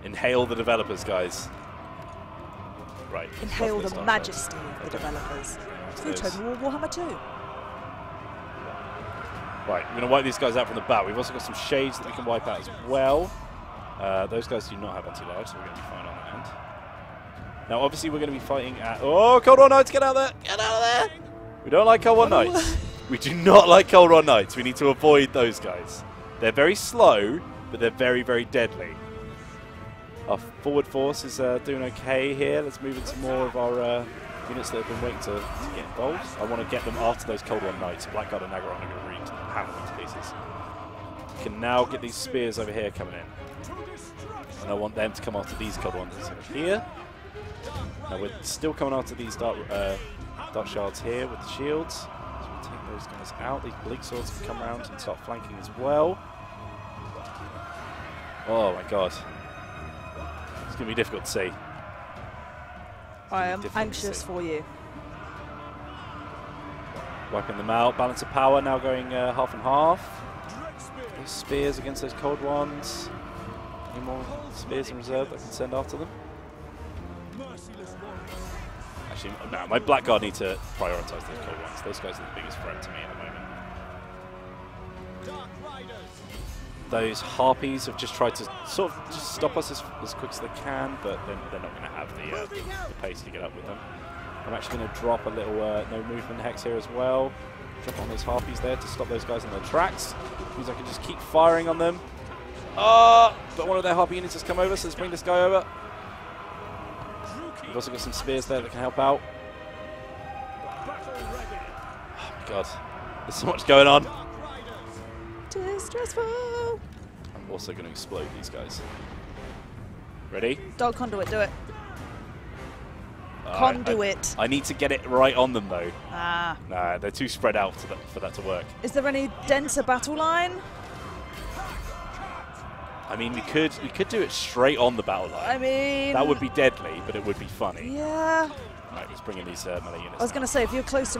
Inhale the developers, guys. Right. Inhale the majesty of the developers. Through Total War Warhammer 2. Right, we're going to wipe these guys out from the bat. We've also got some shades that we can wipe out as well. Those guys do not have anti-large, so we're going to be fine on that end. Now, obviously, we're going to be fighting at... Oh, Cold War Knights, get out of there! Get out of there! We don't like Cold War Knights. We do not like Cold War Knights. We need to avoid those guys. They're very slow, but they're very, very deadly. Our forward force is doing okay here. Let's move into more of our units that have been waiting to get involved. I want to get them after those Cold War Knights. Blackguard and Nagaron are going to hammer them to pieces. We can now get these spears over here coming in. And I want them to come after these Cold Ones over here. Now we're still coming after these dark shards here with the shields. So we'll take those guys out. These bleak swords can come around and start flanking as well. Oh my god. It's going to be difficult to see. I am anxious for you. Wiping them out. Balance of power now going half and half. Those spears against those cold ones. Any more spears in reserve that I can send after them? Actually, no, my Blackguard need to prioritise those cold ones. Those guys are the biggest threat to me at the moment. Those Harpies have just tried to sort of just stop us as quick as they can, but they're not going to have the pace to get up with them. I'm actually going to drop a little no movement hex here as well. Drop on those Harpies there to stop those guys in their tracks. Means I can just keep firing on them. Oh, but one of their Harpy units has come over, so let's bring this guy over. We've also got some spears there that can help out. Oh my god, there's so much going on. Too stressful. I'm also going to explode these guys. Ready? Dog conduit, do it. Conduit. I need to get it right on them though. Ah. Nah, they're too spread out for that to work. Is there any denser battle line? I mean, we could do it straight on the battle line. I mean, that would be deadly, but it would be funny. Yeah. Right, let's bring in these melee units. I was going to say, if you're close to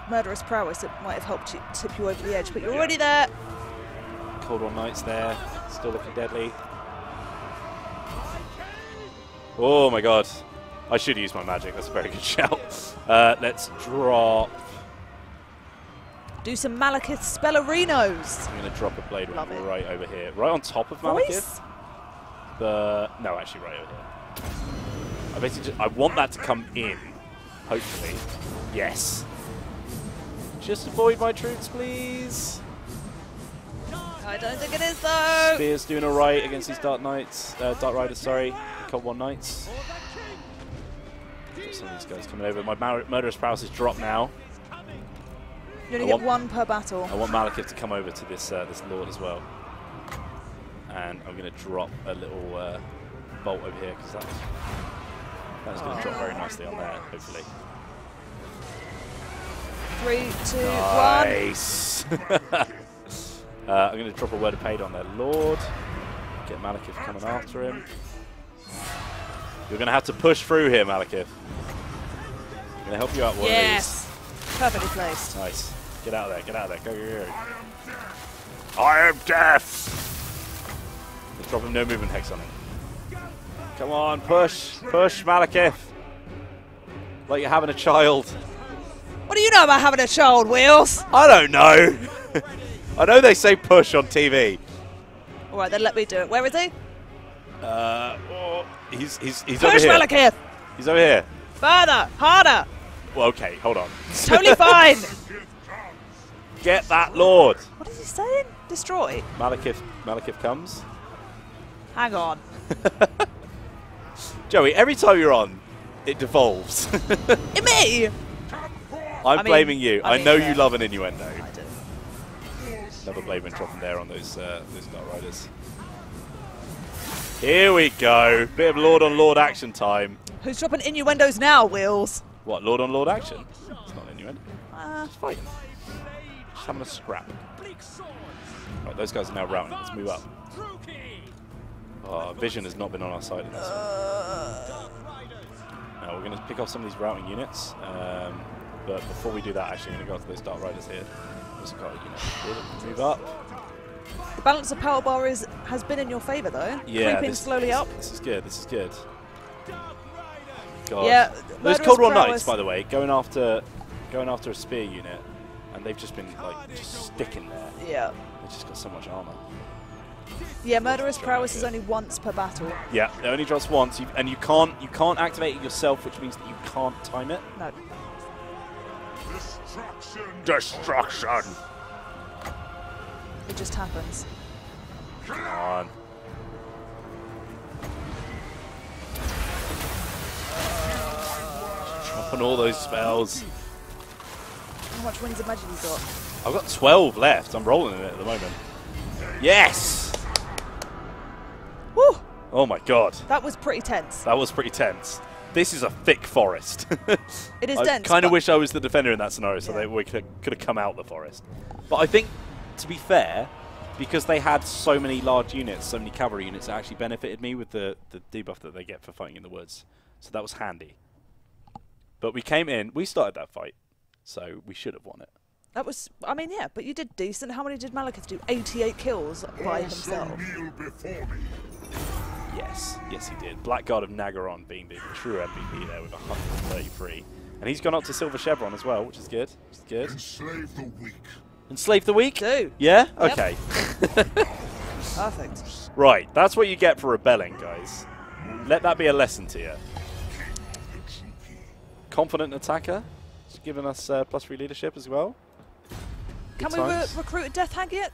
Murderous Prowess, it might have helped you tip you over the edge, but you're already there. Cold War Knights there, still looking deadly. Oh my god. I should use my magic, that's a very good shout. Let's drop... Do some Malekith Spellerinos. I'm going to drop a blade Love it. right over here. Right on top of Malekith. No, actually right over here. I want that to come in, hopefully. Yes. Just avoid my troops, please. I don't think it is, though. Spear's doing alright against these Dark Knights. Dark Riders, sorry. Cold War Knights. Got some of these guys coming over. My Murderous Prowess is dropped now. You only get one per battle. I want Malekith to come over to this this Lord as well. And I'm going to drop a little bolt over here, because that's going to drop very nicely on there, hopefully. 3, 2, 1. Nice! I'm going to drop a Word of Paid on their Lord. Get Malekith coming after him. You're going to have to push through here, Malekith. I'm going to help you out, Warriors. Yes! Perfectly placed. Nice. Get out of there, get out of there. Go, go, go. I am death! Let's drop him no movement hex on him. Come on, push. Push, Malekith. Like you're having a child. What do you know about having a child, Wheels? I don't know. I know they say push on TV. All right, then let me do it. Where is he? He's Push over here. Malekith! He's over here. Further! Harder! Well, okay, hold on. Totally fine! Get that Lord. What is he saying? Destroy? Malekith comes. Hang on. Joey, every time you're on, it devolves. Me? I'm blaming you. I know you love an innuendo. I do. Another blade went dropping there on those Dark Riders. Here we go. Bit of Lord on Lord action time. Who's dropping innuendos now, Wheels? What, Lord on Lord action? It's not innuendo. Uh, Just fighting. Just having a scrap. Right, those guys are now routing. Let's move up. Oh, Vision has not been on our side in this. Now we're going to pick off some of these routing units. But before we do that, actually, I'm going to go onto those Dark Riders here. Also got a unit here that can move up. the balance of power bar has been in your favour, though. Yeah, Creeping slowly up. This is good. This is good. God. Yeah, those Murderous Cold War Prowess. Knights, by the way, going after a spear unit, and they've just been like just sticking there. Yeah. They've just got so much armor. Yeah, Murderous Prowess is only once per battle. Yeah, it only drops once, and you can't activate it yourself, which means that you can't time it. No. Destruction! It just happens. Come on. Dropping all those spells. How much Winds of Magic you got? I've got 12 left. I'm rolling in it at the moment. Yes! Woo! Oh my god. That was pretty tense. That was pretty tense. This is a thick forest. It is I dense. kind of but- wish I was the defender in that scenario, so Yeah. that we could have come out the forest. But I think, to be fair, because they had so many large units, so many cavalry units, it actually benefited me with the debuff that they get for fighting in the woods. So that was handy. But we came in, we started that fight, so we should have won it. That was, I mean, yeah, but you did decent. How many did Malekith do? 88 kills by himself. Kneel before me. Yes, yes he did. Blackguard of Nagaron being the true MVP there with 133. And he's gone up to Silver Chevron as well, which is good. Which is good. Enslave the weak. Enslave the weak? Do. Yeah? Yep. Okay. Perfect. Right, that's what you get for rebelling, guys. Let that be a lesson to you. Confident attacker. It's giving us +3 leadership as well. Can Good we times. recruit a Death Hag yet?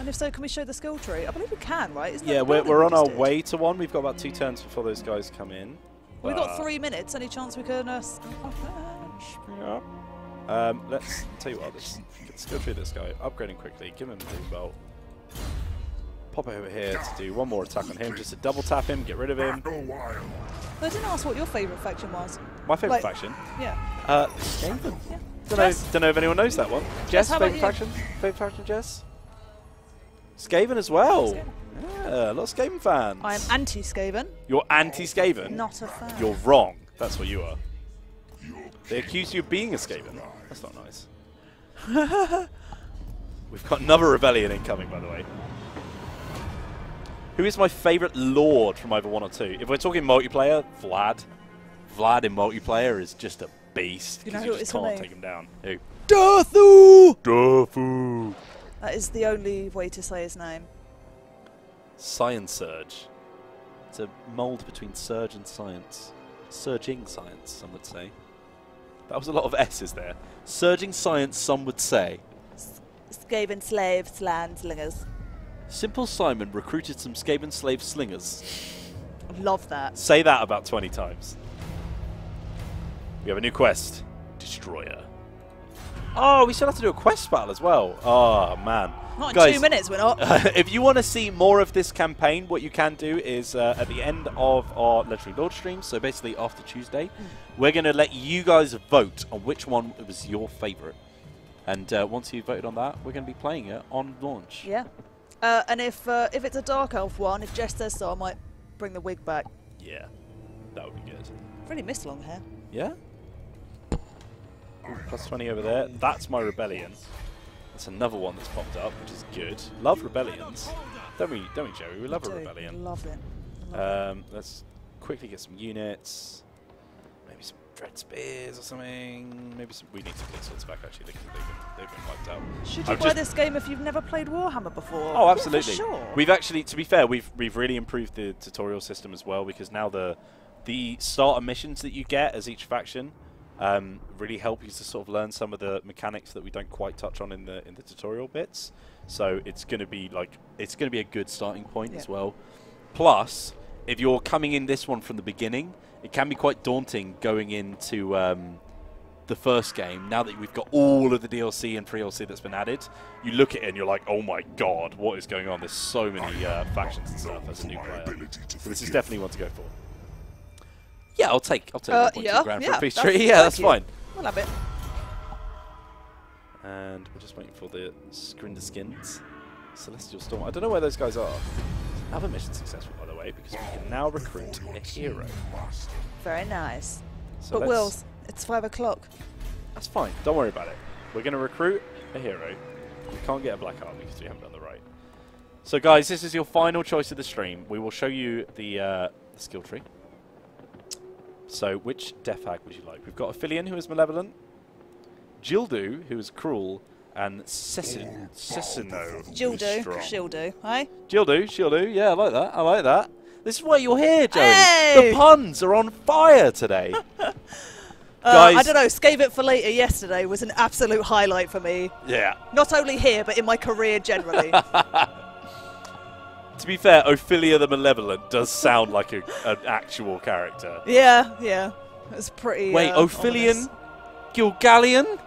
And if so, can we show the skill tree? I believe we can, right? Isn't that Yeah, the we're building we on our just did? way to one. We've got about 2 turns before those guys come in. We've got 3 minutes. Any chance we can... Let's tell you what, let's get the skill tree of this guy. Upgrading quickly. Give him the blue belt. Pop over here to do one more attack on him. Just to double tap him, get rid of him. I didn't ask what your favourite faction was. My favourite Like- faction? Yeah. Skaven. Yeah. Don't know if anyone knows that one. Jess, how about favourite faction? Favourite faction, Jess? Skaven as well. Skaven. Yeah, a lot of Skaven fans. I am anti-Skaven. You're anti-Skaven? Not a fan. You're wrong. That's what you are. They accuse you of being a Skaven. That's not nice. We've got another rebellion incoming, by the way. Who is my favourite lord from either 1 or 2? If we're talking multiplayer, Vlad. Vlad in multiplayer is just a beast. You know 'cause who you it just is for can't me? take him down. Who? Darthu! Darfu! That is the only way to say his name. Science Surge. It's a mould between surge and science. Surging science, some would say. That was a lot of S's there. Surging science, some would say. Skaven slaves, landslingers. Simple Simon recruited some Skaven slave slingers. Love that. Say that about 20 times. We have a new quest. Destroyer. Oh, we still have to do a quest battle as well. Oh, man. Not in Guys, 2 minutes, we're not. if you want to see more of this campaign, what you can do is at the end of our Legendary Lord stream, so basically after Tuesday, we're going to let you guys vote on which one was your favourite. And once you've voted on that, we're going to be playing it on launch. Yeah. And if it's a Dark Elf one, if Jess says so, I might bring the wig back. Yeah, that would be good. Really miss long hair. Yeah? Ooh, +20 over there. That's my rebellion. That's another one that's popped up, which is good. Love rebellions. Don't we, Joey? We love a Do. rebellion. Love it. Let's quickly get some units. Maybe some dread spears or something. Maybe some. We need to get swords back actually because they've been wiped out. Should you buy this game if you've never played Warhammer before? Oh, Yeah, absolutely. for sure. We've actually, to be fair, we've really improved the tutorial system as well because now the starter missions that you get as each faction really help you to sort of learn some of the mechanics that we don't quite touch on in the tutorial bits. So it's going to be a good starting point as well. Plus, if you're coming in this one from the beginning, it can be quite daunting going into the first game, now that we've got all of the DLC and pre-DLC that's been added, you look at it and you're like, oh my god, what is going on? There's so many factions and stuff as a new player. So this is definitely one to go for. Yeah, I'll take 1.2 grand for a peace treaty. Yeah, that's fine. We'll have it. And we're just waiting for the Skrinder skins. Celestial Storm. I don't know where those guys are. Another mission successful, by the way, because we can now recruit a hero. Very nice. So but Wills, it's 5 o'clock. That's fine. Don't worry about it. We're going to recruit a hero. We can't get a black army because we haven't done the right. So, guys, this is your final choice of the stream. We will show you the skill tree. So, which Death Hag would you like? We've got Aphelion, who is malevolent. Jildu, who is cruel. And Cessino. Jildu. She'll do. Hey? Jildu. Yeah, I like that. I like that. This is why you're here, Joey. Hey! The puns are on fire today. Guys, I don't know. Scave it for later yesterday was an absolute highlight for me. Yeah. Not only here, but in my career generally. To be fair, Ophelia the Malevolent does sound like an actual character. Yeah. It's pretty. Wait, Ophelion? Gilgallion?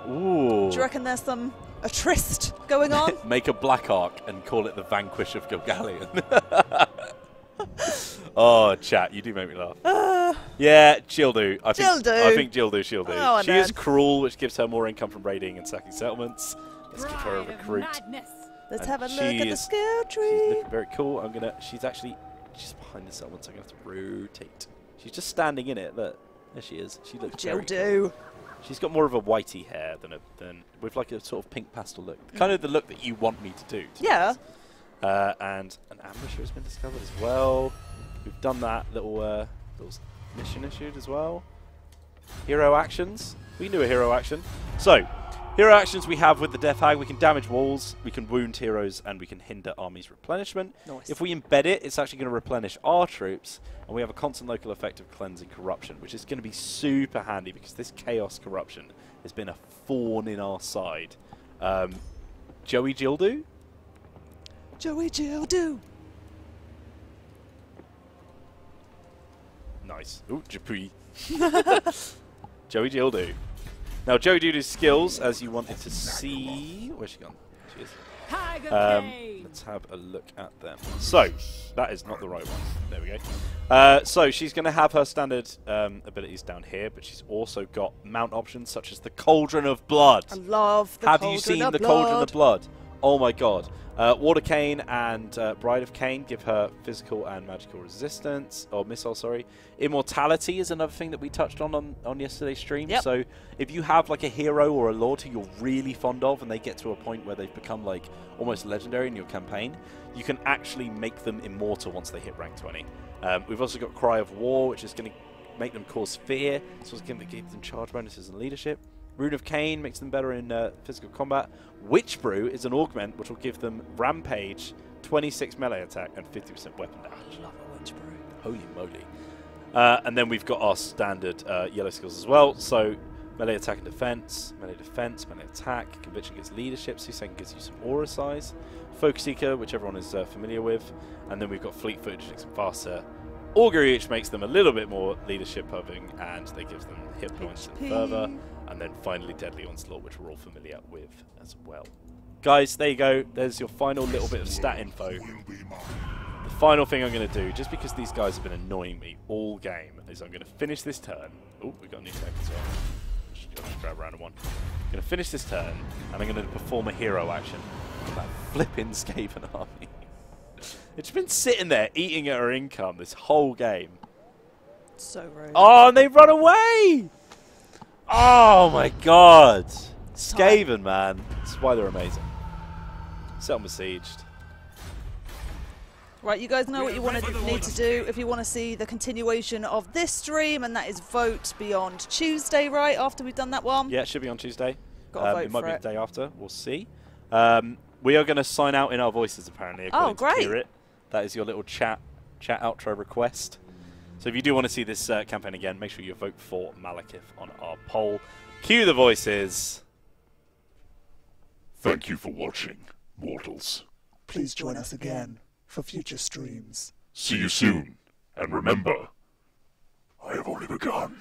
Ooh. Do you reckon there's a tryst going on? Make a black arc and call it the Vanquish of Gilgallion. Oh, chat, you do make me laugh. Yeah, she'll do. I think Jildu, she'll do. Oh, she is cruel, which gives her more income from raiding and sacking settlements. Let's give her a recruit. Let's And have a look at the skill tree. She's looking very cool. She's behind the settlement, so I'm going to have to rotate. She's just standing in it. Look, there she is. She looks very cool. She's got more of a whitey hair than with like a sort of pink pastel look. Kind of the look that you want me to do. Yeah. And an ambusher has been discovered as well. We've done that little mission issued as well. Hero actions. We can do a hero action. So, hero actions we have with the Death Hag. We can damage walls, we can wound heroes, and we can hinder armies' replenishment. Nice. If we embed it, it's actually going to replenish our troops, and we have a constant local effect of cleansing corruption, which is going to be super handy because this chaos corruption has been a thorn in our side. Joey Jildu? Joey Jildu. Nice. Ooh, Japui. Joey Jildu. Now, Joey Jildu's skills, as you wanted to see... Where's she gone? She is. Let's have a look at them. So, that is not the right one. There we go. So, she's going to have her standard abilities down here, but she's also got mount options such as the Cauldron of Blood. I love the Have Cauldron you seen of the Blood. Cauldron of Blood? Oh my god. Water Cane and Bride of Cain give her physical and magical resistance, or missile, sorry. Immortality is another thing that we touched on yesterday's stream. Yep. So if you have like a hero or a lord who you're really fond of and they get to a point where they've become like almost legendary in your campaign, you can actually make them immortal once they hit rank 20. We've also got Cry of War, which is going to make them cause fear, so it's going to give them charge bonuses and leadership. Rune of Cain makes them better in physical combat. Witch Brew is an augment which will give them Rampage, 26 melee attack, and 50% weapon damage. I love a Witch Brew. Holy moly. And then we've got our standard yellow skills as well. So melee attack and defense, melee attack, conviction gets leadership, Soothsaying gives you some aura size, Focus Seeker, which everyone is familiar with, and then we've got Fleet Footage, which makes them faster. Augury, which makes them a little bit more leadership having, and they gives them hit points and further. And then finally Deadly Onslaught, which we're all familiar with as well. Guys, there you go. There's your final little bit of stat info. The final thing I'm going to do, just because these guys have been annoying me all game, is I'm going to finish this turn. Oh, we've got a new tech as well. Just grab random one. I'm going to finish this turn, and I'm going to perform a hero action on that flipping Skaven army. It's been sitting there eating at her income this whole game. So rude. Oh, and they run away! Oh my god! Skaven, man. That's why they're amazing. Settlement besieged. Right, you guys know what you need to do if you want to see the continuation of this stream, and that is vote beyond Tuesday, right? After we've done that one. Yeah, it should be on Tuesday. Got to vote it might for be it. the day after. We'll see. We are going to sign out in our voices, apparently. Oh, great! To that is your little chat outro request. So if you do want to see this campaign again, make sure you vote for Malekith on our poll. Cue the voices. Thank you for watching, mortals. Please join us again for future streams. See you soon, and remember, I have only begun.